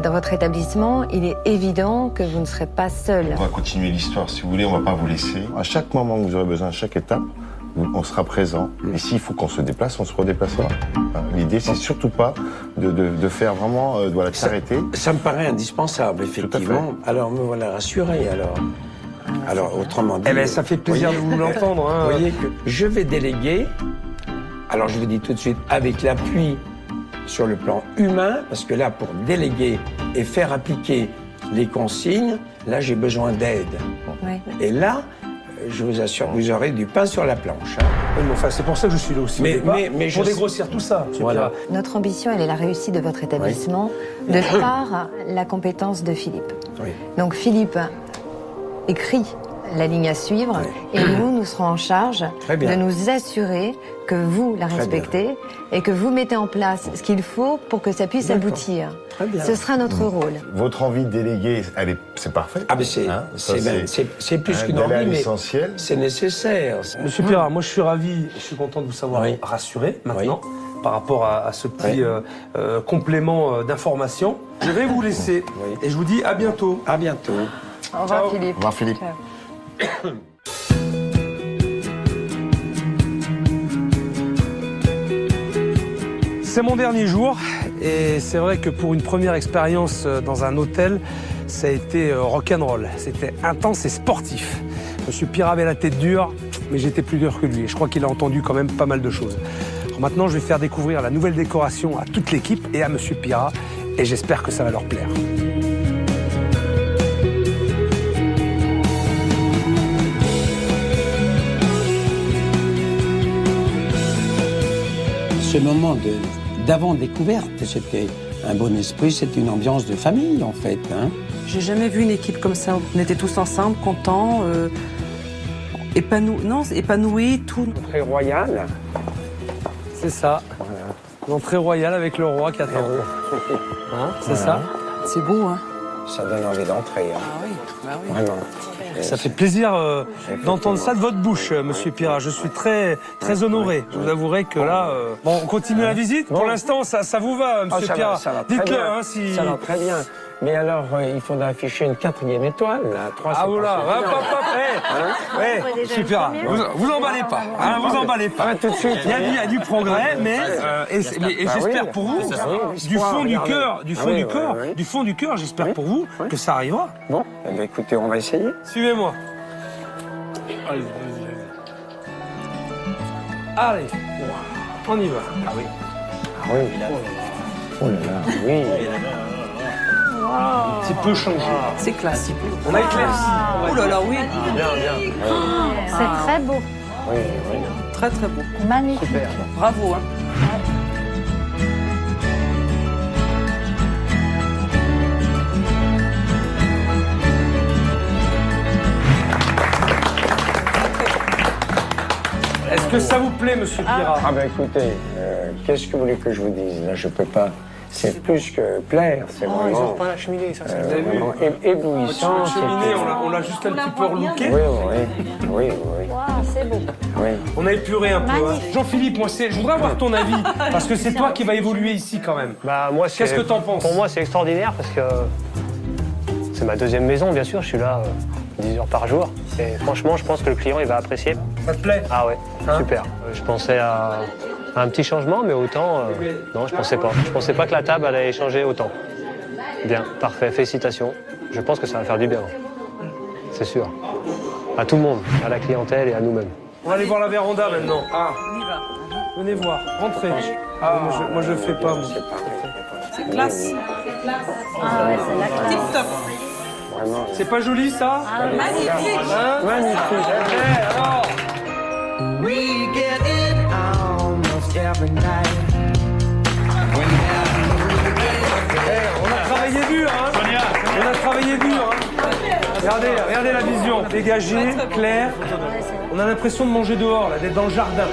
dans votre établissement, il est évident que vous ne serez pas seul. On va continuer l'histoire, si vous voulez, on va pas vous laisser. À chaque moment que vous aurez besoin, à chaque étape, on sera présent. Et s'il faut qu'on se déplace, on se redéplacera. L'idée, c'est surtout pas de faire vraiment, voilà, de s'arrêter. Ça me paraît indispensable, effectivement. Alors, me voilà rassuré, alors. Alors, autrement dit... Eh bien, ça fait plaisir de vous l'entendre. Vous voyez que je vais déléguer, alors je vous dis tout de suite, avec l'appui sur le plan humain, parce que là, pour déléguer et faire appliquer les consignes, là, j'ai besoin d'aide. Ouais. Et là, je vous assure, vous aurez du pain sur la planche. Hein. Oui, mais enfin, c'est pour ça que je suis là aussi. Mais pour dégrossir tout ça. Voilà. Notre ambition, elle est la réussite de votre établissement, de par la compétence de Philippe. Oui. Donc, Philippe écrit la ligne à suivre et nous serons en charge de nous assurer que vous la respectez et que vous mettez en place ce qu'il faut pour que ça puisse aboutir. Très bien. Ce sera notre rôle. Votre envie de déléguer, c'est parfait. Ah, mais c'est plus qu'une envie, mais c'est nécessaire. Monsieur Pirat, moi je suis ravi, je suis content de vous savoir rassuré maintenant par rapport à ce petit complément d'information. Je vais vous laisser et je vous dis à bientôt. À bientôt. Au revoir, Ciao. Philippe. Au revoir, Philippe. Ciao. C'est mon dernier jour et c'est vrai que pour une première expérience dans un hôtel, ça a été rock'n'roll. C'était intense et sportif. Monsieur Pirat avait la tête dure, mais j'étais plus dur que lui. Et je crois qu'il a entendu quand même pas mal de choses. Alors maintenant, je vais faire découvrir la nouvelle décoration à toute l'équipe et à Monsieur Pirat. Et j'espère que ça va leur plaire. Ce moment d'avant-découverte, c'était un bon esprit, c'était une ambiance de famille, en fait. Hein. J'ai jamais vu une équipe comme ça. On était tous ensemble, contents, épanouis, tout. Très royal. C'est ça. Voilà. L'entrée royale avec le roi qui attend. Hein, c'est ça. C'est beau, hein. Ça donne envie d'entrer. Hein. Ah oui, bah oui. Vraiment. Ça fait plaisir d'entendre ça de votre bouche, monsieur Pirat. Je suis très, très honoré. Je vous avouerai que là... Bon, on continue la visite. Pour l'instant, ça vous va, monsieur Pirat. Dites-le, hein, si... Ça va très bien. Mais alors, il faudra afficher une 4e étoile, là. 3, ah, voilà, super. Vous emballez pas. Hein, vous emballez pas. Tout de suite. Il y a du progrès, mais j'espère pour vous, du fond du cœur, j'espère pour vous que ça arrivera. Bon, eh bien, écoutez, on va essayer. Suivez-moi. Allez, on y va. Ah oui. Ah oui. Oh là là, oui. Un petit peu changé. C'est classique. On a éclairci. Oh là là, oui. Bien. C'est très beau. Oui. Très très beau. Magnifique. Super. Bravo. Hein. Est-ce que ça vous plaît, monsieur Pirat? Ah ben écoutez, qu'est-ce que vous voulez que je vous dise? Là, je peux pas... C'est plus que plaire, c'est vraiment... Ils ont pas la cheminée, ça, c'est vraiment éblouissant. La cheminée, on l'a juste un petit peu relooké. Oui. C'est beau. Oui. On a épuré un peu. Hein. Jean-Philippe, moi, je voudrais avoir ton avis, parce que c'est toi qui vas évoluer ici, quand même. Bah, moi, qu'est-ce que t'en penses? Pour moi, c'est extraordinaire, parce que c'est ma deuxième maison, bien sûr. Je suis là 10 heures par jour. Et franchement, je pense que le client, il va apprécier. Ça te plaît? Ah ouais, super. Je pensais à un petit changement, mais autant... non, je pensais pas. Je pensais pas que la table allait changer autant. Bien, parfait, félicitations. Je pense que ça va faire du bien. C'est sûr. À tout le monde, à la clientèle et à nous-mêmes. On va aller voir la véranda maintenant. Ah, On y va. venez voir, rentrez. Ah, moi je fais pas, moi. C'est classe. Ah ouais, c'est la classe. Tip top. Vraiment. C'est pas joli, ça? Magnifique. Hein? Magnifique. Alors We get it almost every night. on a travaillé dur, hein? On a travaillé dur, hein? Regardez la vision. Dégagée, claire. On a l'impression de manger dehors, là, d'être dans le jardin.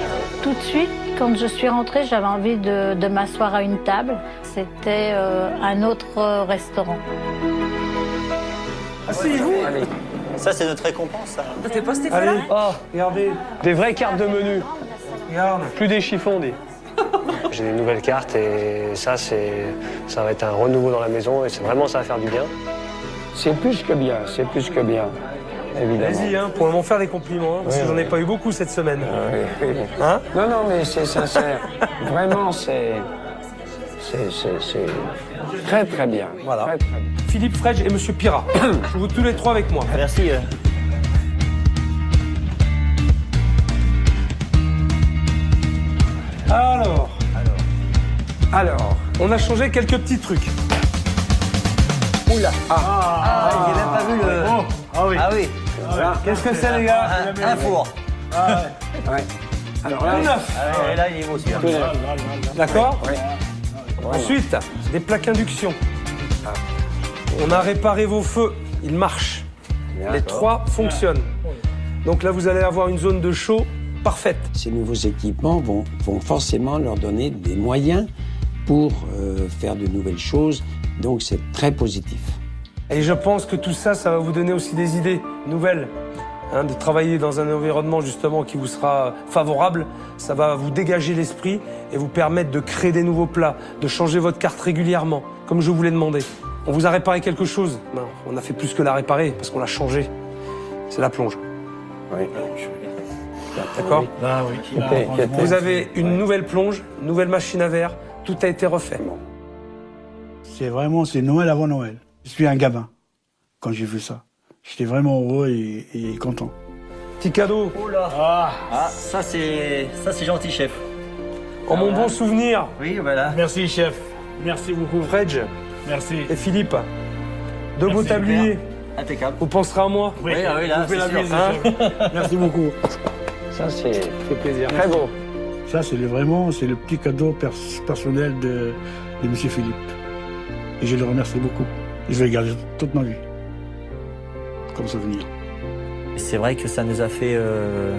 Tout de suite, quand je suis rentrée, j'avais envie de m'asseoir à une table. C'était un autre restaurant. Asseyez-vous. Ça, c'est notre récompense, ça. T'es pas Stéphane? Allez, regardez. Des vraies cartes de menu. Regarde. Plus des chiffons, dit. J'ai des nouvelles cartes et ça va être un renouveau dans la maison et ça va faire du bien. C'est plus que bien, évidemment. Vas-y, hein, pour m'en faire des compliments, hein, parce que j'en ai pas eu beaucoup cette semaine. Oui. Hein? Non, mais c'est sincère. Vraiment, c'est très très bien. Voilà. Très, très bien. Philippe Fredge et monsieur Pirat. Je vous tous les trois avec moi. Merci. Alors, on a changé quelques petits trucs. Oula. J'ai même pas vu le... Ah oui. Qu'est-ce que c'est, les gars? Un four. ouais. Alors là, Tout neuf. Et là, il est beau aussi. D'accord? Ouais. Ensuite, des plaques induction. On a réparé vos feux. Ils marchent. Les trois fonctionnent. Donc là, vous allez avoir une zone de chaud parfaite. Ces nouveaux équipements vont forcément leur donner des moyens pour faire de nouvelles choses. Donc c'est très positif. Et je pense que tout ça, ça va vous donner aussi des idées nouvelles. Hein, de travailler dans un environnement justement qui vous sera favorable. Ça va vous dégager l'esprit et vous permettre de créer des nouveaux plats, de changer votre carte régulièrement, comme je vous l'ai demandé. On vous a réparé quelque chose? Non, on a fait plus que la réparer, parce qu'on l'a changé. C'est la plonge. Oui. D'accord? Ah oui. Vous avez une nouvelle plonge, une nouvelle machine à verre, tout a été refait. C'est Noël avant Noël. Je suis un gamin quand j'ai vu ça. J'étais vraiment heureux et content. Petit cadeau. Ça c'est gentil, chef. En mon bon souvenir. Oui, voilà. Merci, chef. Merci beaucoup. Fredge Merci. et Philippe. Deux beaux tabliers. Impeccable. Vous penserez à moi? Oui, là, Vous faites c'est la sûr. bise, chef. Merci beaucoup. Ça, c'est fait plaisir. très beau. Ça, c'est le petit cadeau personnel de M. Philippe. Et je le remercie beaucoup. Je vais le garder toute ma vie, comme souvenir. C'est vrai que ça nous a fait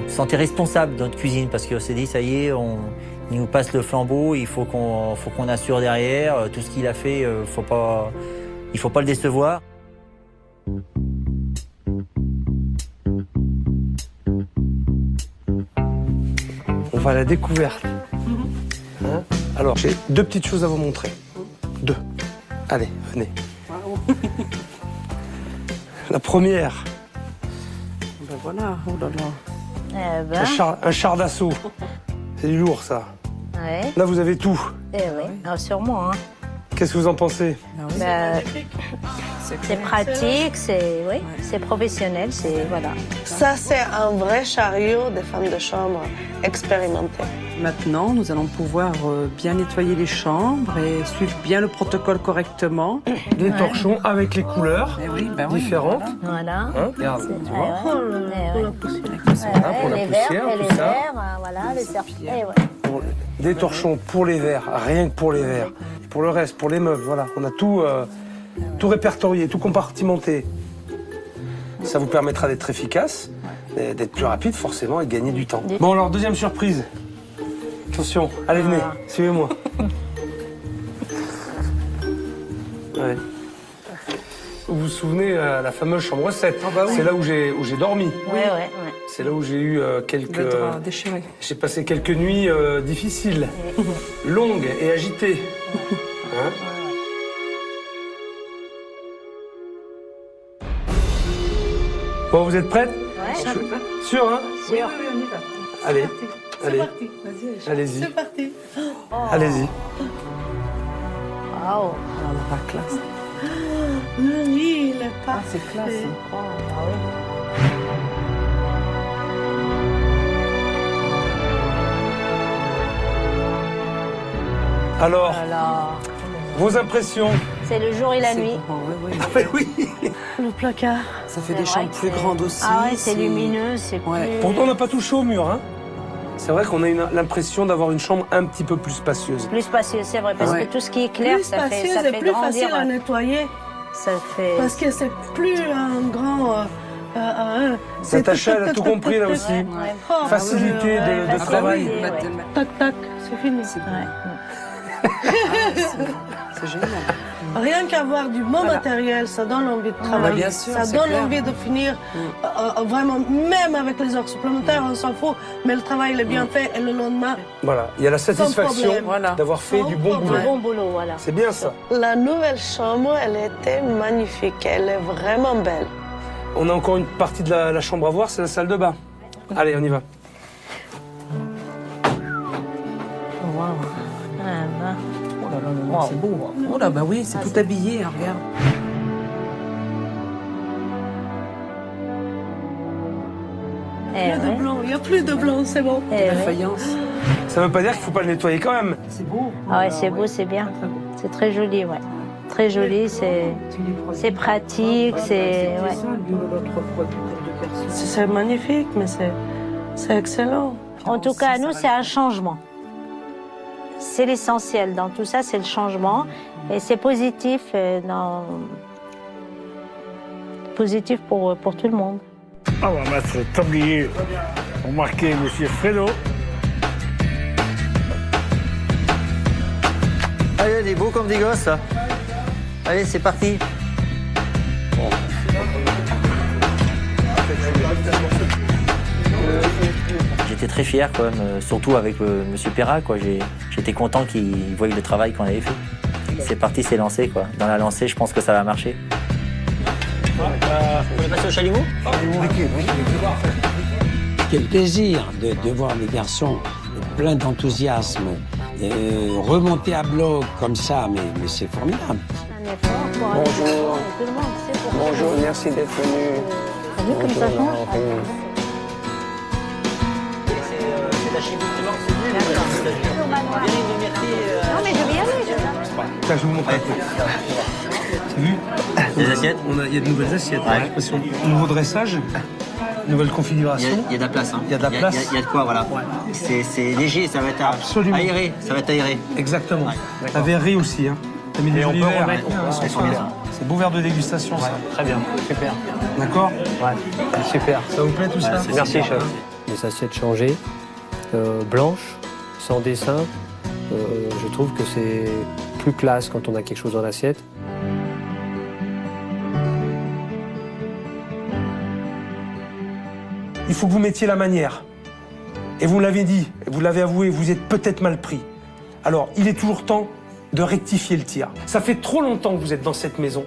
sentir responsables dans notre cuisine parce qu'on s'est dit, ça y est, il nous passe le flambeau, il faut qu'on assure derrière. Tout ce qu'il a fait, il faut pas le décevoir. va à la découverte. Hein? Alors, j'ai 2 petites choses à vous montrer. 2. Allez, venez. La première. Ben voilà, oh là là. Un char d'assaut. C'est du lourd, ça. Ouais. Là, vous avez tout. Eh oui, alors, sûrement. Hein. Qu'est-ce que vous en pensez? C'est pratique, c'est professionnel, c'est voilà. Ça, c'est un vrai chariot des femmes de chambre expérimentées. Maintenant, nous allons pouvoir bien nettoyer les chambres et suivre bien le protocole correctement. Des torchons avec les couleurs différentes. Voilà. Hein, regarde, tu vois. Pour la poussière, les tout ça. verres, voilà, les serpillères. Des torchons pour les verres, rien que pour les verres. Et pour le reste, pour les meubles, voilà. On a tout, tout répertorié, tout compartimenté. Ça vous permettra d'être efficace, d'être plus rapide forcément et de gagner du temps. Bon alors, deuxième surprise. Attention, allez venez, suivez-moi. Ouais. Vous vous souvenez, la fameuse chambre 7, c'est là où j'ai dormi. Ouais. C'est là où j'ai eu quelques... Le drap déchiré. J'ai passé quelques nuits difficiles, longues et agitées. Hein? Bon, vous êtes prêtes? Ouais. Sûr, hein? Sûr. Oui, on y va. Allez, allez. C'est parti. Vas-y, allez-y. C'est parti. Allez-y. Waouh. La classe. Le lit, il est parfait. C'est classe. Alors, vos impressions? C'est le jour et la nuit. Oui. Le placard. Ça fait des chambres plus grandes aussi. Ah ouais, c'est lumineux, c'est plus... Pourtant, on n'a pas touché au mur, hein? C'est vrai qu'on a l'impression d'avoir une chambre un petit peu plus spacieuse. Plus spacieux, c'est vrai, parce que tout ce qui est clair, Plus ça fait spacieuse et plus grandir. facile à nettoyer. Ça fait... Parce que c'est plus un grand... Natacha, elle a tout compris là aussi. Facilité de travail. Tac, tac, c'est fini. C'est génial. Rien qu'avoir du bon matériel, ça donne envie de travailler. Bien sûr, ça donne envie de finir vraiment, même avec les heures supplémentaires, on s'en fout, mais le travail il est bien fait et le lendemain. Voilà, il y a la satisfaction problème. d'avoir fait du bon boulot. Du bon boulot, voilà. C'est bien ça. La nouvelle chambre, elle était magnifique, elle est vraiment belle. On a encore une partie de la chambre à voir, c'est la salle de bain. Allez, on y va. Waouh. C'est beau. Oh là, bah oui, c'est tout habillé, hein, regarde. De blanc, il n'y a plus de blanc, c'est bon. La faïence. Ça ne veut pas dire qu'il ne faut pas le nettoyer quand même. C'est beau. Ah ouais, c'est beau, c'est bien. C'est très joli, ouais. Très joli, c'est pratique, c'est... Ouais. C'est magnifique, mais c'est excellent. En tout cas, nous, c'est un changement. C'est l'essentiel dans tout ça, c'est le changement. Et c'est positif, positif pour tout le monde. On va mettre le tablier pour marquer Monsieur Fredo. Allez, il est beau comme des gosses, là. Allez, c'est parti. J'étais très fier, quoi, surtout avec Monsieur Perra, quoi. J'étais content qu'il voie le travail qu'on avait fait. C'est parti, c'est lancé, quoi. Dans la lancée, je pense que ça va marcher. Vous voulez passer au chalumeau? Quel plaisir de voir les garçons pleins d'enthousiasme remonter à bloc comme ça, mais c'est formidable. Bonjour. Bonjour, merci d'être venu. T'as vu comme ça change? C'est la chibouque, c'est Non, mais je vais y aller. Tiens, je vais vous montrer un truc. T'as vu? Des assiettes? Il y a de nouvelles assiettes. Ouais. Nouveau dressage, nouvelle configuration. Il y a de la place. Hein. Il y a de la place. Il y a de quoi, voilà. C'est léger, ça va être absolument aéré. Ça va être aéré. Exactement. La verrerie aussi. Hein. T'as mis des jolis verres. bien. C'est beau verre de dégustation, ça. Très bien, super. D'accord? Ouais, super. Ça vous plaît tout ça? Merci, chef. Les assiettes changées, blanches, sans dessin. Je trouve que c'est plus classe quand on a quelque chose en assiette. Il faut que vous mettiez la manière. Et vous l'avez dit, vous l'avez avoué, vous êtes peut-être mal pris. Alors, il est toujours temps de rectifier le tir. Ça fait trop longtemps que vous êtes dans cette maison,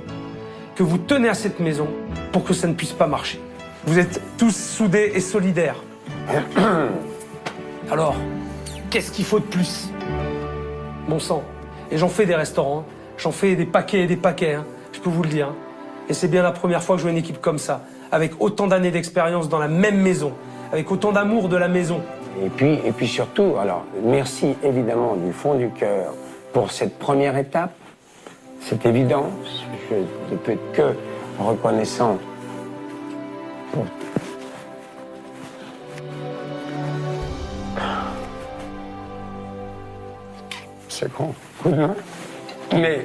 que vous tenez à cette maison pour que ça ne puisse pas marcher. Vous êtes tous soudés et solidaires. Alors, qu'est-ce qu'il faut de plus? Bon sang. Et j'en fais des restaurants, j'en fais des paquets et des paquets, hein, je peux vous le dire. Et c'est bien la première fois que je vois une équipe comme ça, avec autant d'années d'expérience dans la même maison, avec autant d'amour de la maison. Et puis surtout, alors, merci évidemment du fond du cœur pour cette première étape. C'est évident, je ne peux être que reconnaissant pour... C'est con, coup de main. Mais...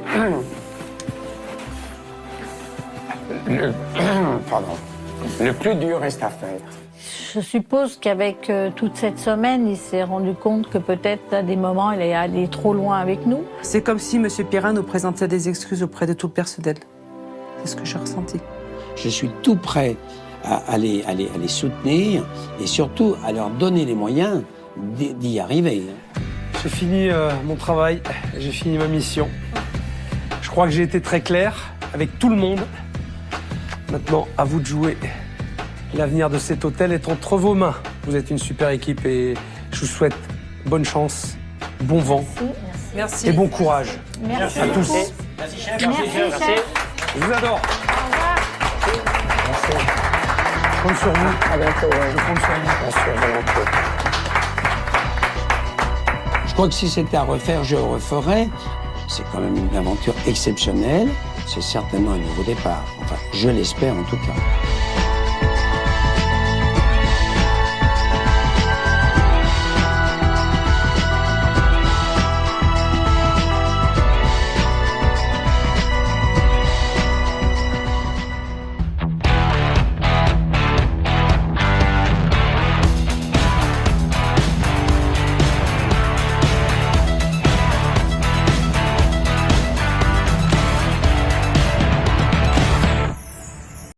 Le plus dur reste à faire. Je suppose qu'avec toute cette semaine, il s'est rendu compte que peut-être à des moments, il est allé trop loin avec nous. C'est comme si M. Pierrin nous présentait des excuses auprès de tout le personnel. C'est ce que j'ai ressenti. Je suis tout prêt à les soutenir et surtout à leur donner les moyens d'y arriver. J'ai fini mon travail, j'ai fini ma mission. Je crois que j'ai été très clair avec tout le monde. Maintenant, à vous de jouer. L'avenir de cet hôtel est entre vos mains. Vous êtes une super équipe et je vous souhaite bonne chance, bon vent Merci. et bon courage. Merci à tous. Merci, chef. Merci, chef. Je vous adore. Merci. Je compte sur vous. À bientôt. Je compte sur vous. Bien sûr, volontiers. Je crois que si c'était à refaire, je referais. C'est quand même une aventure exceptionnelle. C'est certainement un nouveau départ. Enfin, je l'espère en tout cas.